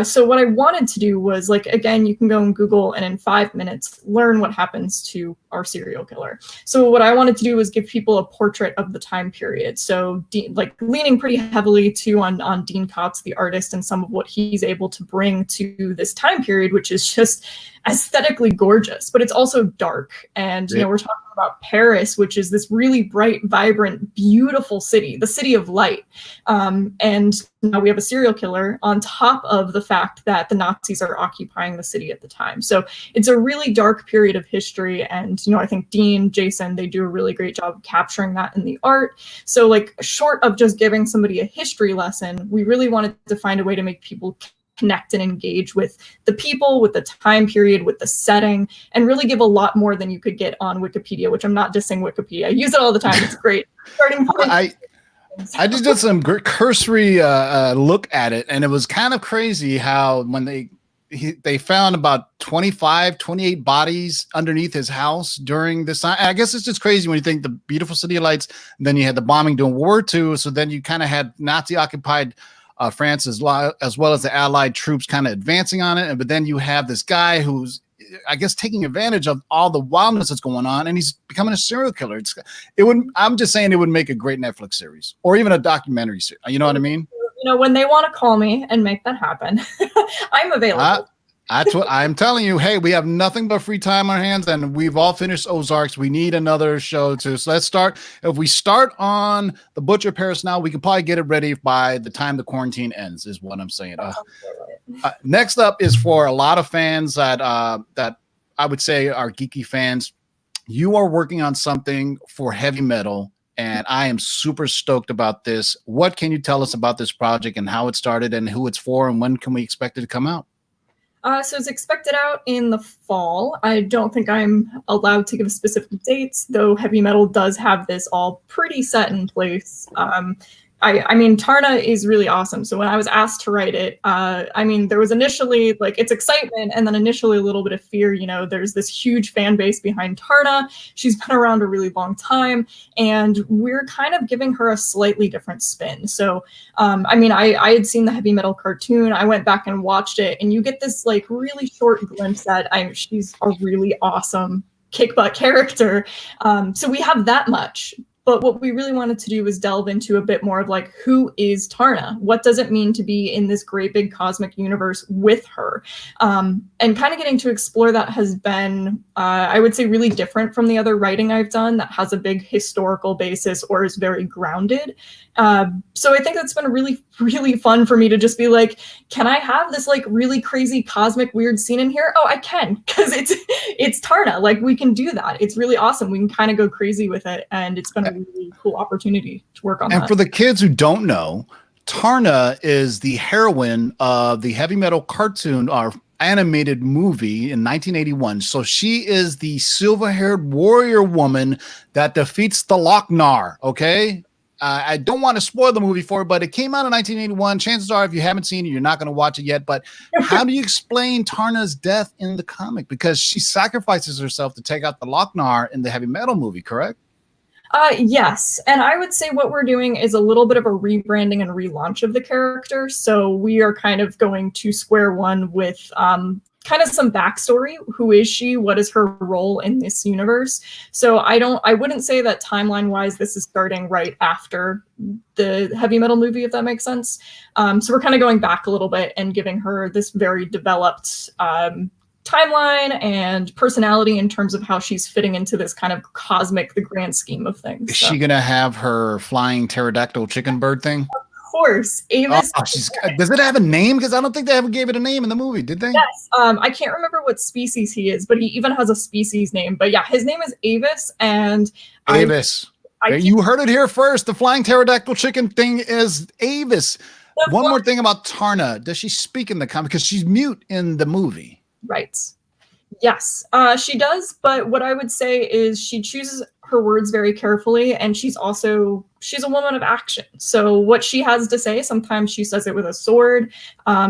So what I wanted to do was, like, again, you can go and Google and in 5 minutes learn what happens to our serial killer. So what I wanted to do was give people a portrait of the time period. So like leaning pretty heavily too on Dean Kotz, the artist, and some of what he's able to bring to this time period, which is just aesthetically gorgeous, but it's also dark. And you know, we're talking about Paris, which is this really bright, vibrant, beautiful city, the city of light. And now we have a serial killer on top of the fact that the Nazis are occupying the city at the time. So it's a really dark period of history. And, you know, I think Dean, Jason, they do a really great job of capturing that in the art. So like short of just giving somebody a history lesson, we really wanted to find a way to make people connect and engage with the people, with the time period, with the setting, and really give a lot more than you could get on Wikipedia, which I'm not dissing Wikipedia. I use it all the time. It's great. Starting point. I just did some cursory look at it, and it was kind of crazy how when they found about 28 bodies underneath his house during this time. I guess it's just crazy when you think the beautiful city of lights, and then you had the bombing during World War II, so then you kind of had Nazi-occupied France as well as the Allied troops kind of advancing on it. But then you have this guy who's, I guess, taking advantage of all the wildness that's going on, and he's becoming a serial killer. I'm just saying it would make a great Netflix series or even a documentary series. You know what I mean? You know, when they want to call me and make that happen, I'm available. That's what I'm telling you. Hey, we have nothing but free time on our hands, and we've all finished Ozarks. We need another show too. So let's start. If we start on The Butcher of Paris now, we can probably get it ready by the time the quarantine ends, is what I'm saying. Next up is for a lot of fans that I would say are geeky fans. You are working on something for heavy metal, and I am super stoked about this. What can you tell us about this project and how it started and who it's for, and when can we expect it to come out? So it's expected out in the fall. I don't think I'm allowed to give specific dates, though heavy metal does have this all pretty set in place. I mean, Tarna is really awesome. So when I was asked to write it, I mean, there was initially like it's excitement and then initially a little bit of fear. You know, there's this huge fan base behind Tarna. She's been around a really long time, and we're kind of giving her a slightly different spin. So, I mean, I had seen the heavy metal cartoon. I went back and watched it, and you get this like really short glimpse that she's a really awesome kick butt character. So we have that much. But what we really wanted to do was delve into a bit more of like, who is Tarna? What does it mean to be in this great big cosmic universe with her? And kind of getting to explore that has been, I would say, really different from the other writing I've done that has a big historical basis or is very grounded. So I think that's been really, really fun for me to just be like, can I have this like really crazy cosmic weird scene in here? Oh, I can, because it's Tarna. Like we can do that. It's really awesome. We can kind of go crazy with it, and it's been a really cool opportunity to work on that. And for the kids who don't know, Tarna is the heroine of the heavy metal cartoon or animated movie in 1981. So she is the silver-haired warrior woman that defeats the Lochnar. Okay. I don't want to spoil the movie for you, but it came out in 1981. Chances are, if you haven't seen it, you're not going to watch it yet. But how do you explain Tarna's death in the comic? Because she sacrifices herself to take out the Lochnar in the heavy metal movie, correct? Yes. And I would say what we're doing is a little bit of a rebranding and relaunch of the character. So we are kind of going to square one with kind of some backstory. Who is she? What is her role in this universe? So I wouldn't say that timeline wise, this is starting right after the heavy metal movie, if that makes sense. So we're kind of going back a little bit and giving her this very developed timeline and personality in terms of how she's fitting into this kind of cosmic, the grand scheme of things. Is she going to have her flying pterodactyl chicken bird thing? Of course. Avis. Does it have a name? Because I don't think they ever gave it a name in the movie, did they? Yes. I can't remember what species he is, but he even has a species name. But yeah, his name is Avis. And Avis. You heard it here first. The flying pterodactyl chicken thing is Avis. One more thing about Tarna. Does she speak in the comic? Because she's mute in the movie. Right. Yes, she does. But what I would say is she chooses her words very carefully, and she's a woman of action. So what she has to say, sometimes she says it with a sword.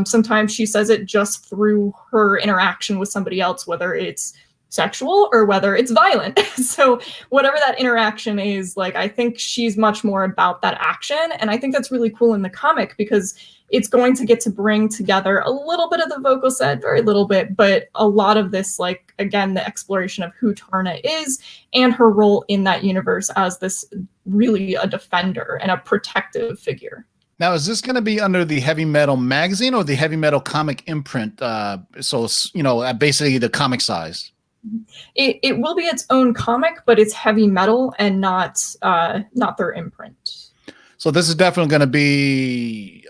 Sometimes she says it just through her interaction with somebody else, whether it's sexual or whether it's violent. So whatever that interaction is, like, I think she's much more about that action. And I think that's really cool in the comic because it's going to get to bring together a little bit of the vocal set, very little bit, but a lot of this, like, again, the exploration of who Tarna is and her role in that universe as this really a defender and a protective figure. Now, is this going to be under the Heavy Metal magazine or the Heavy Metal comic imprint? So, you know, basically the comic size. It will be its own comic, but it's Heavy Metal and not their imprint. So this is definitely going to be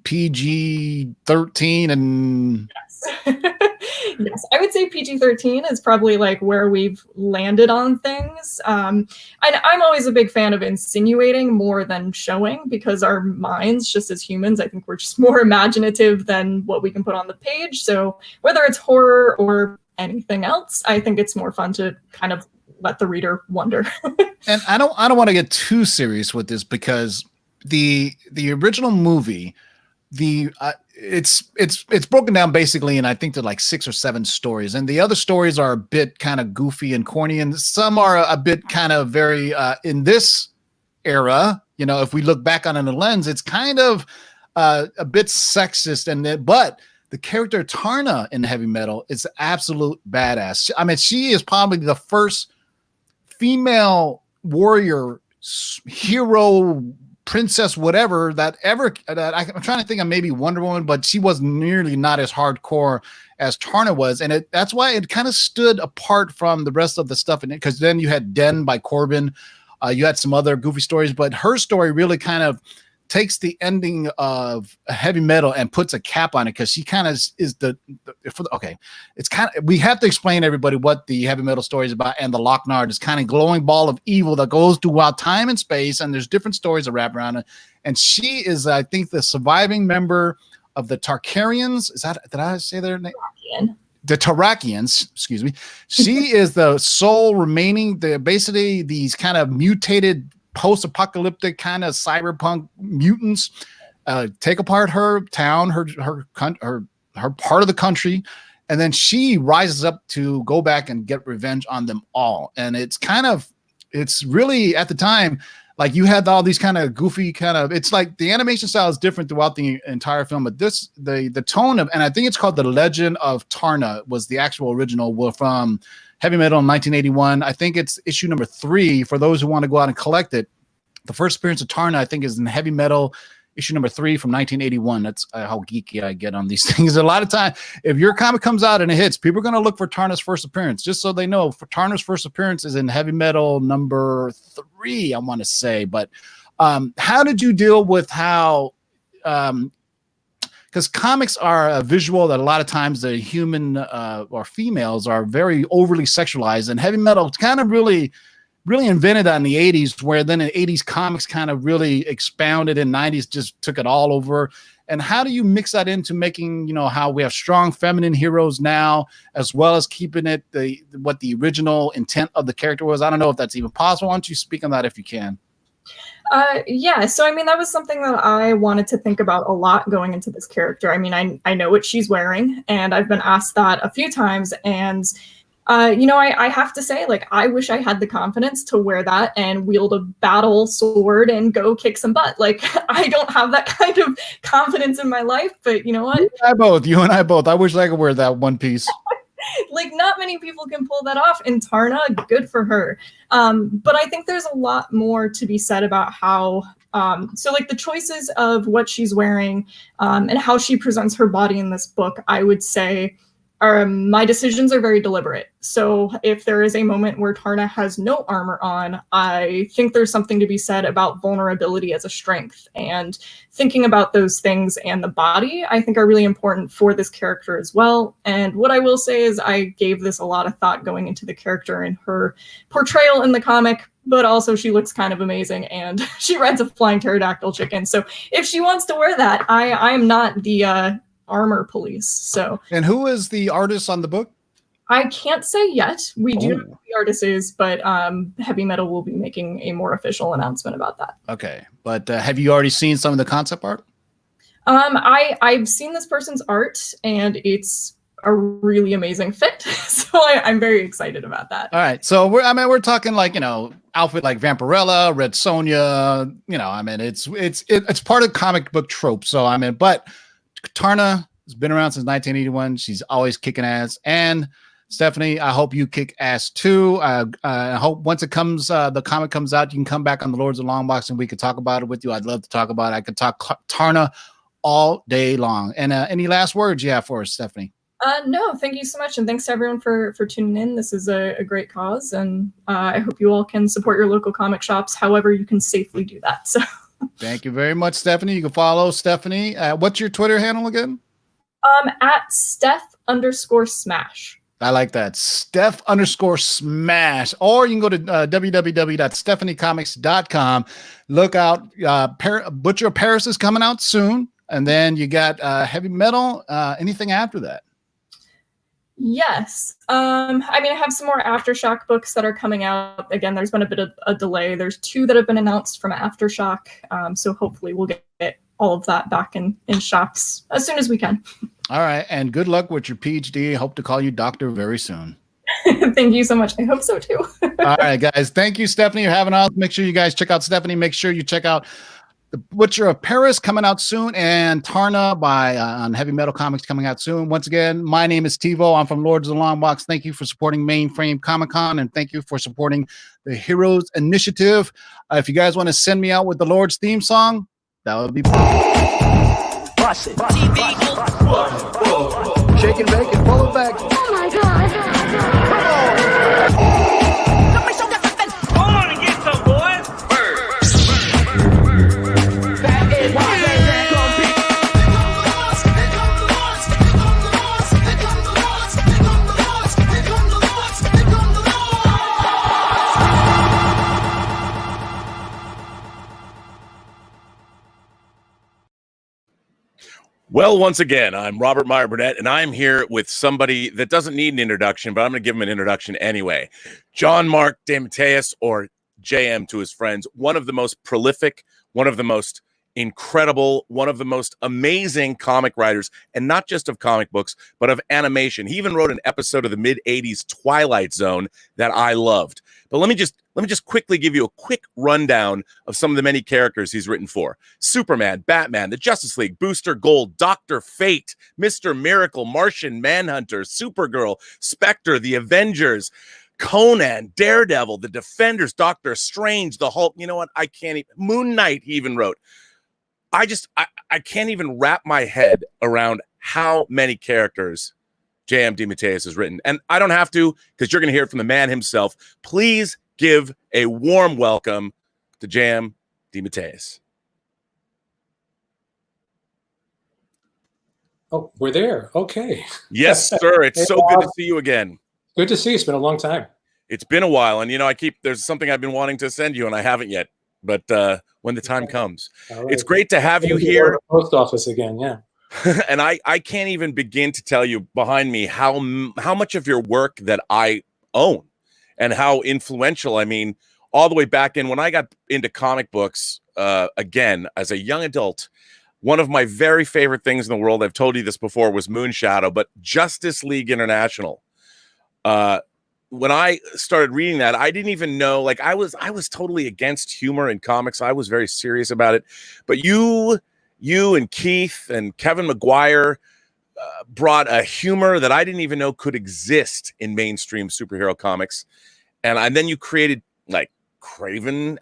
PG-13 and Yes, I would say PG-13 is probably like where we've landed on things. And I'm always a big fan of insinuating more than showing because our minds, just as humans, I think we're just more imaginative than what we can put on the page. So whether it's horror or anything else, I think it's more fun to kind of let the reader wonder. And I don't want to get too serious with this because the original movie, it's broken down basically, and I think they're like 6 or 7 stories, and the other stories are a bit kind of goofy and corny, and some are a bit kind of very in this era. You know, if we look back on it in the lens, it's kind of a bit sexist, but the character Tarna in Heavy Metal is absolute badass. I mean, she is probably the first female warrior hero, princess, whatever that ever. I'm trying to think of maybe Wonder Woman, but she was nearly not as hardcore as Tarna was, and that's why it kind of stood apart from the rest of the stuff in it. Because then you had Den by Corbin, you had some other goofy stories, but her story really kind of takes the ending of Heavy Metal and puts a cap on it because she kind of is okay. It's kind of, we have to explain everybody what the Heavy Metal story is about, and the Lochnar is kind of glowing ball of evil that goes throughout time and space, and there's different stories that wrap around it. And she is, I think, the surviving member of the Tarkarians. Did I say their name? The Tarakians, excuse me. She is the sole remaining. They're basically these kind of mutated post-apocalyptic kind of cyberpunk mutants take apart her town, her part of the country, and then she rises up to go back and get revenge on them all. And it's really at the time, like, you had all these kind of goofy it's like the animation style is different throughout the entire film, but the tone of, and I think it's called The Legend of Tarna was the actual original from Heavy Metal in 1981. I think it's issue number 3 for those who want to go out and collect it. The first appearance of Tarna, I think, is in Heavy Metal issue number 3 from 1981. That's how geeky I get on these things. A lot of time, if your comic comes out and it hits, people are going to look for Tarna's first appearance, just so they know. For Tarna's first appearance is in Heavy Metal number 3, I want to say. But how did you deal with how because comics are a visual that a lot of times the human or females are very overly sexualized, and Heavy Metal kind of really invented that in the 80s, where then in 80s comics kind of really expounded, and 90s just took it all over. And how do you mix that into making, you know, how we have strong feminine heroes now, as well as keeping it what the original intent of the character was? I don't know if that's even possible. Why don't you speak on that if you can? Yeah, so I mean, that was something that I wanted to think about a lot going into this character. I mean, I know what she's wearing, and I've been asked that a few times, and you know, I have to say, like, I wish I had the confidence to wear that and wield a battle sword and go kick some butt. Like, I don't have that kind of confidence in my life, but you know what? You and I both. I wish I could wear that one piece. Like, not many people can pull that off, and Tarna, good for her. But I think there's a lot more to be said about how, so like the choices of what she's wearing and how she presents her body in this book, I would say, my decisions are very deliberate. So if there is a moment where Tarna has no armor on, I think there's something to be said about vulnerability as a strength, and thinking about those things and the body, I think, are really important for this character as well. And what I will say is I gave this a lot of thought going into the character and her portrayal in the comic, but also she looks kind of amazing, and she rides a flying pterodactyl chicken. So if she wants to wear that, I am not the armor police. So, and who is the artist on the book? I can't say yet. We do know who the artist is, but Heavy Metal will be making a more official announcement about that. Okay, but have you already seen some of the concept art? I've seen this person's art, and it's a really amazing fit. So I'm very excited about that. All right. So we're talking like, outfit like Vampirella, Red Sonja, it's part of comic book trope. So but Tarna has been around since 1981. She's always kicking ass. And Stephanie, I hope you kick ass too. I hope once it comes, the comic comes out, you can come back on the Lords of Longbox and we could talk about it with you. I'd love to talk about it. I could talk Tarna all day long. And any last words you have for us, Stephanie? No, thank you so much. And thanks to everyone for tuning in. This is a great cause. And I hope you all can support your local comic shops however you can safely do that. So thank you very much, Stephanie. You can follow Stephanie. What's your Twitter handle again? At Steph_Smash. I like that. Steph_Smash. Or you can go to www.stephaniecomics.com. Look out. Butcher of Paris is coming out soon. And then you got Heavy Metal. Anything after that? Yes. I have some more Aftershock books that are coming out. Again, there's been a bit of a delay. There's 2 that have been announced from Aftershock. So hopefully we'll get all of that back in shops as soon as we can. All right. And good luck with your PhD. Hope to call you doctor very soon. Thank you so much. I hope so too. All right, guys. Thank you, Stephanie. You're having us. Make sure you guys check out Stephanie. Make sure you check out The Butcher of Paris coming out soon, and Tarna on Heavy Metal Comics coming out soon. Once again, my name is TiVo. I'm from Lords of the Long Box. Thank you for supporting Mainframe Comic-Con, and thank you for supporting the Heroes Initiative. If you guys want to send me out with the Lord's theme song, that would be fun. Bust it. Shake and bake and pull it back. Oh my God. Let me show you something. Hold on and get some, boys. That is why they Well, once again, I'm Robert Meyer Burnett, and I'm here with somebody that doesn't need an introduction, but I'm going to give him an introduction anyway. John Mark DeMatteis, or JM to his friends, one of the most prolific, one of the most incredible, one of the most amazing comic writers, and not just of comic books, but of animation. He even wrote an episode of the mid-'80s Twilight Zone that I loved. But let me just quickly give you a quick rundown of some of the many characters he's written for. Superman, Batman, the Justice League, Booster Gold, Dr. Fate, Mr. Miracle, Martian Manhunter, Supergirl, Spectre, the Avengers, Conan, Daredevil, the Defenders, Doctor Strange, the Hulk. You know what? I can't even. Moon Knight he even wrote. I can't even wrap my head around how many characters J.M. DeMatteis has written. And I don't have to, because you're going to hear it from the man himself. Please give a warm welcome to J.M. DeMatteis. Oh, we're there. Okay. Yes, sir. It's so good to see you again. Good to see you. It's been a long time. It's been a while. And, there's something I've been wanting to send you, and I haven't yet. But when the time comes, right. It's great to have you here. Post office again, yeah. And I can't even begin to tell you behind me how much of your work that I own and how influential. I mean, all the way back in when I got into comic books, again, as a young adult, one of my very favorite things in the world, I've told you this before, was Moonshadow, but Justice League International. When I started reading that, I didn't even know, I was totally against humor in comics. I was very serious about it. But you and Keith and Kevin McGuire brought a humor that I didn't even know could exist in mainstream superhero comics. And then you created Craven.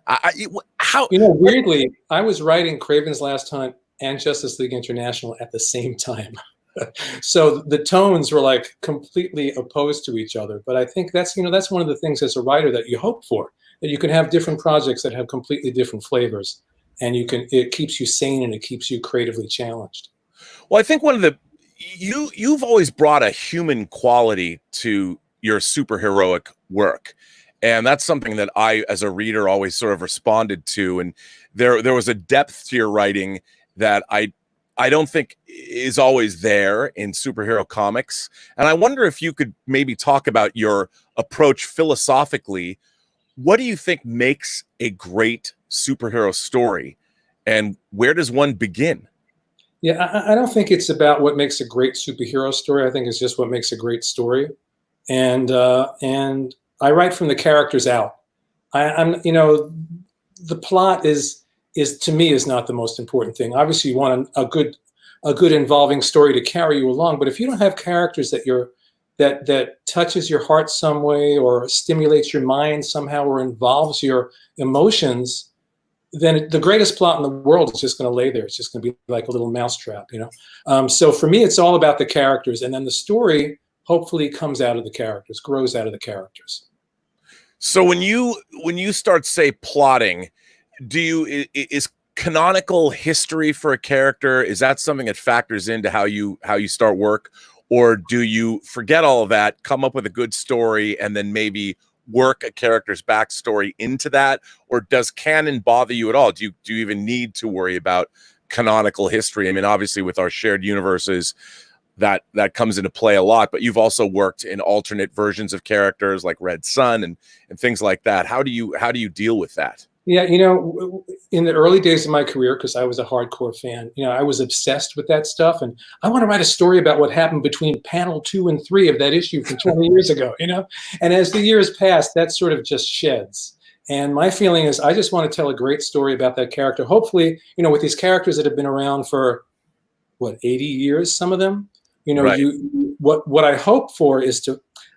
Weirdly, I was writing Craven's Last Hunt and Justice League International at the same time. So the tones were completely opposed to each other. But I think that's one of the things as a writer that you hope for, that you can have different projects that have completely different flavors, and it keeps you sane and it keeps you creatively challenged. Well, I think you've always brought a human quality to your superheroic work. And that's something that I, as a reader, always sort of responded to. And there was a depth to your writing that I don't think is always there in superhero comics. And I wonder if you could maybe talk about your approach philosophically. What do you think makes a great superhero story, and where does one begin? Yeah, I don't think it's about what makes a great superhero story. I think it's just what makes a great story, and I write from the characters out. I'm the plot is to me is not the most important thing. Obviously, you want a good involving story to carry you along, but if you don't have characters that touches your heart some way or stimulates your mind somehow or involves your emotions, then the greatest plot in the world is just going to lay there. It's just going to be like a little mousetrap, So for me, it's all about the characters, and then the story hopefully comes out of the characters, grows out of the characters. So when you start, say, plotting, is canonical history for a character, is that something that factors into how you start work, or do you forget all of that, come up with a good story, and then maybe work a character's backstory into that? Or does canon bother you at all? Do you even need to worry about canonical history? I mean, obviously with our shared universes, that comes into play a lot, but you've also worked in alternate versions of characters like Red Sun and things like that. How do you deal with that? Yeah, in the early days of my career, because I was a hardcore fan, I was obsessed with that stuff, and I want to write a story about what happened between panel 2 and 3 of that issue from 20 years ago, And as the years pass, that sort of just sheds. And my feeling is I just want to tell a great story about that character. Hopefully, with these characters that have been around for, 80 years, some of them, Right. What I hope for is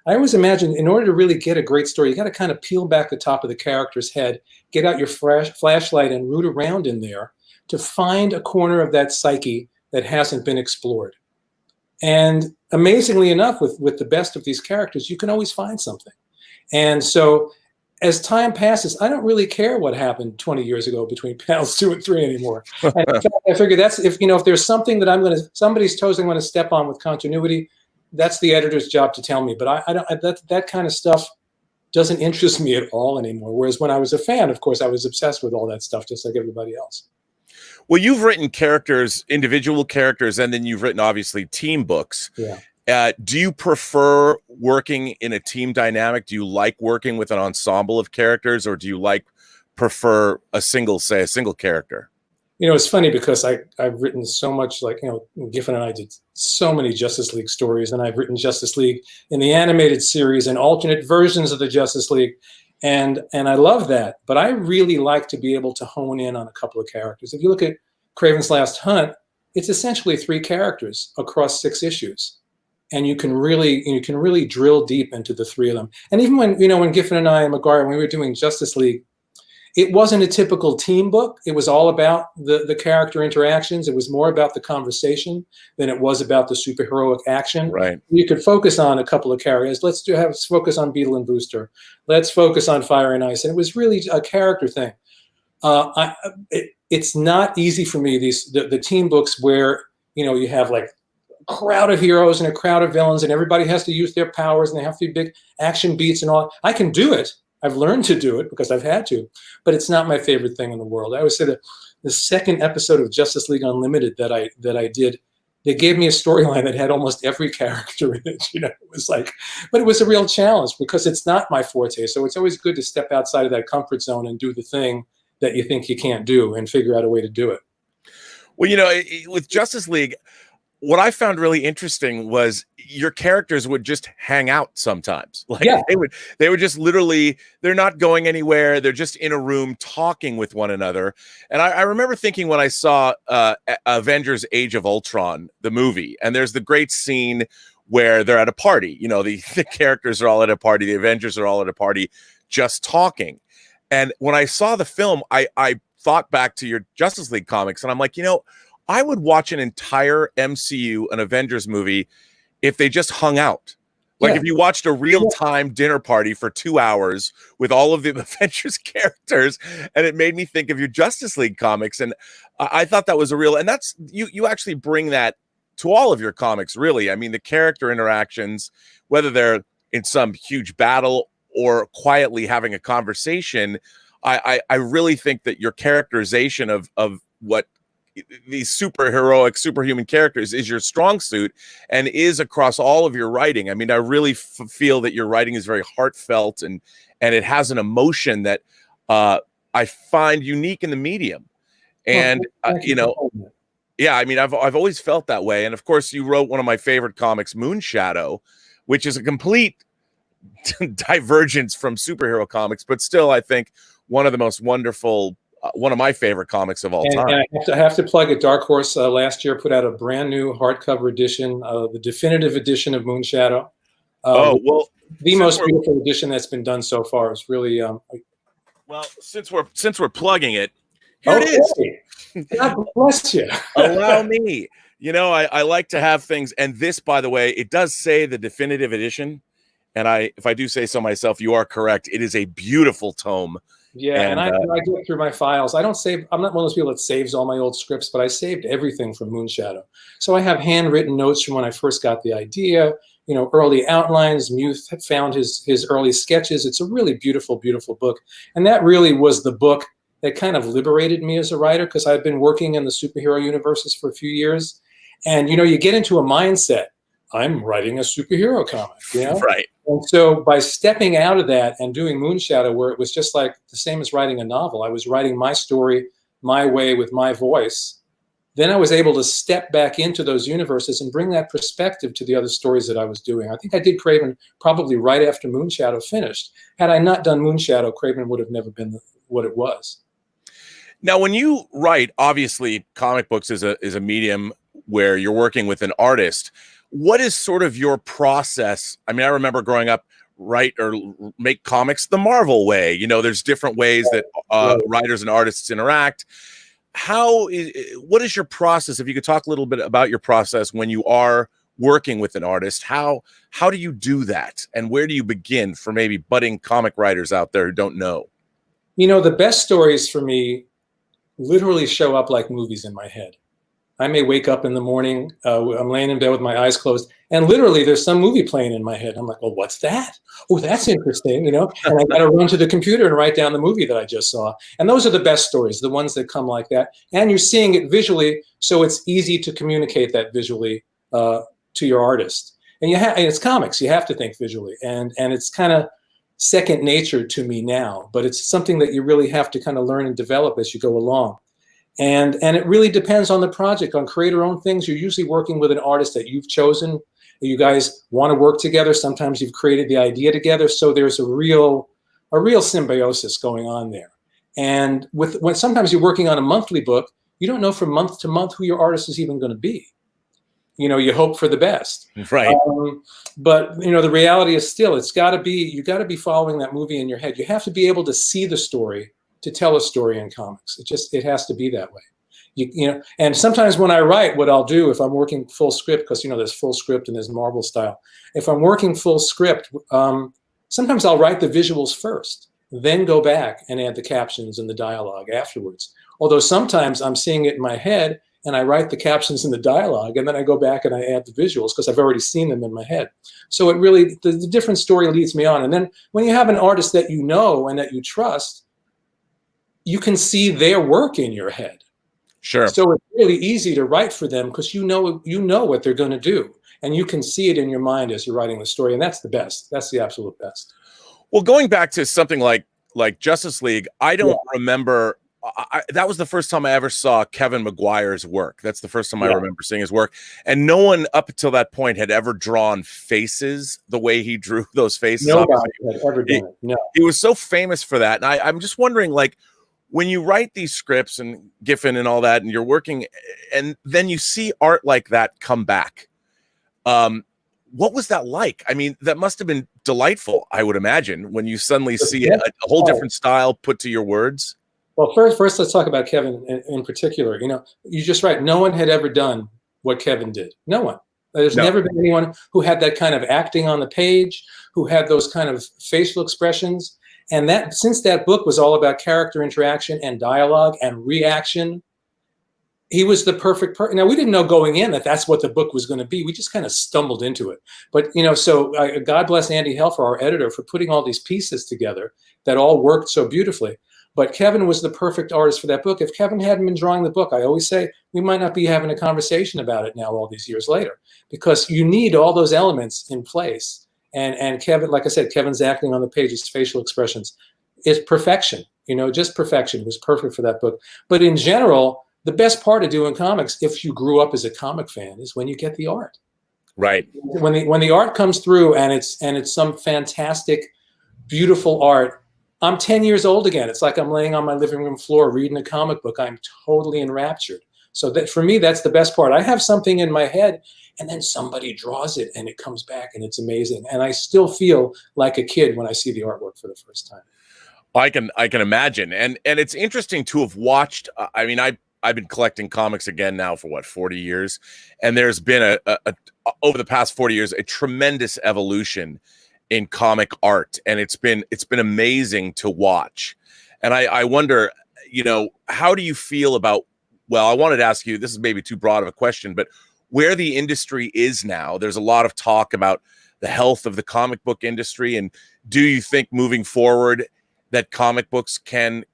I always imagine in order to really get a great story, you got to kind of peel back the top of the character's head, get out your flashlight and root around in there to find a corner of that psyche that hasn't been explored. And amazingly enough, with the best of these characters, you can always find something. And so as time passes, I don't really care what happened 20 years ago between panels 2 and 3 anymore. And in fact, I figure that's if there's something that somebody's toes I'm going to step on with continuity, that's the editor's job to tell me. But I don't, that kind of stuff doesn't interest me at all anymore. Whereas when I was a fan, of course, I was obsessed with all that stuff, just like everybody else. Well, you've written characters, individual characters, and then you've written obviously team books. Yeah. Do you prefer working in a team dynamic? Do you like working with an ensemble of characters, or do you prefer a single character? It's funny because I've written so much, Giffen and I did so many Justice League stories, and I've written Justice League in the animated series and alternate versions of the Justice League. And I love that, but I really like to be able to hone in on a couple of characters. If you look at Kraven's Last Hunt, it's essentially 3 characters across 6 issues. And you can really drill deep into the 3 of them. And even when Giffen and I and McGuire, when we were doing Justice League, it wasn't a typical team book. It was all about the character interactions. It was more about the conversation than it was about the superheroic action. Right. You could focus on a couple of characters. Let's focus on Beetle and Booster. Let's focus on Fire and Ice. And it was really a character thing. It's not easy for me, the team books where, you have like a crowd of heroes and a crowd of villains and everybody has to use their powers and they have to be big action beats and all. I can do it. I've learned to do it because I've had to, but it's not my favorite thing in the world. I always say that the second episode of Justice League Unlimited that I did, they gave me a storyline that had almost every character in it. It was but it was a real challenge because it's not my forte. So it's always good to step outside of that comfort zone and do the thing that you think you can't do and figure out a way to do it. Well, with Justice League, what I found really interesting was your characters would just hang out sometimes. They would just literally, they're not going anywhere. They're just in a room talking with one another. And I remember thinking when I saw Avengers Age of Ultron, the movie, and there's the great scene where they're at a party. The characters are all at a party. The Avengers are all at a party just talking. And when I saw the film, I thought back to your Justice League comics, and I'm like, I would watch an entire MCU, an Avengers movie, if they just hung out. If you watched a real-time dinner party for 2 hours with all of the Avengers characters, and it made me think of your Justice League comics. And I thought that was and that's, you actually bring that to all of your comics, really. I mean, the character interactions, whether they're in some huge battle or quietly having a conversation, I really think that your characterization of what these superhuman characters is your strong suit and is across all of your writing. I mean, I really feel that your writing is very heartfelt and it has an emotion that I find unique in the medium. And, Yeah, I mean, I've always felt that way. And of course, you wrote one of my favorite comics, Moonshadow, which is a complete divergence from superhero comics, but still, I think one of the most wonderful, one of my favorite comics of all time. And I have to plug it. Dark Horse last year put out a brand new hardcover edition, the definitive edition of Moonshadow. The most beautiful edition that's been done so far. Is really well, since we're plugging it, here it is. God bless you. Allow me. You know, I like to have things, and this, by the way, it does say the definitive edition. And if I do say so myself, you are correct. It is a beautiful tome. Yeah, and I go through my files. I don't save. I'm not one of those people that saves all my old scripts, but I saved everything from Moonshadow. So I have handwritten notes from when I first got the idea. You know, early outlines. Muth found his early sketches. It's a really beautiful, beautiful book, and that really was the book that kind of liberated me as a writer, because I've been working in the superhero universes for a few years, and you know, you get into a mindset. I'm writing a superhero comic, you know? Right. And so by stepping out of that and doing Moonshadow, where it was just like the same as writing a novel, I was writing my story my way with my voice. Then I was able to step back into those universes and bring that perspective to the other stories that I was doing. I think I did Craven probably right after Moonshadow finished. Had I not done Moonshadow, Craven would have never been what it was. Now, when you write, obviously comic books is a medium where you're working with an artist. What is sort of your process? I mean, I remember growing up, write or make comics the Marvel way. You know, there's different ways that writers and artists interact. What is your process? If you could talk a little bit about your process when you are working with an artist, how do you do that? And where do you begin for maybe budding comic writers out there who don't know? You know, the best stories for me literally show up like movies in my head. I may wake up in the morning, I'm laying in bed with my eyes closed, and literally there's some movie playing in my head. I'm like, well, what's that? Oh, that's interesting, you know? And I got to run to the computer and write down the movie that I just saw. And those are the best stories, the ones that come like that. And you're seeing it visually, so it's easy to communicate that visually to your artist. And it's comics, you have to think visually. And it's kind of second nature to me now, but it's something that you really have to kind of learn and develop as you go along. And it really depends on the project. On creator-owned things, you're usually working with an artist that you've chosen. You guys want to work together. Sometimes you've created the idea together. So there's a real symbiosis going on there. And when sometimes you're working on a monthly book, you don't know from month to month who your artist is even going to be. You know, you hope for the best. Right. But you know, the reality is still, you got to be following that movie in your head. You have to be able to see the story to tell a story in comics. It has to be that way. You know, and sometimes when I write, what I'll do if I'm working full script, because you know there's full script and there's Marvel style. If I'm working full script, sometimes I'll write the visuals first, then go back and add the captions and the dialogue afterwards. Although sometimes I'm seeing it in my head and I write the captions and the dialogue, and then I go back and I add the visuals because I've already seen them in my head. So it really, the different story leads me on. And then when you have an artist that you know and that you trust, you can see their work in your head. Sure. So it's really easy to write for them because you know what they're going to do, and you can see it in your mind as you're writing the story, and that's the best. That's the absolute best. Well, going back to something like Justice League, I don't remember. That was the first time I ever saw Kevin Maguire's work. That's the first time I remember seeing his work, and no one up until that point had ever drawn faces the way he drew those faces. Nobody had ever done it. No. He was so famous for that, and I'm just wondering, like, when you write these scripts and Giffen and all that, and you're working, and then you see art like that come back, what was that like? I mean, that must have been delightful, I would imagine, when you suddenly see a whole different style put to your words. Well, first, let's talk about Kevin in particular. You know, you're just right. No one had ever done what Kevin did. No one. There's never been anyone who had that kind of acting on the page, who had those kind of facial expressions. And that, since that book was all about character interaction and dialogue and reaction, he was the perfect person. Now, we didn't know going in that that's what the book was going to be. We just kind of stumbled into it. But, you know, so God bless Andy Helfer, our editor, for putting all these pieces together that all worked so beautifully. But Kevin was the perfect artist for that book. If Kevin hadn't been drawing the book, I always say we might not be having a conversation about it now all these years later, because you need all those elements in place. And Kevin, like I said, Kevin's acting on the page, his facial expressions is perfection, you know, just perfection. It was perfect for that book. But in general, the best part of doing comics, if you grew up as a comic fan, is when you get the art. Right. When the art comes through and it's some fantastic, beautiful art, I'm 10 years old again. It's like I'm laying on my living room floor reading a comic book. I'm totally enraptured. So that for me, that's the best part. I have something in my head and then somebody draws it and it comes back and it's amazing. And I still feel like a kid when I see the artwork for the first time. I can imagine. And it's interesting to have watched. I mean, I've been collecting comics again now for what, 40 years. And there's been a over the past 40 years, a tremendous evolution in comic art. And it's been amazing to watch. And I wonder, how do you feel about, well, I wanted to ask you, this is maybe too broad of a question, but where the industry is now. There's a lot of talk about the health of the comic book industry. And do you think moving forward that comic books can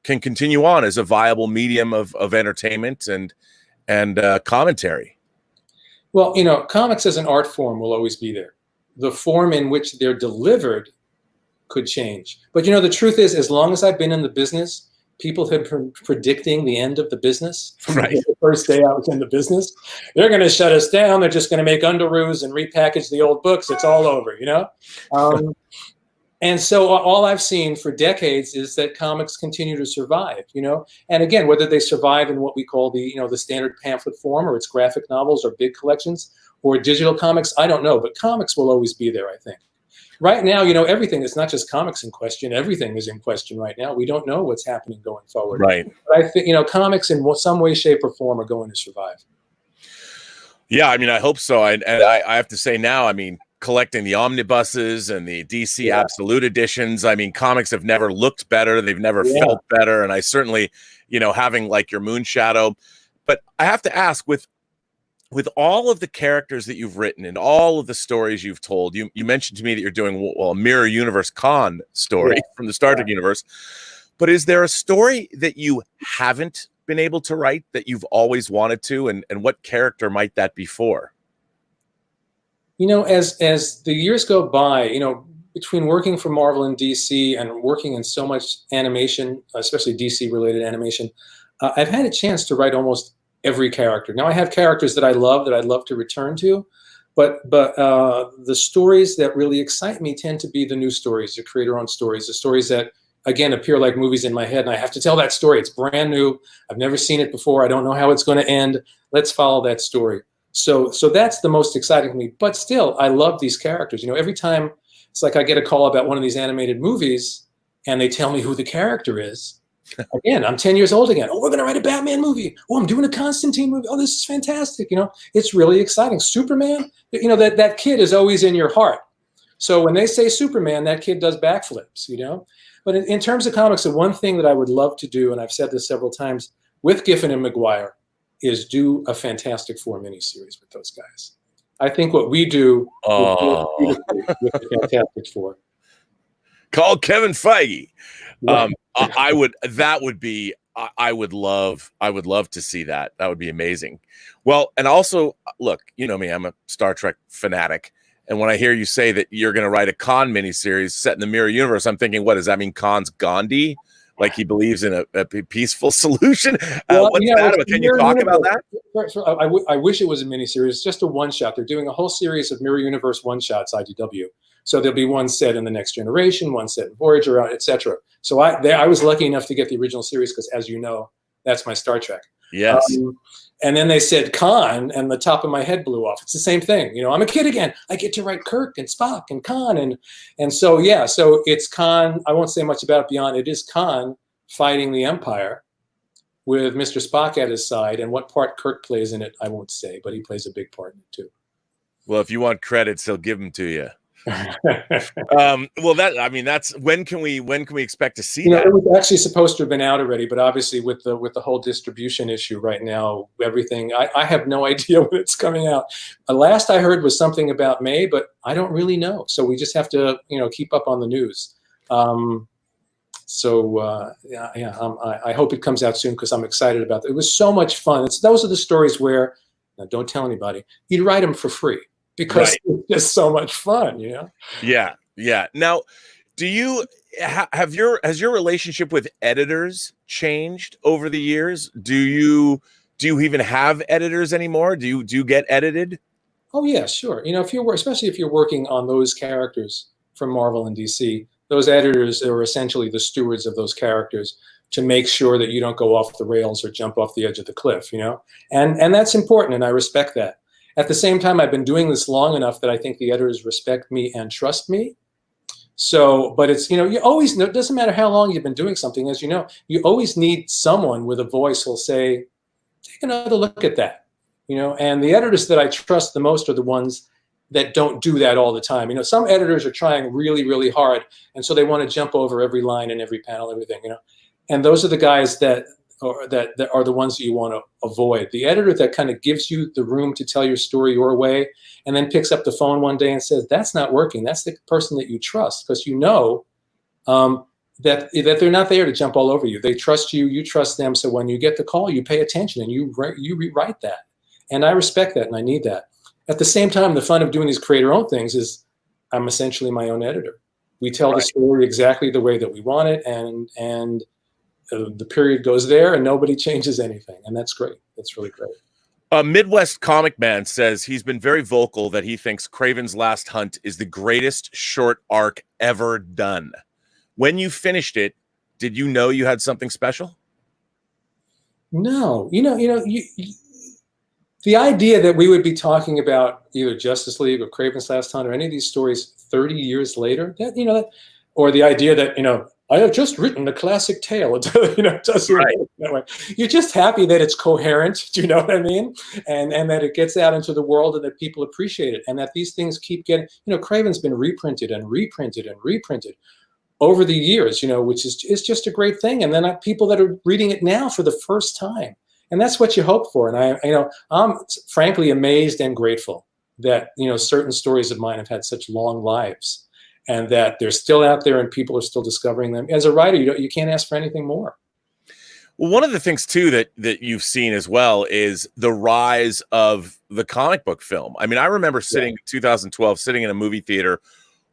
continue on as a viable medium of entertainment and commentary? Well, comics as an art form will always be there. The form in which they're delivered could change. But the truth is, as long as I've been in the business, people have been predicting the end of the business from the first day I was in the business. They're going to shut us down. They're just going to make underoos and repackage the old books. It's all over, And so all I've seen for decades is that comics continue to survive, And again, whether they survive in what we call the standard pamphlet form, or it's graphic novels or big collections or digital comics, I don't know. But comics will always be there, I think. Right now, everything is not just comics in question. Everything is in question right now. We don't know what's happening going forward. Right. But I think, comics in some way, shape, or form are going to survive. Yeah, I mean, I hope so. I have to say now, I mean, collecting the omnibuses and the DC Absolute editions, I mean, comics have never looked better. They've never felt better. And I certainly, having like your Moonshadow. But I have to ask, with all of the characters that you've written and all of the stories you've told, you mentioned to me that you're doing a Mirror Universe Con story from the Star Trek universe. But is there a story that you haven't been able to write that you've always wanted to? And what character might that be for? As the years go by, between working for Marvel and DC and working in so much animation, especially DC related animation, I've had a chance to write almost every character. Now I have characters that I love that I'd love to return to, but the stories that really excite me tend to be the new stories, the creator-owned stories, the stories that again appear like movies in my head, and I have to tell that story. It's brand new. I've never seen it before. I don't know how it's going to end. Let's follow that story. So that's the most exciting to me. But still, I love these characters. Every time it's like I get a call about one of these animated movies, and they tell me who the character is. Again, I'm 10 years old again. Oh, we're going to write a Batman movie. Oh, I'm doing a Constantine movie. Oh, this is fantastic. It's really exciting. Superman, that kid is always in your heart. So when they say Superman, that kid does backflips, But in terms of comics, the one thing that I would love to do, and I've said this several times, with Giffen and McGuire, is do a Fantastic Four miniseries with those guys. I think what we do with the Fantastic Four. Call Kevin Feige. Right. I would love to see that. That would be amazing. Well, and also, look, you know me, I'm a Star Trek fanatic. And when I hear you say that you're going to write a Khan miniseries set in the Mirror Universe, I'm thinking, what does that mean? Khan's Gandhi? Like he believes in a peaceful solution? What's that about? Can you talk about that? I wish it was a miniseries. It's just a one-shot. They're doing a whole series of Mirror Universe one-shots, IDW. So there'll be one set in The Next Generation, one set in Voyager, etc. So I was lucky enough to get the original series because, as you know, that's my Star Trek. Yes. And then they said Khan, and the top of my head blew off. It's the same thing. I'm a kid again. I get to write Kirk and Spock and Khan. And so, so it's Khan. I won't say much about it beyond. It is Khan fighting the Empire with Mr. Spock at his side. And what part Kirk plays in it, I won't say, but he plays a big part in it too. Well, if you want credits, he'll give them to you. That's when can we expect to see that? It was actually supposed to have been out already, but obviously with the whole distribution issue right now, everything, I have no idea when it's coming out. Last I heard was something about May, but I don't really know. So we just have to keep up on the news. I hope it comes out soon because I'm excited about it. It was so much fun. Those are the stories where, now don't tell anybody, you'd write them for free. Because it's just so much fun, Yeah. Now, do you, has your relationship with editors changed over the years? Do you even have editors anymore? Do you get edited? Oh yeah, sure. You know, especially if you're working on those characters from Marvel and DC, those editors are essentially the stewards of those characters to make sure that you don't go off the rails or jump off the edge of the cliff, you know? And that's important, and I respect that. At the same time, I've been doing this long enough that I think the editors respect me and trust me. So, but it's, you know, you always know, it doesn't matter how long you've been doing something, as you know, you always need someone with a voice who'll say, take another look at that. You know, and the editors that I trust the most are the ones that don't do that all the time. You know, some editors are trying really, really hard, and so they want to jump over every line and every panel, everything. You know, and those are the guys that are the ones that you want to avoid. The editor that kind of gives you the room to tell your story your way, and then picks up the phone one day and says, "That's not working." That's the person that you trust, because you know that they're not there to jump all over you. They trust you, you trust them. So when you get the call, you pay attention and you rewrite that. And I respect that, and I need that. At the same time, the fun of doing these creator-owned things is I'm essentially my own editor. We tell the story exactly the way that we want it, and the period goes there, and nobody changes anything, and that's great. That's really great. Midwest Comic Man says he's been very vocal that he thinks Kraven's Last Hunt is the greatest short arc ever done. When you finished it, did you know you had something special? No, the idea that we would be talking about either Justice League or Kraven's Last Hunt or any of these stories 30 years later, or the idea that, I have just written a classic tale. It doesn't work that way. You're just happy that it's coherent. Do you know what I mean? And that it gets out into the world and that people appreciate it, and that these things keep getting. Kraven's been reprinted and reprinted and reprinted over the years. Which is just a great thing. And then people that are reading it now for the first time, and that's what you hope for. And I'm frankly amazed and grateful that certain stories of mine have had such long lives, and that they're still out there and people are still discovering them. As a writer, you can't ask for anything more. Well, one of the things too that you've seen as well is the rise of the comic book film. I mean, I remember sitting in 2012, sitting in a movie theater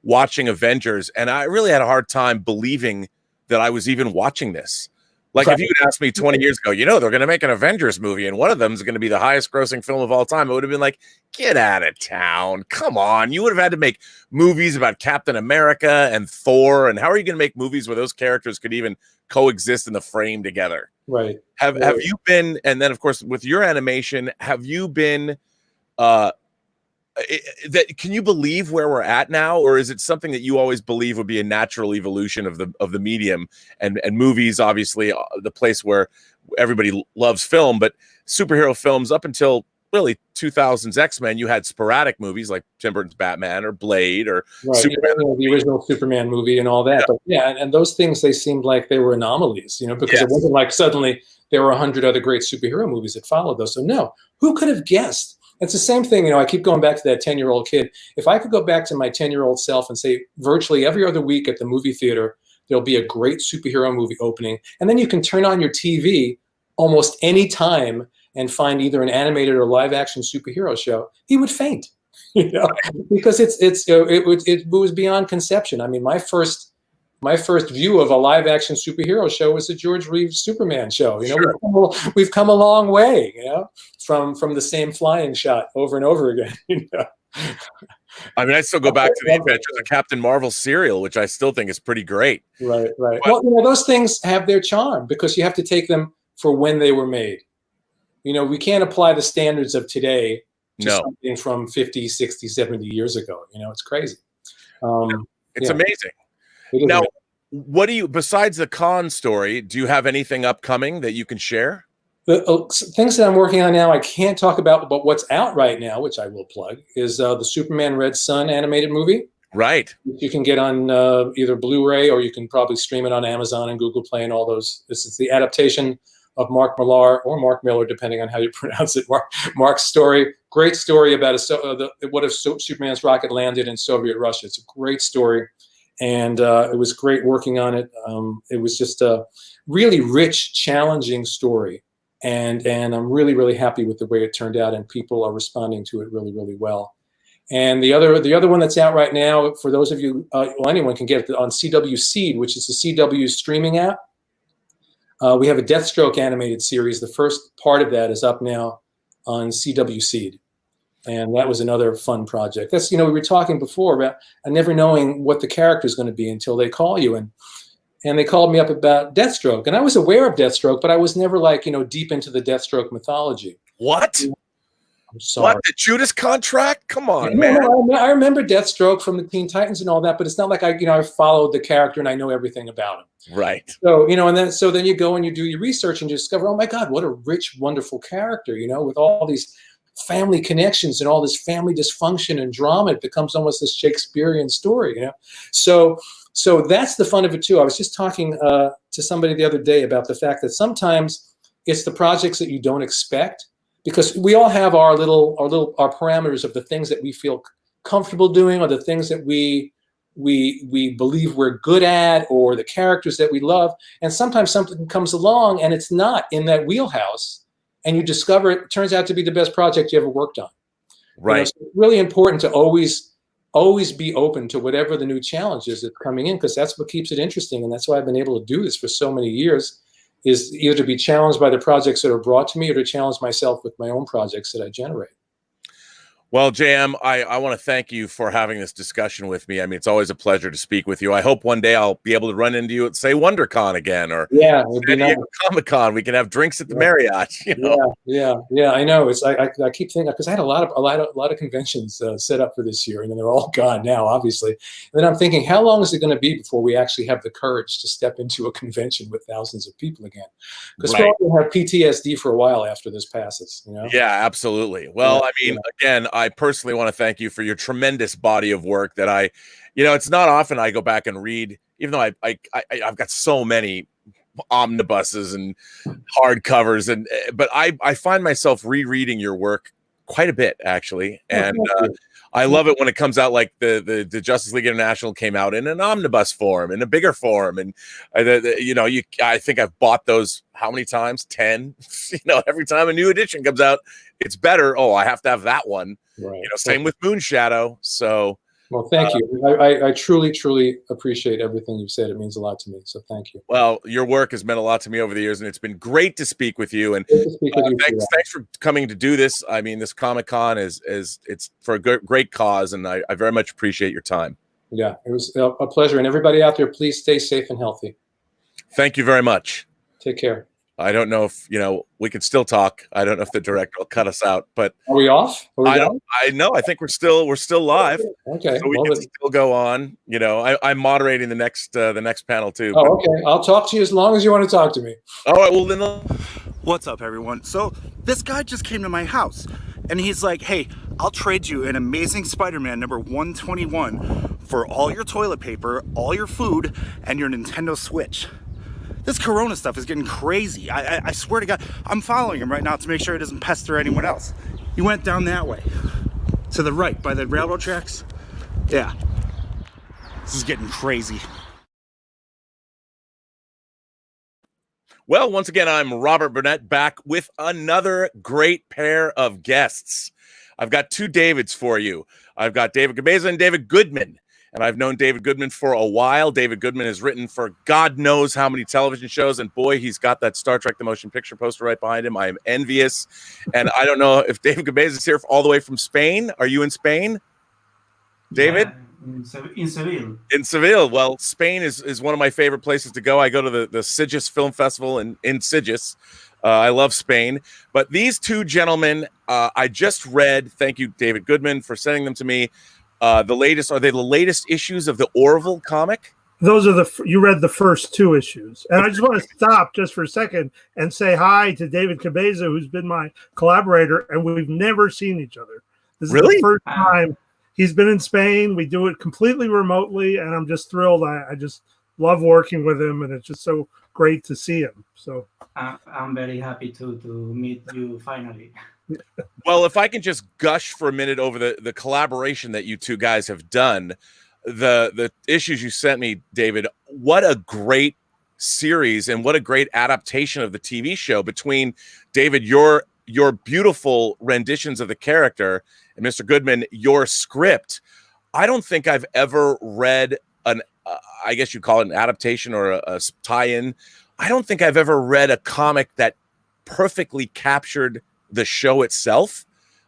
watching Avengers, and I really had a hard time believing that I was even watching this. Like, if you had asked me 20 years ago, they're going to make an Avengers movie and one of them is going to be the highest grossing film of all time, it would have been like, get out of town. Come on. You would have had to make movies about Captain America and Thor. And how are you going to make movies where those characters could even coexist in the frame together? Right. Have you been, and then of course with your animation, have you been, can you believe where we're at now, or is it something that you always believe would be a natural evolution of the medium, and movies, obviously the place where everybody loves film, but superhero films up until really 2000s X-Men, you had sporadic movies like Tim Burton's Batman or Blade or Superman, the original Superman movie and all that. But and those things, they seemed like they were anomalies, because it wasn't like suddenly there were 100 other great superhero movies that followed those. So no, who could have guessed? It's the same thing, I keep going back to that 10-year-old kid. If I could go back to my 10-year-old self and say virtually every other week at the movie theater, there'll be a great superhero movie opening, and then you can turn on your TV almost any time and find either an animated or live action superhero show, he would faint, because it was beyond conception. I mean, my first view of a live action superhero show was the George Reeves Superman show. We've come a long way, from the same flying shot over and over again. I mean, I still go back to the Adventures of Captain Marvel serial, which I still think is pretty great. Right. Well, those things have their charm because you have to take them for when they were made. We can't apply the standards of today to something from 50, 60, 70 years ago. It's crazy. It's amazing. Now, what do you, besides the con story, do you have anything upcoming that you can share? The things that I'm working on now, I can't talk about, but what's out right now, which I will plug, is the Superman Red Sun animated movie. Right. You can get on either Blu-ray or you can probably stream it on Amazon and Google Play and all those. This is the adaptation of Mark Millar or Mark Miller, depending on how you pronounce it. Mark's story, great story about what if Superman's rocket landed in Soviet Russia. It's a great story. And it was great working on it. It was just a really rich, challenging story. And I'm really, really happy with the way it turned out, and people are responding to it really, really well. And the other one that's out right now, for those of you, well, anyone can get it on CW Seed, which is the CW streaming app. We have a Deathstroke animated series. The first part of that is up now on CW Seed. And that was another fun project. That's, we were talking before about never knowing what the character is going to be until they call you. And they called me up about Deathstroke. And I was aware of Deathstroke, but I was never deep into the Deathstroke mythology. What? I'm sorry. What, the Judas contract? Come on, No, man. no, I remember Deathstroke from the Teen Titans and all that, but it's not like I followed the character and I know everything about him. Right. So, then you go and you do your research and you discover, oh my God, what a rich, wonderful character, with all these family connections and all this family dysfunction and drama. It becomes almost this Shakespearean story, So that's the fun of it too. I was just talking to somebody the other day about the fact that sometimes it's the projects that you don't expect, because we all have our parameters of the things that we feel comfortable doing, or the things that we believe we're good at, or the characters that we love. And sometimes something comes along and it's not in that wheelhouse, and you discover it turns out to be the best project you ever worked on. Right. So it's really important to always be open to whatever the new challenge is that's coming in, because that's what keeps it interesting. And that's why I've been able to do this for so many years, is either to be challenged by the projects that are brought to me, or to challenge myself with my own projects that I generate. Well, JM, I want to thank you for having this discussion with me. I mean, it's always a pleasure to speak with you. I hope one day I'll be able to run into you at, say, WonderCon again, or San Diego Comic-Con. We can have drinks at the Marriott. Yeah. I know. It's I keep thinking, because I had a lot of conventions set up for this year, and then they're all gone now, obviously. And then I'm thinking, how long is it going to be before we actually have the courage to step into a convention with thousands of people again? Because we're all going to have PTSD for a while after this passes. Yeah, absolutely. Well, I mean, again, I personally want to thank you for your tremendous body of work that it's not often I go back and read, even though I've got so many omnibuses and hardcovers, but I find myself rereading your work quite a bit, actually. And I love it when it comes out, like the Justice League International came out in an omnibus form, in a bigger form. And I think I've bought those how many times? 10. Every time a new edition comes out, it's better. Oh, I have to have that one. Right. Same with Moonshadow. So, well, thank you. I truly, truly appreciate everything you've said. It means a lot to me. So thank you. Well, your work has meant a lot to me over the years, and it's been great to speak with you. And thanks for coming to do this. I mean, this Comic-Con is it's for a great cause, and I very much appreciate your time. Yeah, it was a pleasure. And everybody out there, please stay safe and healthy. Thank you very much. Take care. I don't know if we can still talk. I don't know if the director will cut us out, but are we off? I know. I think we're still live. Okay. So we can still go on. I'm moderating the next panel too. Oh, okay. I'll talk to you as long as you want to talk to me. All right. Well, then. What's up, everyone? So this guy just came to my house, and he's like, "Hey, I'll trade you an Amazing Spider-Man number 121 for all your toilet paper, all your food, and your Nintendo Switch." This Corona stuff is getting crazy. I swear to God, I'm following him right now to make sure he doesn't pester anyone else. He went down that way, to the right, by the railroad tracks. Yeah, this is getting crazy. Well, once again, I'm Robert Burnett, back with another great pair of guests. I've got two Davids for you. I've got David Cabeza and David Goodman. And I've known David Goodman for a while. David Goodman has written for God knows how many television shows. And boy, he's got that Star Trek The Motion Picture poster right behind him. I am envious. And I don't know if David Cabeza is here all the way from Spain. Are you in Spain, David? Yeah, in Seville. In Seville. Well, Spain is one of my favorite places to go. I go to the Sitges Film Festival in Sitges. I love Spain. But these two gentlemen, I just read, thank you, David Goodman, for sending them to me. Are they the latest issues of the Orville comic? Those are you read the first two issues. And I just want to stop just for a second and say hi to David Cabeza, who's been my collaborator, and we've never seen each other. This is the first time he's been in Spain. We do it completely remotely, and I'm just thrilled. I just love working with him, and it's just so great to see him. So I'm very happy to meet you finally. Well, if I can just gush for a minute over the collaboration that you two guys have done, the issues you sent me, David, what a great series and what a great adaptation of the TV show between, David, your your beautiful renditions of the character, and Mr. Goodman, your script. I don't think I've ever read an, I guess you'd call it an adaptation or a tie-in. I don't think I've ever read a comic that perfectly captured the show itself.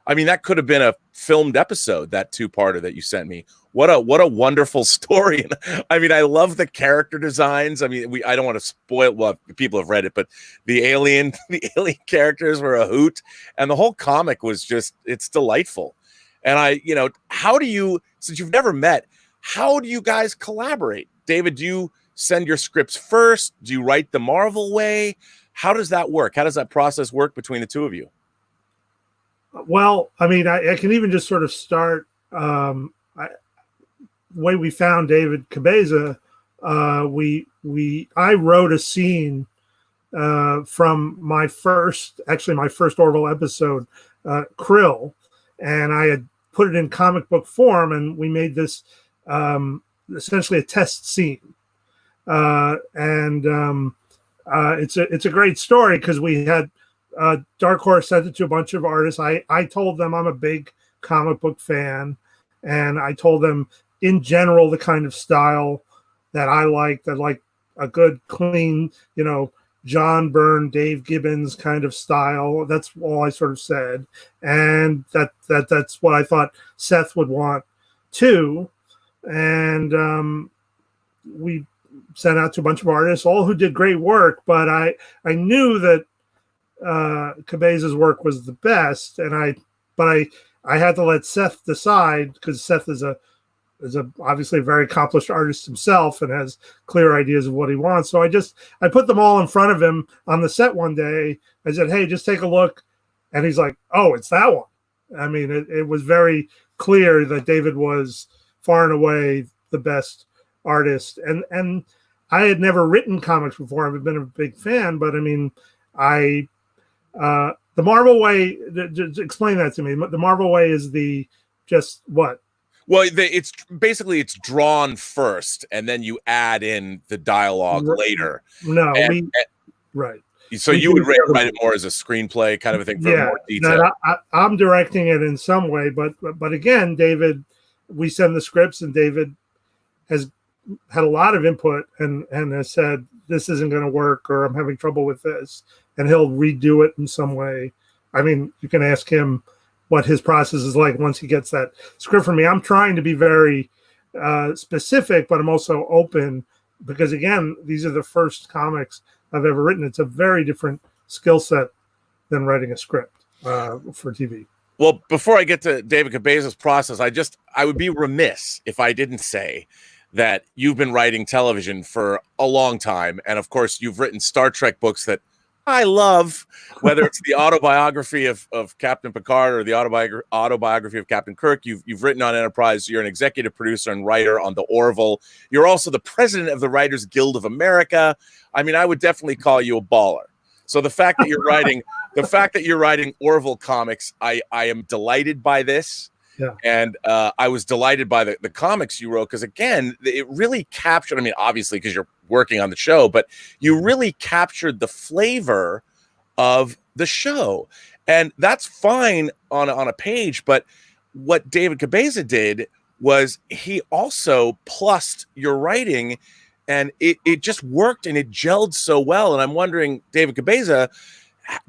I mean, that could have been a filmed episode, that two-parter that you sent me. What a wonderful story. I mean, I love the character designs. I mean, I don't want to spoil, well, people have read it, but the alien characters were a hoot, and the whole comic was just, it's delightful. And how do you, since you've never met, how do you guys collaborate? David, do you send your scripts first? Do you write the Marvel way? How does that work? How does that process work between the two of you? Well, I mean, I can even just sort of start. The way we found David Cabeza, I wrote a scene from my first Orville episode, Krill, and I had put it in comic book form, and we made this essentially a test scene, it's a great story because we had. Dark Horse sent it to a bunch of artists. I told them I'm a big comic book fan, and I told them in general the kind of style that I like a good, clean, John Byrne, Dave Gibbons kind of style. That's all I sort of said, and that's what I thought Seth would want too. And we sent out to a bunch of artists, all who did great work. But I knew that Cabeza's work was the best, and I had to let Seth decide, because Seth is obviously a very accomplished artist himself and has clear ideas of what he wants. So I put them all in front of him on the set one day. I said, "Hey, just take a look," and he's like, "Oh, it's that one." I mean, it was very clear that David was far and away the best artist, and I had never written comics before. I've been a big fan, but I mean, the Marvel way, just explain that to me. The Marvel way is what? Well, it's drawn first, and then you add in the dialogue later. No, right. So you would write it more as a screenplay kind of a thing for more detail. I'm directing it in some way, but again, David, we send the scripts, and David has had a lot of input and has said, this isn't going to work, or I'm having trouble with this, and he'll redo it in some way. I mean, you can ask him what his process is like once he gets that script from me. I'm trying to be very specific, but I'm also open, because again, these are the first comics I've ever written. It's a very different skill set than writing a script for TV. Well, before I get to David Cabeza's process, I would be remiss if I didn't say that you've been writing television for a long time. And of course, you've written Star Trek books that I love, whether it's the autobiography of Captain Picard or the autobiography of Captain Kirk. You've written on Enterprise. You're an executive producer and writer on the Orville. You're also the president of the Writers Guild of America. I mean, I would definitely call you a baller. So the fact that you're writing Orville comics, I am delighted by this. Yeah. And I was delighted by the comics you wrote, because again, it really captured, I mean, obviously because you're working on the show, but you really captured the flavor of the show. And that's fine on a page, but what David Cabeza did was he also plussed your writing, and it just worked, and it gelled so well. And I'm wondering, David Cabeza,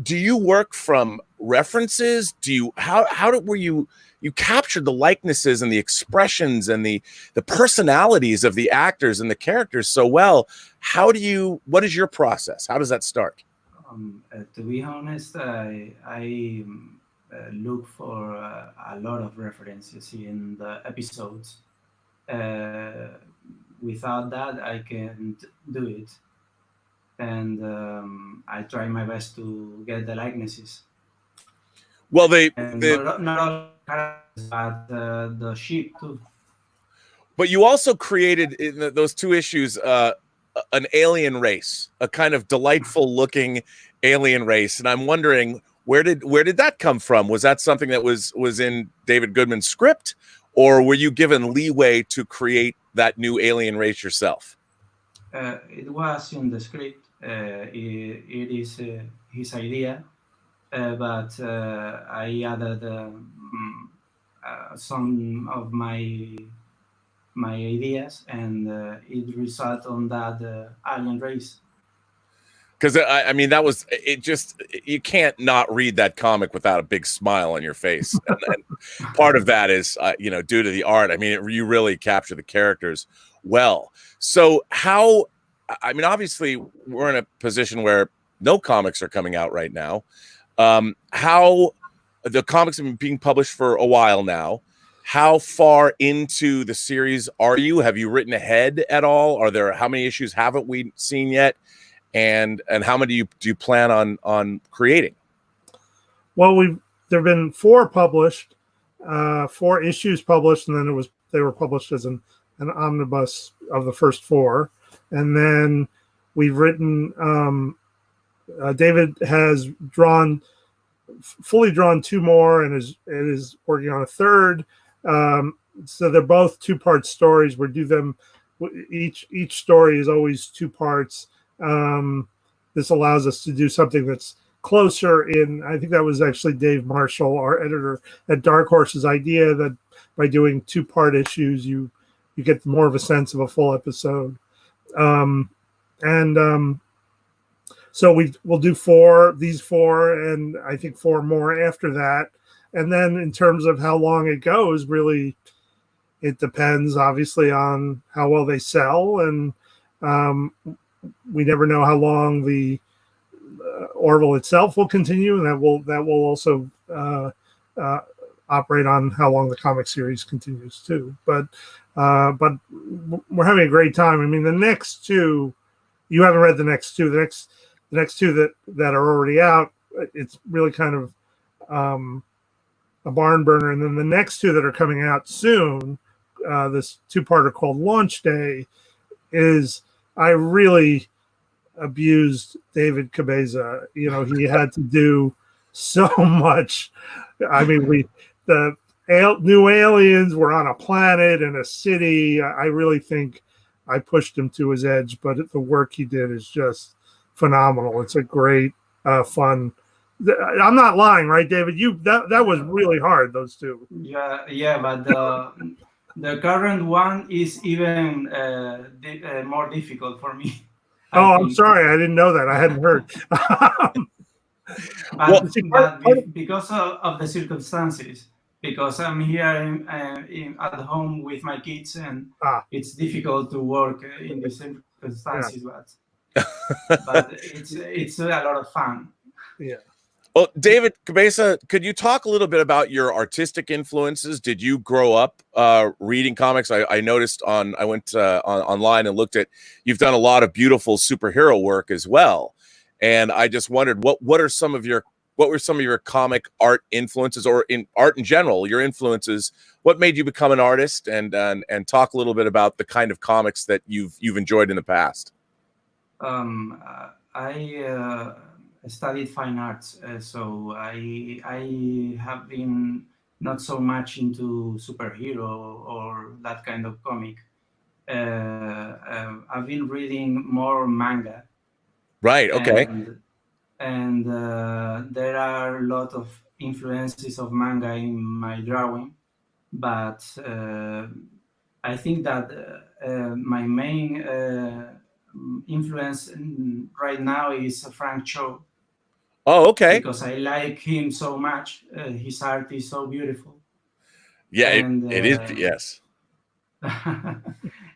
do you work from references? Were you captured the likenesses and the expressions and the personalities of the actors and the characters so well? What is your process? How does that start? To be honest, I look for a lot of references in the episodes. Without that, I can't do it. And I try my best to get the likenesses. Well, not all characters, but the ship too. But you also created in those two issues an alien race, a kind of delightful looking alien race, and I'm wondering where did that come from? Was that something that was in David Goodman's script, or were you given leeway to create that new alien race yourself? It was in the script. It is his idea, but I added some of my ideas, and it resulted on that alien race. Because I mean, that was it. Just you can't not read that comic without a big smile on your face, and part of that is due to the art. I mean, you really capture the characters well. So how? I mean, obviously, we're in a position where no comics are coming out right now. How the comics have been being published for a while now. How far into the series are you? Have you written ahead at all? How many issues haven't we seen yet? And how many do you plan on creating? Well, there've been 4 published, 4 issues published, and then they were published as an omnibus of the first 4, and then we've written. David has fully drawn 2 more, and is working on a third. So they're both 2-part stories. We do them. Each story is always 2 parts. This allows us to do something that's closer in. I think that was actually Dave Marshall, our editor at Dark Horse's idea, that by doing 2-part issues, you get more of a sense of a full episode. So we'll do these 4, and I think 4 more after that. And then in terms of how long it goes, really, it depends obviously on how well they sell, and we never know how long the Orville itself will continue, and that will also operate on how long the comic series continues too. But we're having a great time. I mean, the next 2, you haven't read the next 2. The next 2 that are already out, it's really kind of a barn burner. And then the next 2 that are coming out soon, this 2-parter called Launch Day, I really abused David Cabeza. He had to do so much. I mean, the new aliens were on a planet and a city. I really think I pushed him to his edge, but the work he did is just phenomenal. It's a great, fun. I'm not lying, right, David? That was really hard. Those 2. Yeah, but the current one is even more difficult for me. I'm sorry, I didn't know that. I hadn't heard. But because of the circumstances, because I'm here at home with my kids, and it's difficult to work in these circumstances. Yeah. But it's a lot of fun. Yeah. Well, David Cabeza, could you talk a little bit about your artistic influences? Did you grow up reading comics? I noticed I went online and looked at, you've done a lot of beautiful superhero work as well. And I just wondered, what were some of your comic art influences, or in art in general, your influences? What made you become an artist, and talk a little bit about the kind of comics that you've enjoyed in the past? I studied fine arts, so I have been not so much into superhero or that kind of comic. I've been reading more manga. Right. Okay. And there are a lot of influences of manga in my drawing, but I think that my main influence right now is Frank Cho. Oh, okay. Because I like him so much. His art is so beautiful. Yeah, it is. Yes.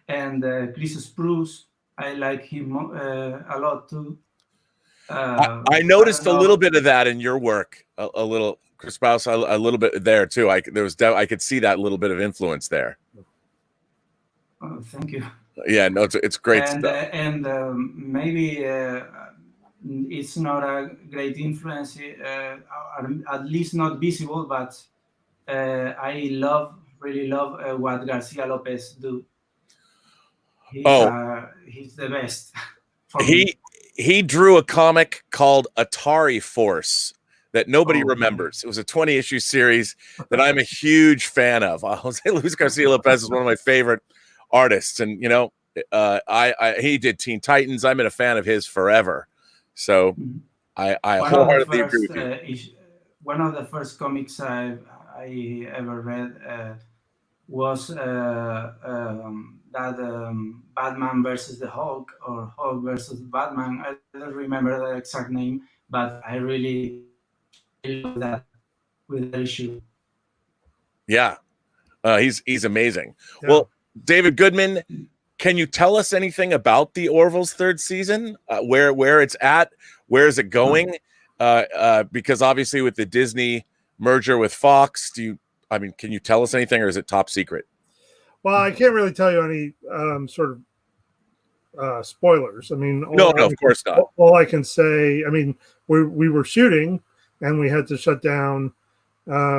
And Chris Spruce, I like him a lot too. I noticed a little bit of that in your work. A little, Chris Spruce, a little bit there too. I could see that little bit of influence there. Oh, thank you. Yeah, no, it's great stuff. And maybe it's not a great influence, at least not visible, but I really love what Garcia Lopez do. He's the best. He drew a comic called Atari Force that nobody remembers. It was a 20-issue series that I'm a huge fan of. Jose Luis Garcia Lopez is one of my favorite artists, and he did Teen Titans. I've been a fan of his forever. So I One of the wholeheartedly agree first, with you. one of the first comics I ever read was that Batman versus the Hulk, or Hulk versus Batman. I don't remember the exact name, but I really love that with that issue. Yeah, he's amazing. Well, David Goodman, can you tell us anything about the Orville's third season? Where it's at? Where is it going? Because obviously with the Disney merger with Fox, can you tell us anything, or is it top secret? Well, I can't really tell you any sort of spoilers. I mean, No, of course not. All I can say, I mean, we were shooting and we had to shut down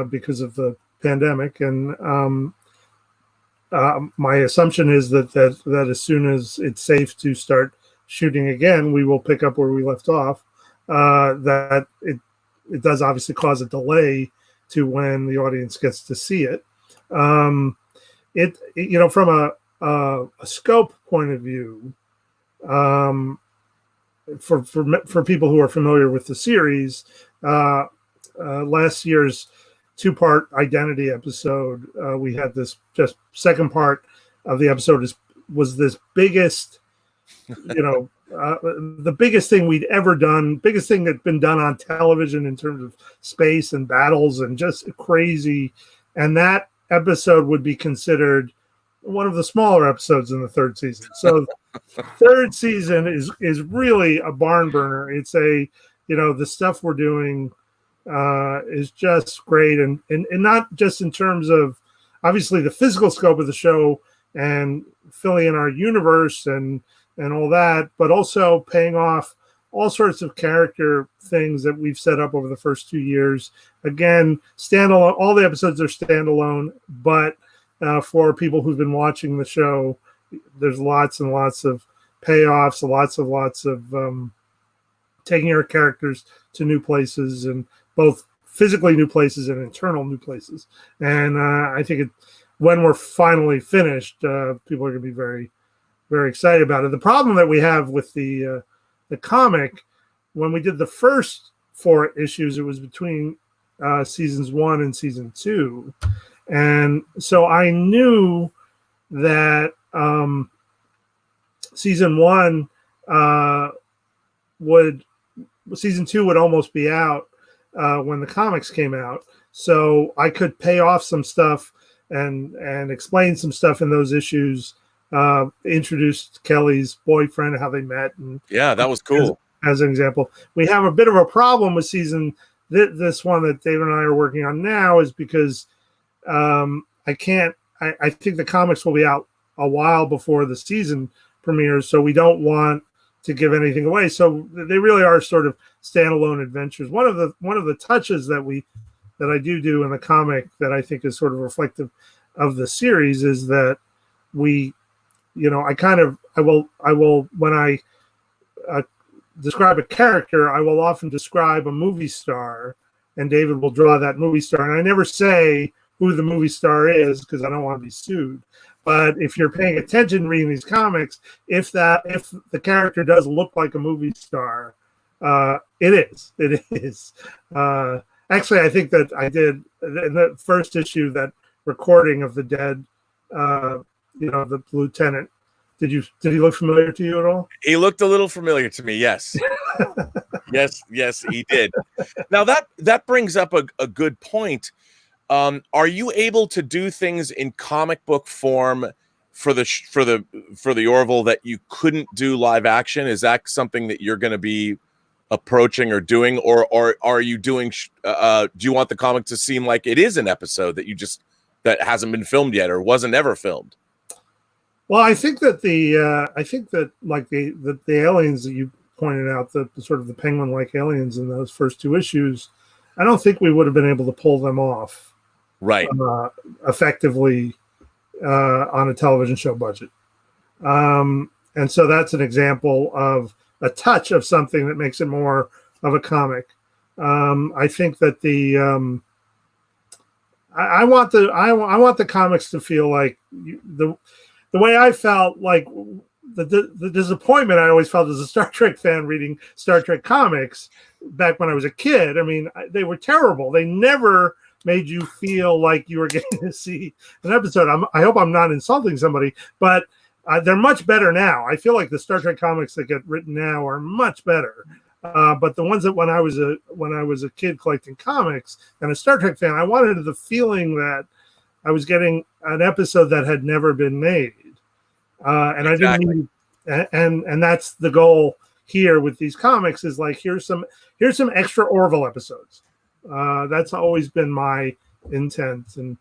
because of the pandemic, and my assumption is that as soon as it's safe to start shooting again, we will pick up where we left off. That it does obviously cause a delay to when the audience gets to see it. From a scope point of view, for people who are familiar with the series, last year's 2-part Identity episode, we had this just second part of the episode was this biggest, the biggest thing we'd ever done, biggest thing that's been done on television in terms of space and battles and just crazy. And that episode would be considered one of the smaller episodes in the third season. So third season is really a barn burner. It's the stuff we're doing is just great. And not just in terms of obviously the physical scope of the show and filling in our universe and all that, but also paying off all sorts of character things that we've set up over the first 2 years. Again, standalone, all the episodes are standalone, but for people who've been watching the show, there's lots and lots of payoffs, lots of taking our characters to new places, and both physically new places and internal new places. And I think when we're finally finished, people are going to be very, very excited about it. The problem that we have with the comic, when we did the first 4 issues, it was between seasons 1 and season 2. And so I knew that season 1 season 2 would almost be out when the comics came out. So I could pay off some stuff and explain some stuff in those issues, introduced Kelly's boyfriend, how they met. And yeah, that was cool. As an example, we have a bit of a problem with this one that David and I are working on now, is because I think the comics will be out a while before the season premieres, so we don't want to give anything away. So they really are sort of standalone adventures. One of the touches that I do in the comic that I think is sort of reflective of the series is that I will when I describe a character, I will often describe a movie star, and David will draw that movie star. And I never say who the movie star is because I don't want to be sued. But if you're paying attention reading these comics, if the character does look like a movie star, it is. Actually, I think that I did in the first issue, that recording of the dead, the lieutenant. Did he look familiar to you at all? He looked a little familiar to me. Yes. yes, he did. Now that brings up a good point. Are you able to do things in comic book form for the Orville that you couldn't do live action? Is that something that you're going to be approaching or doing, or are you doing? Do you want the comic to seem like it is an episode that hasn't been filmed yet or wasn't ever filmed? Well, I think that the aliens that you pointed out, the sort of the penguin-like aliens in those first 2 issues, I don't think we would have been able to pull them off right effectively on a television show budget. And so that's an example of a touch of something that makes it more of a comic. I think that I want the comics to feel like the way I felt like the disappointment I always felt as a Star Trek fan reading Star Trek comics back when I was a kid. I mean, they were terrible. They never made you feel like you were getting to see an episode. I hope I'm not insulting somebody, but they're much better now. I feel like the Star Trek comics that get written now are much better. But the ones that when I was a kid collecting comics and a Star Trek fan, I wanted the feeling that I was getting an episode that had never been made. And exactly. I didn't need, and that's the goal here with these comics is like, here's some extra Orville episodes. That's always been my intent. And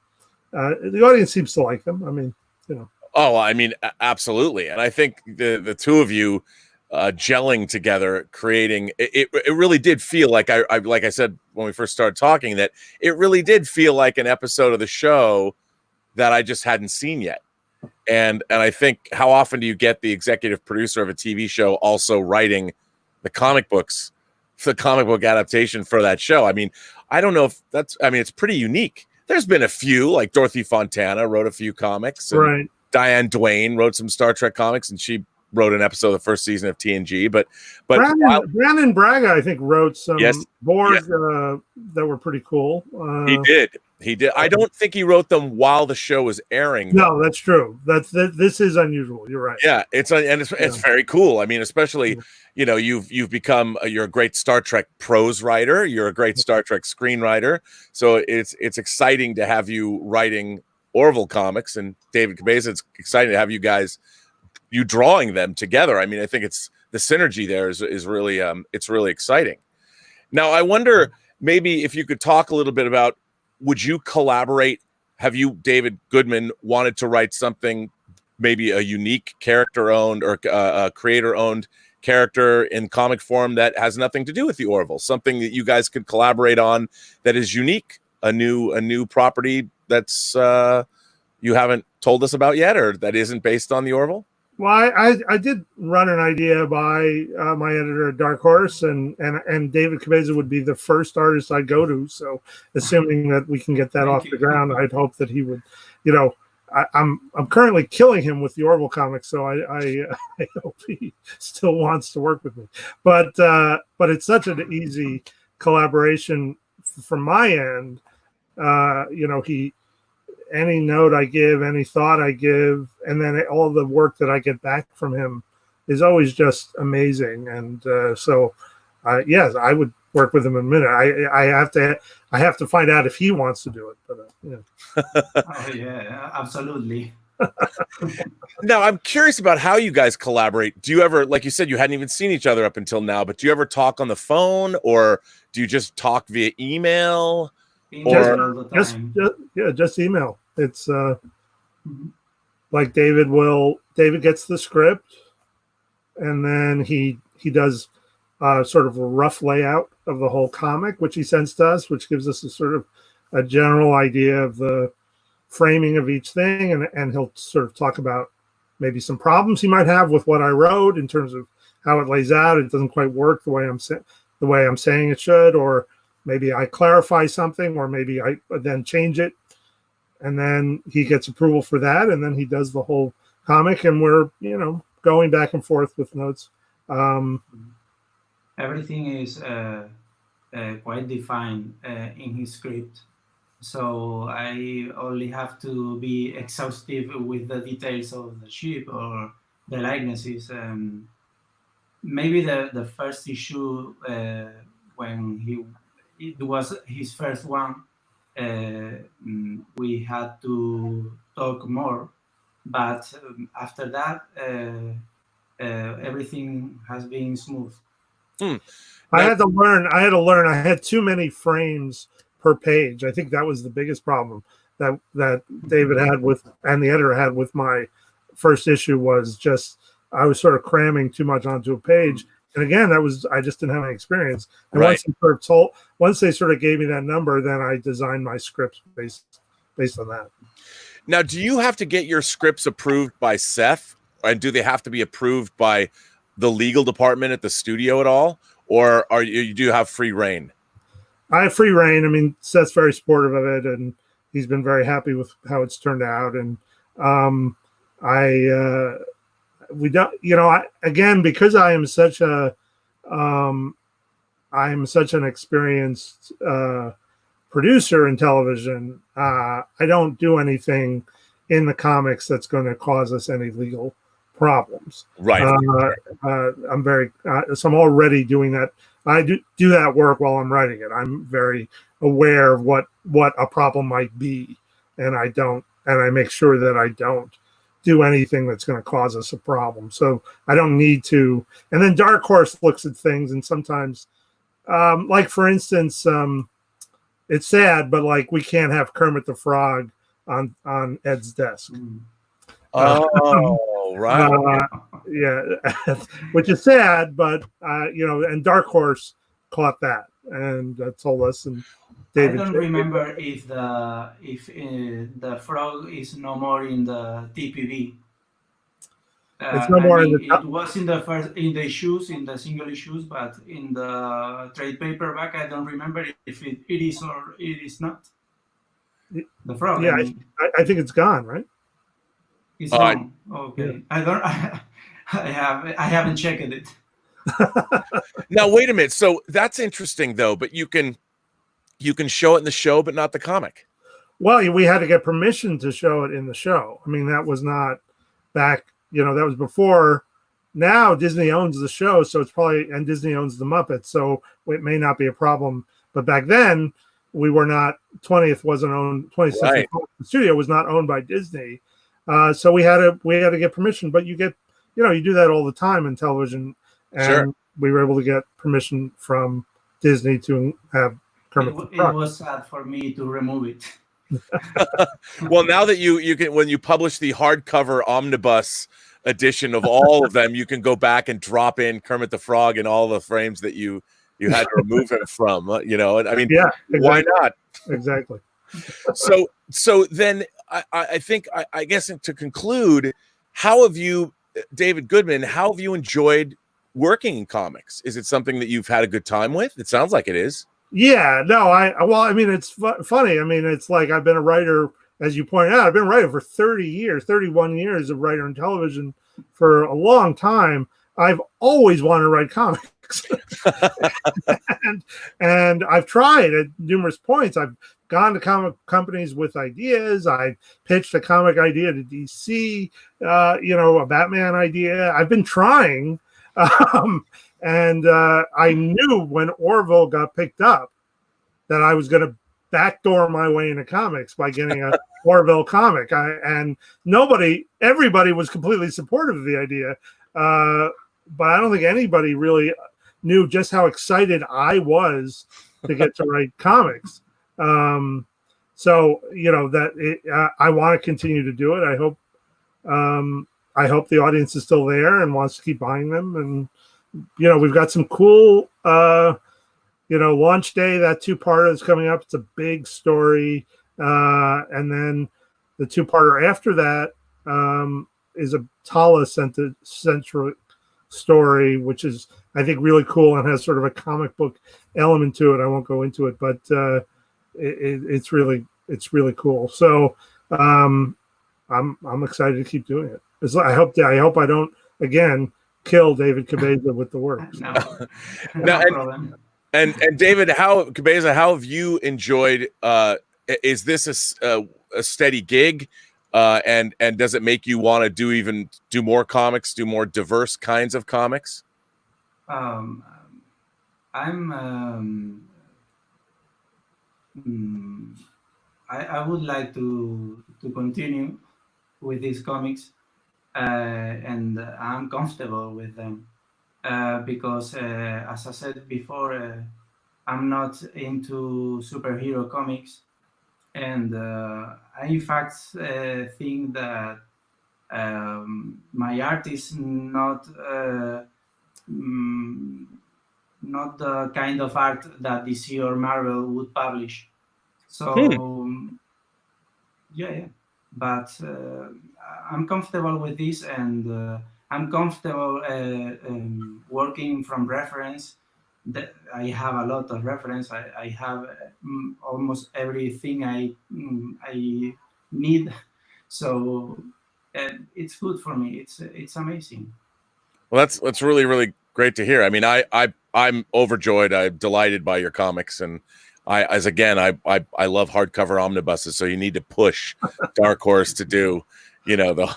the audience seems to like them. I mean, you know. Oh, I mean, absolutely. And I think the two of you gelling together, creating it really did feel like I like I said when we first started talking, that it really did feel like an episode of the show that I just hadn't seen yet. And I think, how often do you get the executive producer of a TV show also writing the comic books, the comic book adaptation for that show? I mean, I don't know if that's, I mean, it's pretty unique. There's been a few, like Dorothy Fontana wrote a few comics, and right. Diane Duane wrote some Star Trek comics, and she wrote an episode of the first season of TNG. But Brandon Braga, I think, wrote some boards yes. That were pretty cool. He did. I don't think he wrote them while the show was airing. No, that's true. This is unusual. You're right. Yeah, it's very cool. I mean, especially, you know, you've become you're a great Star Trek prose writer. You're a great Star Trek screenwriter. So it's exciting to have you writing Orville comics, and David Cabeza. It's exciting to have you drawing them together. I mean, I think it's the synergy there is really it's really exciting. Now, I wonder maybe if you could talk a little bit about, would you collaborate? Have you, David Goodman, wanted to write something, maybe a unique character-owned or a creator-owned character in comic form that has nothing to do with the Orville? Something that you guys could collaborate on that is unique, a new property that's you haven't told us about yet, or that isn't based on the Orville? Well, I did run an idea by my editor at Dark Horse, and David Cabeza would be the first artist I'd go to. So, assuming that we can get that off the ground, I'd hope that he would. You know, I'm currently killing him with the Orville comics, so I hope he still wants to work with me. But it's such an easy collaboration from my end. You know, any note I give, any thought I give, and then all the work that I get back from him is always just amazing. And so, yes, I would work with him in a minute. I have to find out if he wants to do it. But yeah. Oh yeah, absolutely. Now, I'm curious about how you guys collaborate. Do you ever, like you said, you hadn't even seen each other up until now, but do you ever talk on the phone, or do you just talk via email? Just email. It's like David gets the script, and then he does sort of a rough layout of the whole comic, which he sends to us, which gives us a sort of a general idea of the framing of each thing, and he'll sort of talk about maybe some problems he might have with what I wrote in terms of how it lays out. It doesn't quite work the way I'm saying it should, or maybe I clarify something, or maybe I then change it, and then he gets approval for that, and then he does the whole comic, and we're, you know, going back and forth with notes. Everything is quite defined in his script, so I only have to be exhaustive with the details of the ship or the likenesses. Maybe the first issue when it was his first one, we had to talk more, but after that, everything has been smooth. I had to learn. I had too many frames per page. I think that was the biggest problem that David had and the editor had with my first issue, was just I was sort of cramming too much onto a page. And again, I just didn't have any experience. And right. once they sort of gave me that number, then I designed my scripts based on that. Now, do you have to get your scripts approved by Seth, and do they have to be approved by the legal department at the studio at all, or you do have free reign? I have free reign. I mean, Seth's very supportive of it, and he's been very happy with how it's turned out. And we don't, again, because I am such an experienced producer in television. I don't do anything in the comics that's going to cause us any legal problems. Right. I'm very, so I'm already doing that. I do that work while I'm writing it. I'm very aware of what a problem might be, and I make sure that I don't do anything that's going to cause us a problem. So I don't need to. And then Dark Horse looks at things, and sometimes, like for instance, it's sad, but like we can't have Kermit the Frog on Ed's desk. Oh, right. Yeah, which is sad, but and Dark Horse caught that and told us. And David, I don't remember if the frog is no more in the TPB. It's no more in the it was in the issues, in the single issues, but in the trade paperback, I don't remember if it is or it is not. The frog. Yeah, I think it's gone, right? It's gone. Okay, yeah. I haven't checked it. Now wait a minute. So that's interesting though. But you can show it in the show, but not the comic. Well, we had to get permission to show it in the show. I mean, that was not back. That was before. Now Disney owns the show, so it's probably, and Disney owns the Muppets, so it may not be a problem. But back then, we were not. 20th wasn't owned. 20th Century Fox Studio was not owned by Disney, so we had to get permission. But you get, you do that all the time in television, and we were able to get permission from Disney to have Kermit the Frog. It was sad for me to remove it. Well, now that you can, when you publish the hardcover omnibus edition of all of them, you can go back and drop in Kermit the Frog in all the frames that you had to remove him from. I mean, yeah, exactly. Why not? Exactly. So then I think I guess to conclude, how have you, David Goodman? How have you enjoyed working in comics? Is it something that you've had a good time with? It sounds like it is. Yeah, no, I mean, it's funny. I mean, it's like I've been a writer, as you pointed out, I've been a writer for 31 years of writer in television for a long time. I've always wanted to write comics. and I've tried at numerous points. I've gone to comic companies with ideas. I pitched a comic idea to DC, a Batman idea. I've been trying. And I knew when Orville got picked up that I was going to backdoor my way into comics by getting a Orville comic. And everybody was completely supportive of the idea. But I don't think anybody really knew just how excited I was to get to write comics. So, I want to continue to do it. I hope the audience is still there and wants to keep buying them. And, we've got some cool, Launch Day, that two-parter is coming up. It's a big story. And then the two-parter after that is a Tala-centric story, which is, I think, really cool and has sort of a comic book element to it. I won't go into it, but it's really cool. So I'm excited to keep doing it. I hope I don't again kill David Cabeza with the works. And David, how have you enjoyed? Is this a steady gig? And does it make you want to do more comics, do more diverse kinds of comics? I would like to continue with these comics, and I'm comfortable with them because, as I said before, I'm not into superhero comics. And I, in fact, think that my art is not the kind of art that DC or Marvel would publish. So, yeah. But I'm comfortable with this, and I'm comfortable working from reference. That I have a lot of reference. I have almost everything I need. So it's good for me. It's amazing. Well, that's really great to hear. I mean, I'm overjoyed. I'm delighted by your comics, and I love hardcover omnibuses. So you need to push Dark Horse to do, the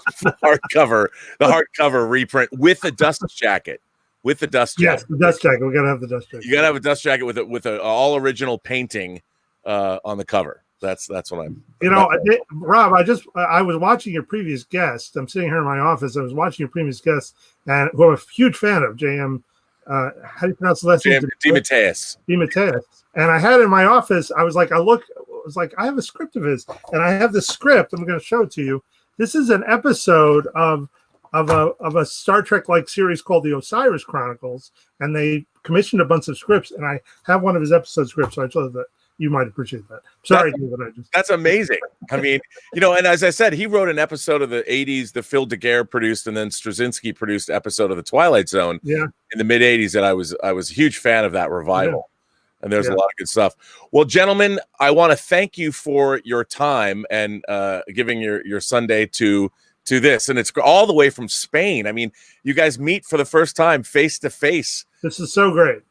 hardcover reprint with the dust jacket. With the dust jacket. Yes, the dust jacket. We gotta have the dust jacket. You gotta have a dust jacket with a all original painting on the cover. That's what I'm. Rob, I was watching your previous guest. I'm sitting here in my office. I was watching your previous guest, and who I'm a huge fan of, JM. How do you pronounce the last name? DeMatteis. DeMatteis. And I had it in my office. I was like, I have a script of his, and I have the script. I'm going to show it to you. This is an episode of a Star Trek like series called the Osiris Chronicles, and they commissioned a bunch of scripts, and I have one of his episode scripts. So I told that you might appreciate that. Sorry, David. That's amazing. I mean, and as I said, he wrote an episode of the 80s, the Phil Daguerre produced, and then Straczynski produced episode of the Twilight Zone in the mid 80s. And I was a huge fan of that revival. Yeah. And there's a lot of good stuff. Well, gentlemen, I want to thank you for your time and giving your Sunday to this. And it's all the way from Spain. I mean, you guys meet for the first time face to face. This is so great.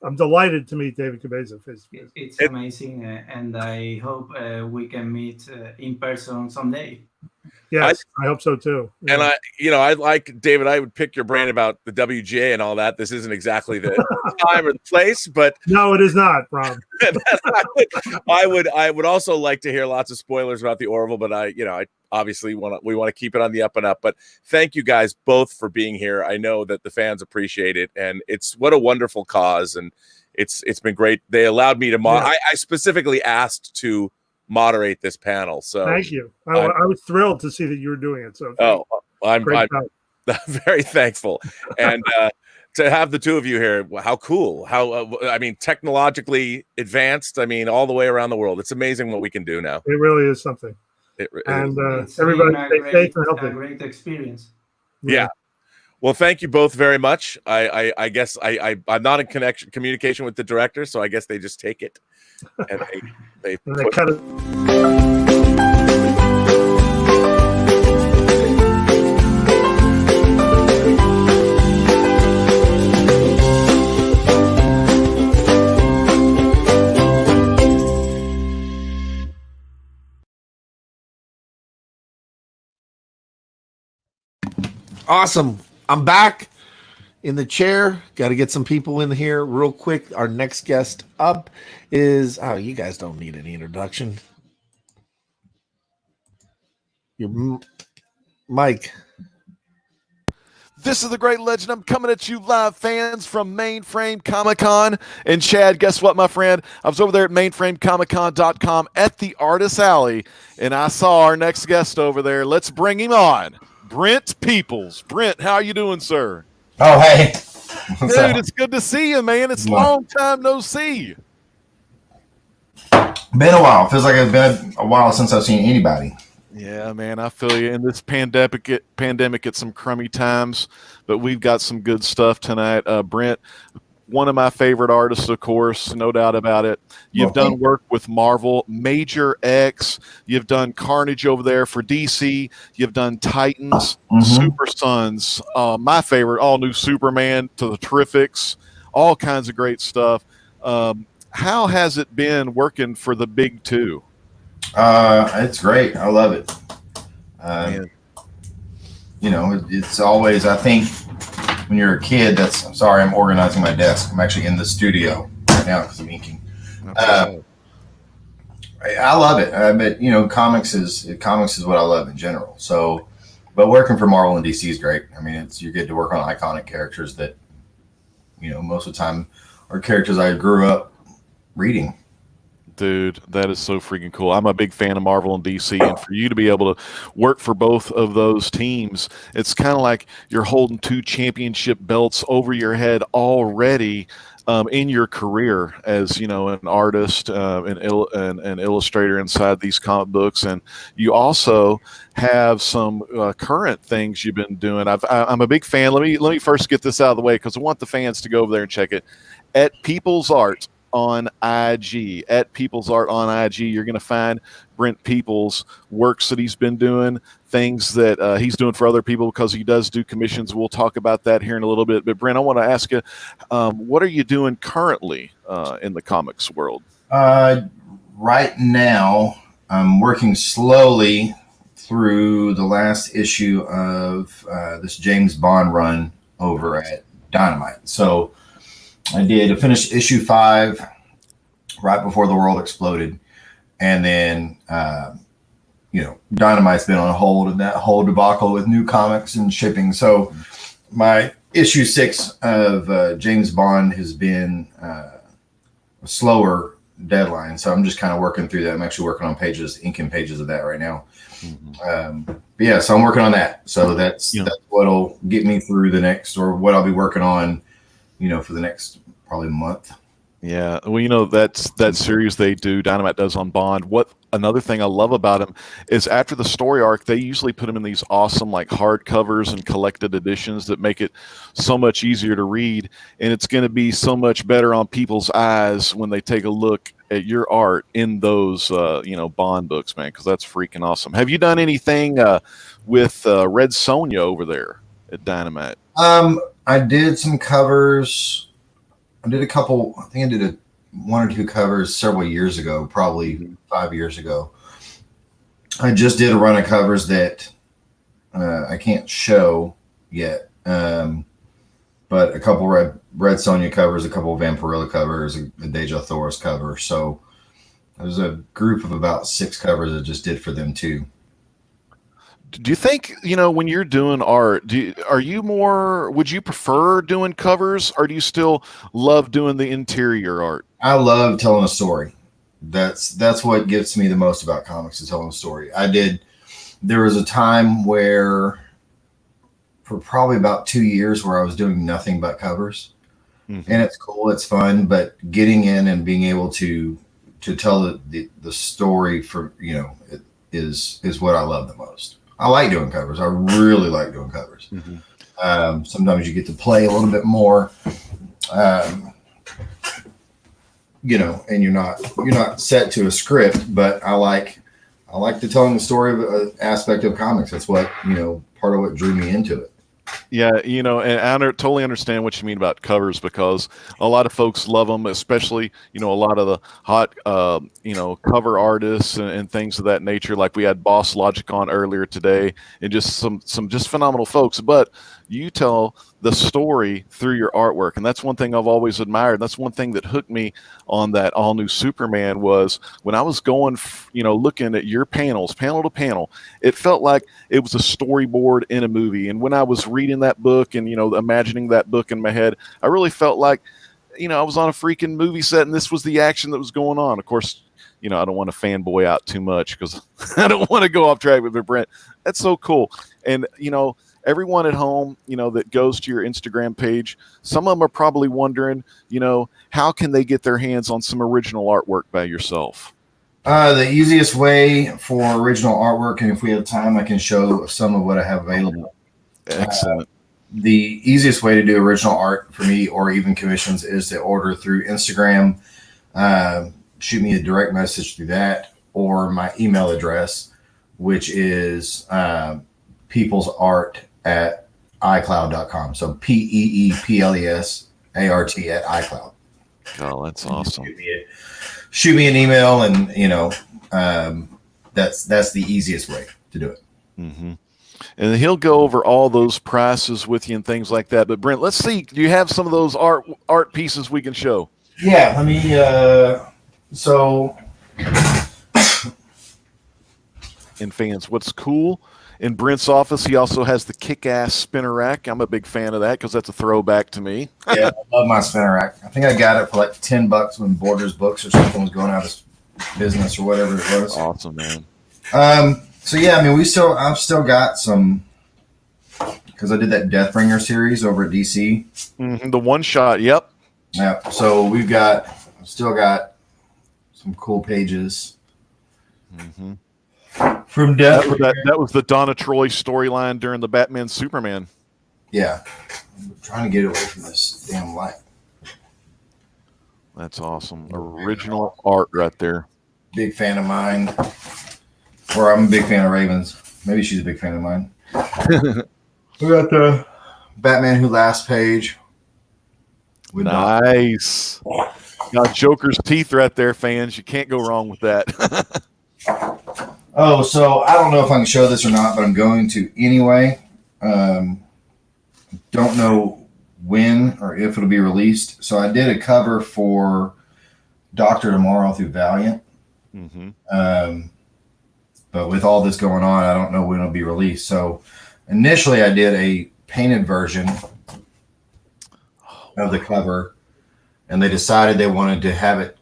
I'm delighted to meet David Cabeza face to face. It's amazing, and I hope we can meet in person someday. Yes, I hope so too. Yeah. And I like David. I would pick your brain about the WGA and all that. This isn't exactly the time or the place, but no, it is not, Rob. I would also like to hear lots of spoilers about the Orville, but I obviously we want to keep it on the up and up. But thank you guys both for being here. I know that the fans appreciate it, and what a wonderful cause, and it's been great. They allowed me to I specifically asked to moderate this panel. So thank you. I was thrilled to see that you were doing it. So I'm very thankful, and to have the two of you here. How cool! How technologically advanced. I mean, all the way around the world. It's amazing what we can do now. It really is something. Everybody stay safe and healthy. A great experience. Yeah. Well, thank you both very much. I guess I'm not in communication with the director, so I guess they just take it and they cut it. Awesome. I'm back in the chair. Got to get some people in here real quick. Our next guest up is, you guys don't need any introduction. Your Mike. This is the great legend. I'm coming at you live, fans, from Mainframe Comic-Con. And Chad, guess what, my friend? I was over there at mainframecomiccon.com at the Artist Alley, and I saw our next guest over there. Let's bring him on. Brent Peoples. Brent, how are you doing, sir? Oh, hey. Dude, it's good to see you, man. It's a long time no see. Been a while. Feels like it's been a while since I've seen anybody. Yeah, man, I feel you. In this pandemic, at some crummy times, but we've got some good stuff tonight. Brent, one of my favorite artists, of course, no doubt about it. You've done work with Marvel, Major X. You've done Carnage over there for DC. You've done Titans, Super Sons, my favorite, all new Superman to the Terrifics, all kinds of great stuff. How has it been working for the big two? It's great. I love it. It's always, I think, when you're a kid, I'm sorry, I'm organizing my desk. I'm actually in the studio right now because I'm inking. I love it. But comics is what I love in general. So, but working for Marvel and DC is great. I mean, you get to work on iconic characters that, most of the time are characters I grew up reading. Dude, that is so freaking cool. I'm a big fan of Marvel and DC, and for you to be able to work for both of those teams, it's kind of like you're holding two championship belts over your head already in your career as, an artist, an illustrator inside these comic books. And you also have some current things you've been doing. I'm a big fan. Let me first get this out of the way because I want the fans to go over there and check it. At People's Art on IG, at People's Art on IG, you're going to find Brent Peoples' works that he's been doing. things that he's doing for other people, because he does do commissions. We'll talk about that here in a little bit. But Brent, I want to ask you, what are you doing currently in the comics world? Right now, I'm working slowly through the last issue of this James Bond run over at Dynamite. So I did finish issue 5 right before the world exploded. And then, Dynamite's been on hold in that whole debacle with new comics and shipping. So my issue 6 of James Bond has been a slower deadline. So I'm just kind of working through that. I'm actually working on inking pages of that right now. But yeah, so I'm working on that. So that's what'll get me through the next, or what I'll be working on, for the next probably month. Yeah, well, that series they do, Dynamite does on Bond. Another thing I love about him is after the story arc, they usually put him in these awesome like hardcovers and collected editions that make it so much easier to read, and it's going to be so much better on people's eyes when they take a look at your art in those Bond books, man, because that's freaking awesome. Have you done anything with Red Sonja over there at Dynamite? I did some covers. I did a couple. I think I did 1 or 2 covers several years ago, probably 5 years ago. I just did a run of covers that I can't show yet, but a couple Red Sonja covers, a couple of Vampirilla covers, a Deja Thoris cover. So there's a group of about 6 covers I just did for them too. Do you think, when you're doing art, would you prefer doing covers, or do you still love doing the interior art? I love telling a story. That's what gets me the most about comics, is telling a story. There was a time where, for probably about 2 years, where I was doing nothing but covers. Mm-hmm. And it's cool, it's fun, but getting in and being able to tell the story is what I love the most. I like doing covers. I really like doing covers. Mm-hmm. Sometimes you get to play a little bit more, and you're not set to a script. But I like the telling the story aspect of comics. That's what part of what drew me into it. Yeah, and I totally understand what you mean about covers, because a lot of folks love them, especially, a lot of the hot, cover artists and things of that nature. Like we had Boss Logic on earlier today, and just some just phenomenal folks. But you tell the story through your artwork, and that's one thing I've always admired. That's one thing that hooked me on that all new Superman was when I was going, looking at your panels, panel to panel, it felt like it was a storyboard in a movie. And when I was reading that book and, imagining that book in my head, I really felt like, I was on a freaking movie set and this was the action that was going on. Of course, I don't want to fanboy out too much because I don't want to go off track with it, Brent. That's so cool. And, everyone at home, that goes to your Instagram page, some of them are probably wondering, how can they get their hands on some original artwork by yourself? The easiest way for original artwork, and if we have time, I can show some of what I have available. Excellent. The easiest way to do original art for me, or even commissions, is to order through Instagram. Shoot me a direct message through that, or my email address, which is peoplesart@icloud.com. So PEEPLESART@icloud. Oh, that's awesome. Shoot me an email, and that's the easiest way to do it. Mm-hmm. And he'll go over all those prices with you and things like that. But Brent, let's see. Do you have some of those art pieces we can show? Yeah, let me. And fans, what's cool in Brent's office, he also has the kick-ass spinner rack. I'm a big fan of that because that's a throwback to me. Yeah, I love my spinner rack. I think I got it for like $10 when Borders Books or something was going out of business or whatever it was. Awesome, man. So yeah, I mean, I've still got some, because I did that Deathbringer series over at DC. Mm-hmm, the one shot. Yep. Yeah. So I've still got some cool pages. Mm-hmm. From Death. That was the Donna Troy storyline during the Batman Superman. Yeah. I'm trying to get away from this damn light. That's awesome. Original art right there. Big fan of mine. Or I'm a big fan of Ravens. Maybe she's a big fan of mine. We got the Batman Who Laughs page. Nice. Got Joker's teeth right there, fans. You can't go wrong with that. Oh, so I don't know if I can show this or not, but I'm going to anyway. Don't know when or if it'll be released. So I did a cover for Doctor Tomorrow through Valiant. But with all this going on, I don't know when it'll be released. So initially I did a painted version of the cover, and they decided they wanted to have it.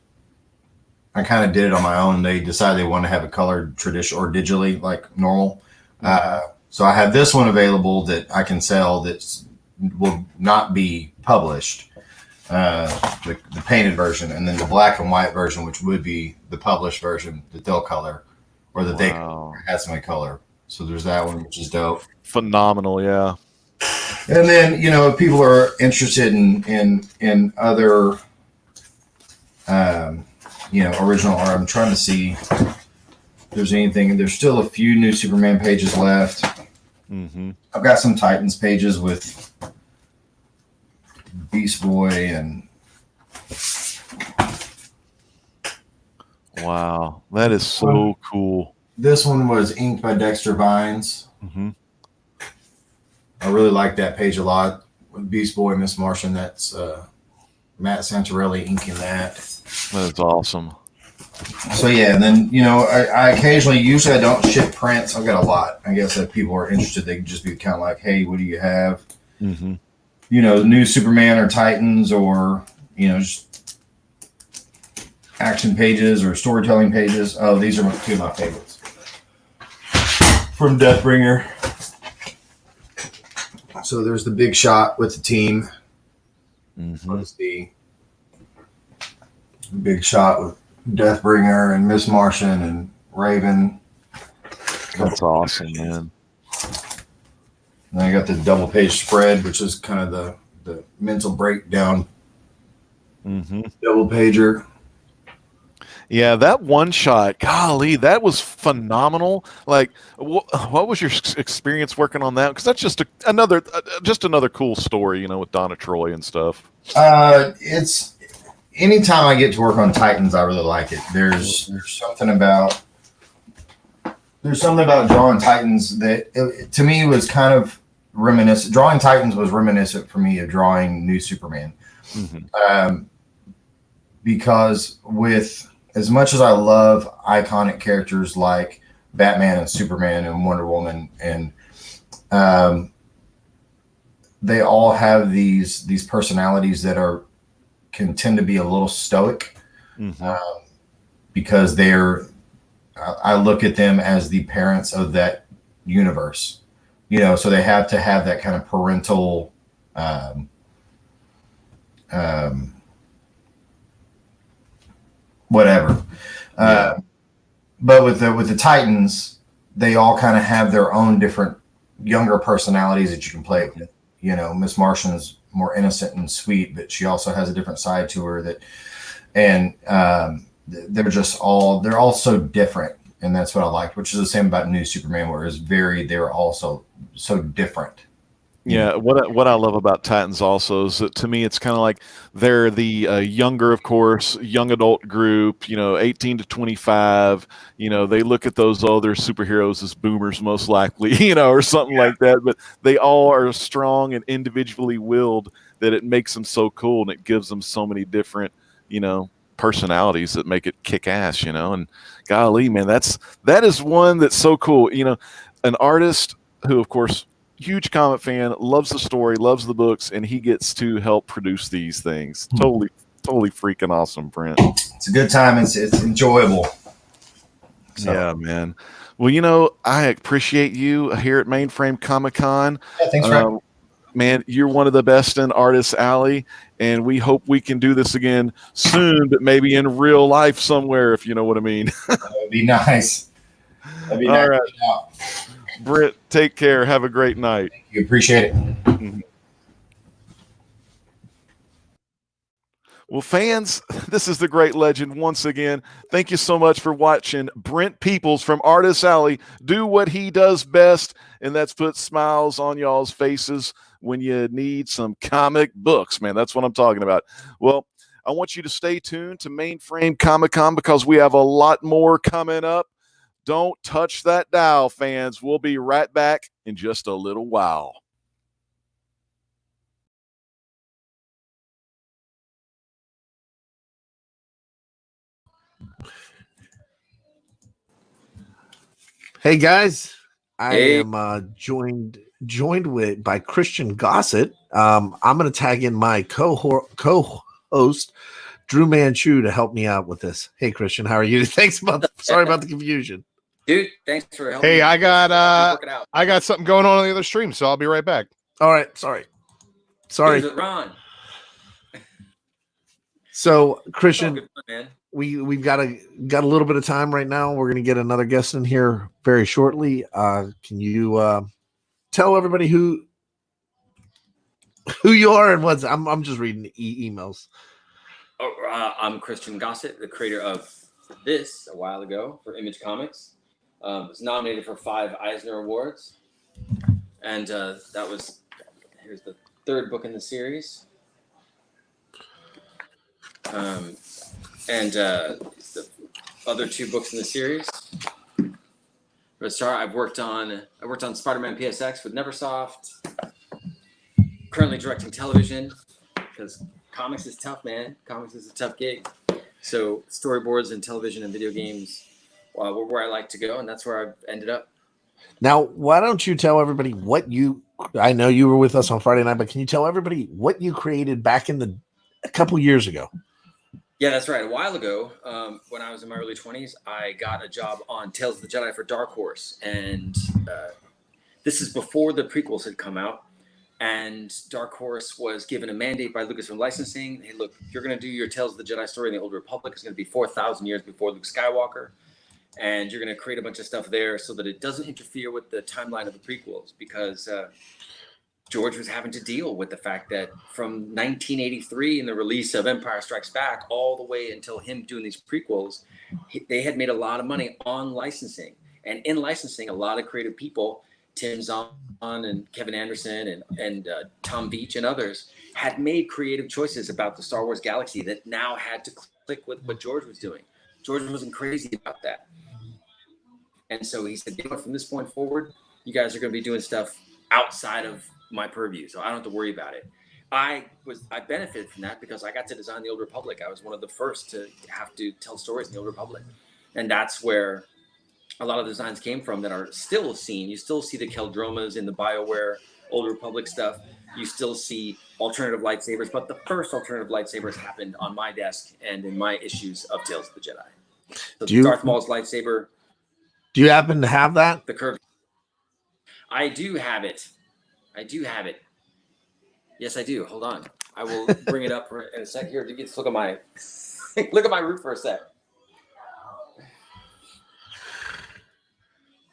I kind of did it on my own. They decided they wanted to have it colored traditional or digitally like normal. So I have this one available that I can sell that will not be published, the painted version, and then the black and white version, which would be the published version that they'll color or that they have some color. So there's that one, which is dope. Phenomenal, yeah. And then, you know, if people are interested in other, you know, original art, I'm trying to see if there's anything. There's still a few new Superman pages left. I've got some Titans pages with Beast Boy and. Wow, that is so cool. This one was inked by Dexter Vines. I really like that page a lot. With Beast Boy, Miss Martian, that's Matt Santorelli inking that. That's awesome. So yeah, and then, you know, I occasionally, usually I don't ship prints. I've got a lot. I guess if people are interested, they can just be kind of like, hey, what do you have? You know, new Superman or Titans, or, you know, just action pages or storytelling pages. Oh, these are two of my favorites. From Deathbringer. So there's the big shot with the team. Let's see. Big shot with Deathbringer and Miss Martian and Raven. That's awesome, man. And I got the double page spread, which is kind of the mental breakdown double pager. Yeah, that one shot, golly, that was phenomenal. Like, what was your experience working on that? Because that's just another cool story, you know, with Donna Troy and stuff. It's anytime I get to work on Titans, I really like it. There's something about drawing Titans that to me was kind of reminiscent. Drawing Titans was reminiscent for me of drawing New Superman, because with as much as I love iconic characters like Batman and Superman and Wonder Woman, and they all have these personalities that can tend to be a little stoic, because I look at them as the parents of that universe, you know, so they have to have that kind of parental whatever. But with the Titans, they all kind of have their own different younger personalities that you can play with. You know, Miss Martian's more innocent and sweet, but she also has a different side to her they're all so different. And that's what I liked, which is the same about New Superman, where they're also so different. Yeah, what I love about Titans also is that to me it's kind of like they're the younger, of course, young adult group, you know, 18 to 25. You know, they look at those other superheroes as boomers most likely, you know, or something like that. But they all are strong and individually willed, that it makes them so cool, and it gives them so many different, you know, personalities that make it kick ass, you know. And golly, man, that is one that's so cool. You know, an artist who, of course, huge comic fan, loves the story, loves the books, and he gets to help produce these things. Totally freaking awesome, Brent. It's a good time. It's enjoyable. So. Yeah, man. Well, you know, I appreciate you here at Mainframe Comic-Con. Yeah, thanks, Ryan. Man, you're one of the best in Artist Alley, and we hope we can do this again soon, but maybe in real life somewhere, if you know what I mean. That would be nice. That'd be All nice. right. Britt, take care. Have a great night. You appreciate it. Well, fans, this is the great legend once again. Thank you so much for watching Brent Peoples from Artist Alley do what he does best, and that's put smiles on y'all's faces when you need some comic books, man. That's what I'm talking about. Well, I want you to stay tuned to Mainframe Comic-Con because we have a lot more coming up. Don't touch that dial, fans. We'll be right back in just a little while. Hey guys, I Hey. am joined by Christian Gossett. I'm going to tag in my co-host Drew Manchu to help me out with this. Hey Christian, how are you? Sorry about the confusion. Dude, thanks for helping. Hey, me. I got Work it out. I got something going on the other stream, so I'll be right back. All right, sorry. Dude, Ron. So Christian, Good fun, man. we've got a little bit of time right now. We're going to get another guest in here very shortly. Can you tell everybody who you are and what's? I'm just reading emails. I'm Christian Gossett, the creator of this a while ago for Image Comics. Was nominated for 5 Eisner Awards, and here's the 3rd book in the series. And the other 2 books in the series. I worked on Spider-Man PSX with Neversoft. Currently directing television because comics is tough, man. Comics is a tough gig. So storyboards and television and video games were where I like to go, and that's where I've ended up. Now, why don't you tell everybody I know you were with us on Friday night, but can you tell everybody what you created back a couple years ago? Yeah, that's right. A while ago, when I was in my early 20s, I got a job on Tales of the Jedi for Dark Horse. And this is before the prequels had come out. And Dark Horse was given a mandate by Lucasfilm Licensing. Hey, look, you're going to do your Tales of the Jedi story in the Old Republic. It's going to be 4,000 years before Luke Skywalker. And you're going to create a bunch of stuff there so that it doesn't interfere with the timeline of the prequels. Because George was having to deal with the fact that from 1983 and the release of Empire Strikes Back all the way until him doing these prequels, they had made a lot of money on licensing. And in licensing, a lot of creative people, Tim Zahn and Kevin Anderson and Tom Veach and others, had made creative choices about the Star Wars galaxy that now had to click with what George was doing. George wasn't crazy about that. And so he said, from this point forward, you guys are going to be doing stuff outside of my purview, so I don't have to worry about it. I benefited from that because I got to design the Old Republic. I was one of the first to have to tell stories in the Old Republic, and that's where a lot of the designs came from that are still seen. You still see the Keldromas in the BioWare Old Republic stuff. You still see alternative lightsabers, but the first alternative lightsabers happened on my desk and in my issues of Tales of the Jedi. So Darth Maul's lightsaber. Do you happen to have that? The curve. I do have it. Yes, I do. Hold on. I will bring it up in a sec. Here, let's look at my roof for a sec.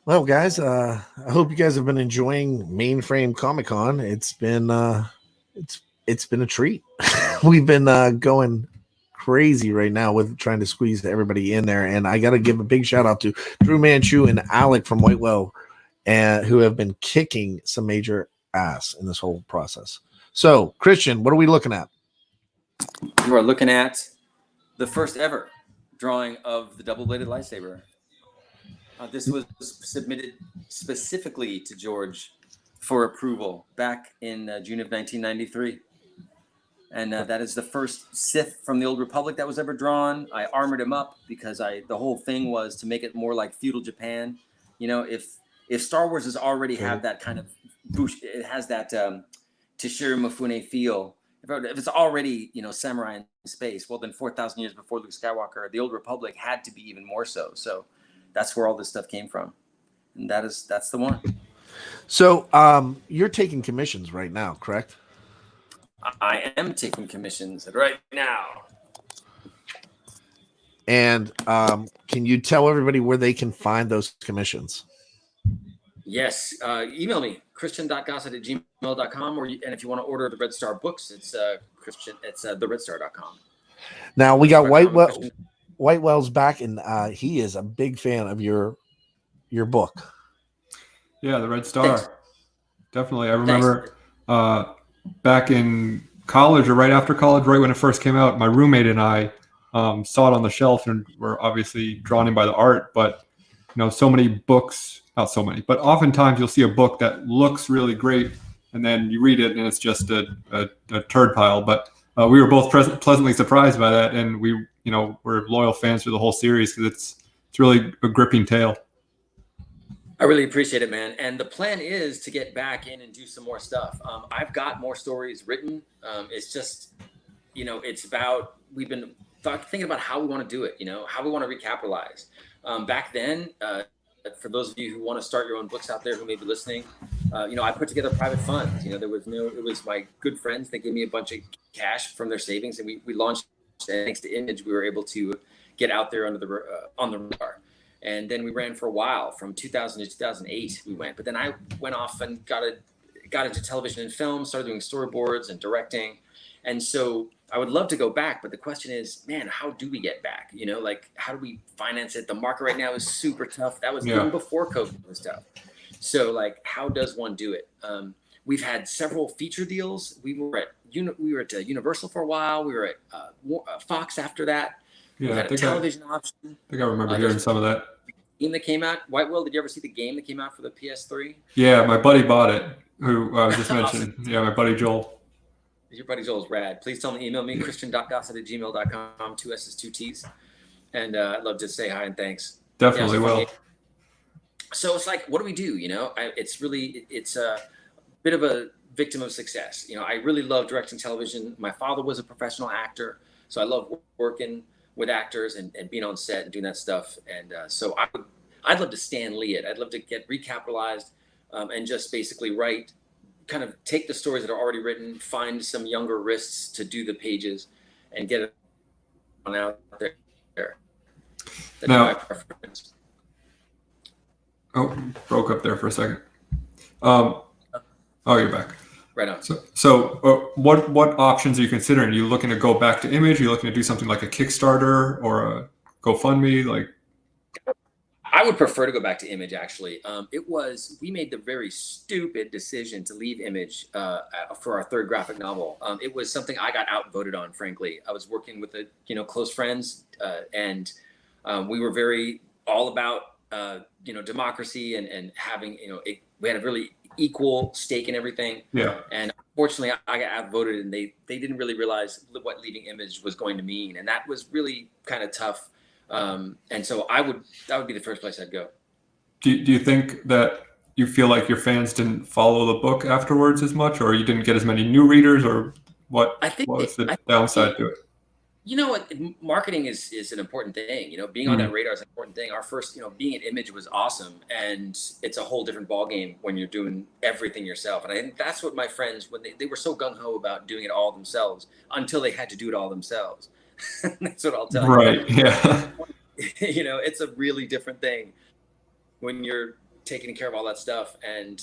Well, guys, I hope you guys have been enjoying Mainframe Comic-Con. It's been it's been a treat. We've been going crazy right now with trying to squeeze everybody in there, and I got to give a big shout out to Drew Manchu and Alec from Whitewell, and who have been kicking some major ass in this whole process. So, Christian, what are we looking at? You are looking at the first ever drawing of the double-bladed lightsaber. This was submitted specifically to George for approval back in June of 1993. And that is the first Sith from the Old Republic that was ever drawn. I armored him up because the whole thing was to make it more like feudal Japan. You know, if Star Wars has already have that kind of it has that Toshiro Mifune feel. If it's already, samurai in space, well, then 4,000 years before Luke Skywalker, the Old Republic had to be even more so. So that's where all this stuff came from. And that's the one. So you're taking commissions right now, correct? I am taking commissions right now. And can you tell everybody where they can find those commissions? Yes. Email me, christian.gossett@gmail.com, and if you want to order the Red Star books, it's Christian. It's theredstar.com. Now we got Whitewell's back, and he is a big fan of your book. Yeah, the Red Star. Thanks. Definitely. I remember back in college or right after college, right when it first came out, my roommate and I saw it on the shelf and were obviously drawn in by the art. But, so many books, not so many, but oftentimes you'll see a book that looks really great and then you read it and it's just a turd pile. But we were both pleasantly surprised by that. And we, we're loyal fans for the whole series because it's really a gripping tale. I really appreciate it, man. And the plan is to get back in and do some more stuff. I've got more stories written. It's just, it's about, we've been thinking about how we want to do it, how we want to recapitalize. Back then, for those of you who want to start your own books out there who may be listening, I put together private funds. It was my good friends that gave me a bunch of cash from their savings, and we launched. And thanks to Image, we were able to get out there on the radar. And then we ran for a while, from 2000 to 2008 we went. But then I went off and got into television and film, started doing storyboards and directing. And so I would love to go back, but the question is, man, how do we get back? How do we finance it? The market right now is super tough. That was even before COVID was tough. So how does one do it? We've had several feature deals. We were at Universal for a while. We were at Fox after that. Yeah, we had a television option. I think I remember hearing some of that. Game that came out. Whitewell, did you ever see the game that came out for the PS3? Yeah, my buddy bought it, who I was just mentioning. Yeah, my buddy Joel. Your buddy Joel's rad. Please tell him to email me, christian.gossett@gmail.com, 2 S's, 2 T's. And I'd love to say hi and thanks. Definitely will. So it's what do we do? It's a bit of a victim of success. I really love directing television. My father was a professional actor, so I love working with actors and being on set and doing that stuff. And so I'd love to Stan Lee it. I'd love to get recapitalized and just basically take the stories that are already written, find some younger wrists to do the pages and get it on out there. That's my preference. Oh, broke up there for a second. Oh, you're back. Right on. So what options are you considering? Are you looking to go back to Image? Are you looking to do something like a Kickstarter or a GoFundMe? I would prefer to go back to Image, actually. We made the very stupid decision to leave Image for our third graphic novel. It was something I got outvoted on, frankly. I was working with close friends, and we were very all about democracy and having we had a really equal stake in everything. Yeah. And unfortunately, I got outvoted, and they didn't really realize what leaving Image was going to mean, and that was really kind of tough. And so that would be the first place I'd go. Do you think that you feel like your fans didn't follow the book afterwards as much, or you didn't get as many new readers, or what was the downside to it? You know what? Marketing is an important thing. Being on that radar is an important thing. Our first, being at Image was awesome, and it's a whole different ballgame when you're doing everything yourself. And I think that's what my friends, when they were so gung ho about doing it all themselves, until they had to do it all themselves. That's what I'll tell you. Right. Yeah. It's a really different thing when you're taking care of all that stuff. And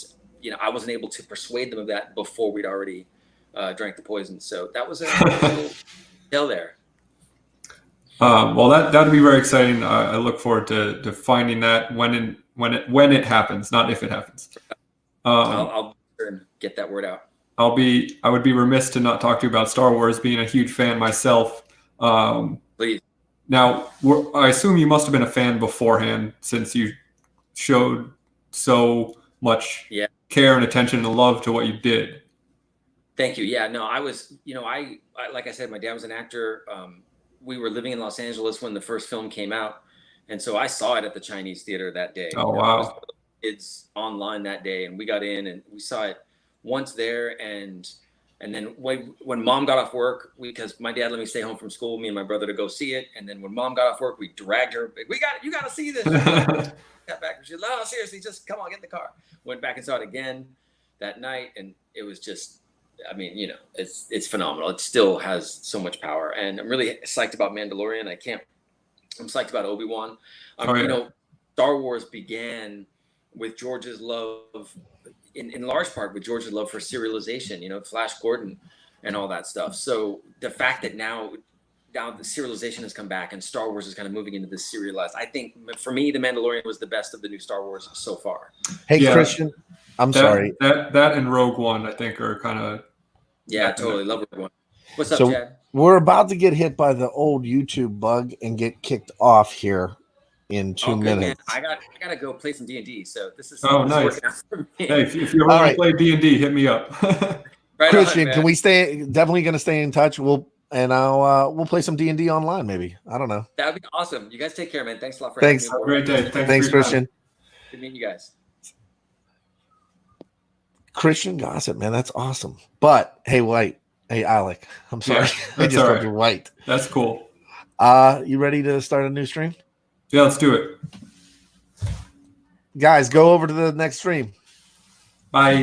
I wasn't able to persuade them of that before we'd already drank the poison. So that was a little tale there. Well, that'd be very exciting. I look forward to finding that when it happens, not if it happens. I'll get that word out. I would be remiss to not talk to you about Star Wars, being a huge fan myself. Please. Now, I assume you must have been a fan beforehand, since you showed so much care and attention and love to what you did. Thank you. Yeah, no, I was, I like I said, my dad was an actor. We were living in Los Angeles when the first film came out. And so I saw it at the Chinese theater that day. Oh, wow. It's online that day, and we got in and we saw it once there. And then when mom got off work, because my dad let me stay home from school, me and my brother, to go see it. And then when mom got off work, we dragged her. You got to see this. Got back. She said, no, seriously, just come on, get in the car. Went back and saw it again that night. And it was just, it's phenomenal. It still has so much power. And I'm really psyched about Mandalorian. I'm psyched about Obi-Wan. Star Wars began with George's love, in large part with George's love for serialization, Flash Gordon and all that stuff. So the fact that now now the serialization has come back and Star Wars is kind of moving into this serialized. I think for me, The Mandalorian was the best of the new Star Wars so far. Hey, Christian, I'm sorry. That and Rogue One, I think, are kind of. Yeah, totally love Rogue One. What's up, So Chad? we're about to get hit by the old YouTube bug and get kicked off here in 2 minutes. Man. I gotta go play some D&D. So this is Nice. working out for me. Hey, if you ever want to play D&D, hit me up. Right Christian, on, can man. we stay? Definitely going to stay in touch. We'll play some D&D online, maybe. I don't know. That would be awesome. You guys take care, man. Thanks a lot for Thanks. having me aboard. Great day. Thanks, Christian. Good meeting you guys. Christian gossip, man. That's awesome. But hey, White. Hey, Alec. I'm sorry. Yeah, I just all called right. you White. That's cool. You ready to start a new stream? Yeah, let's do it. Guys, go over to the next stream. Bye.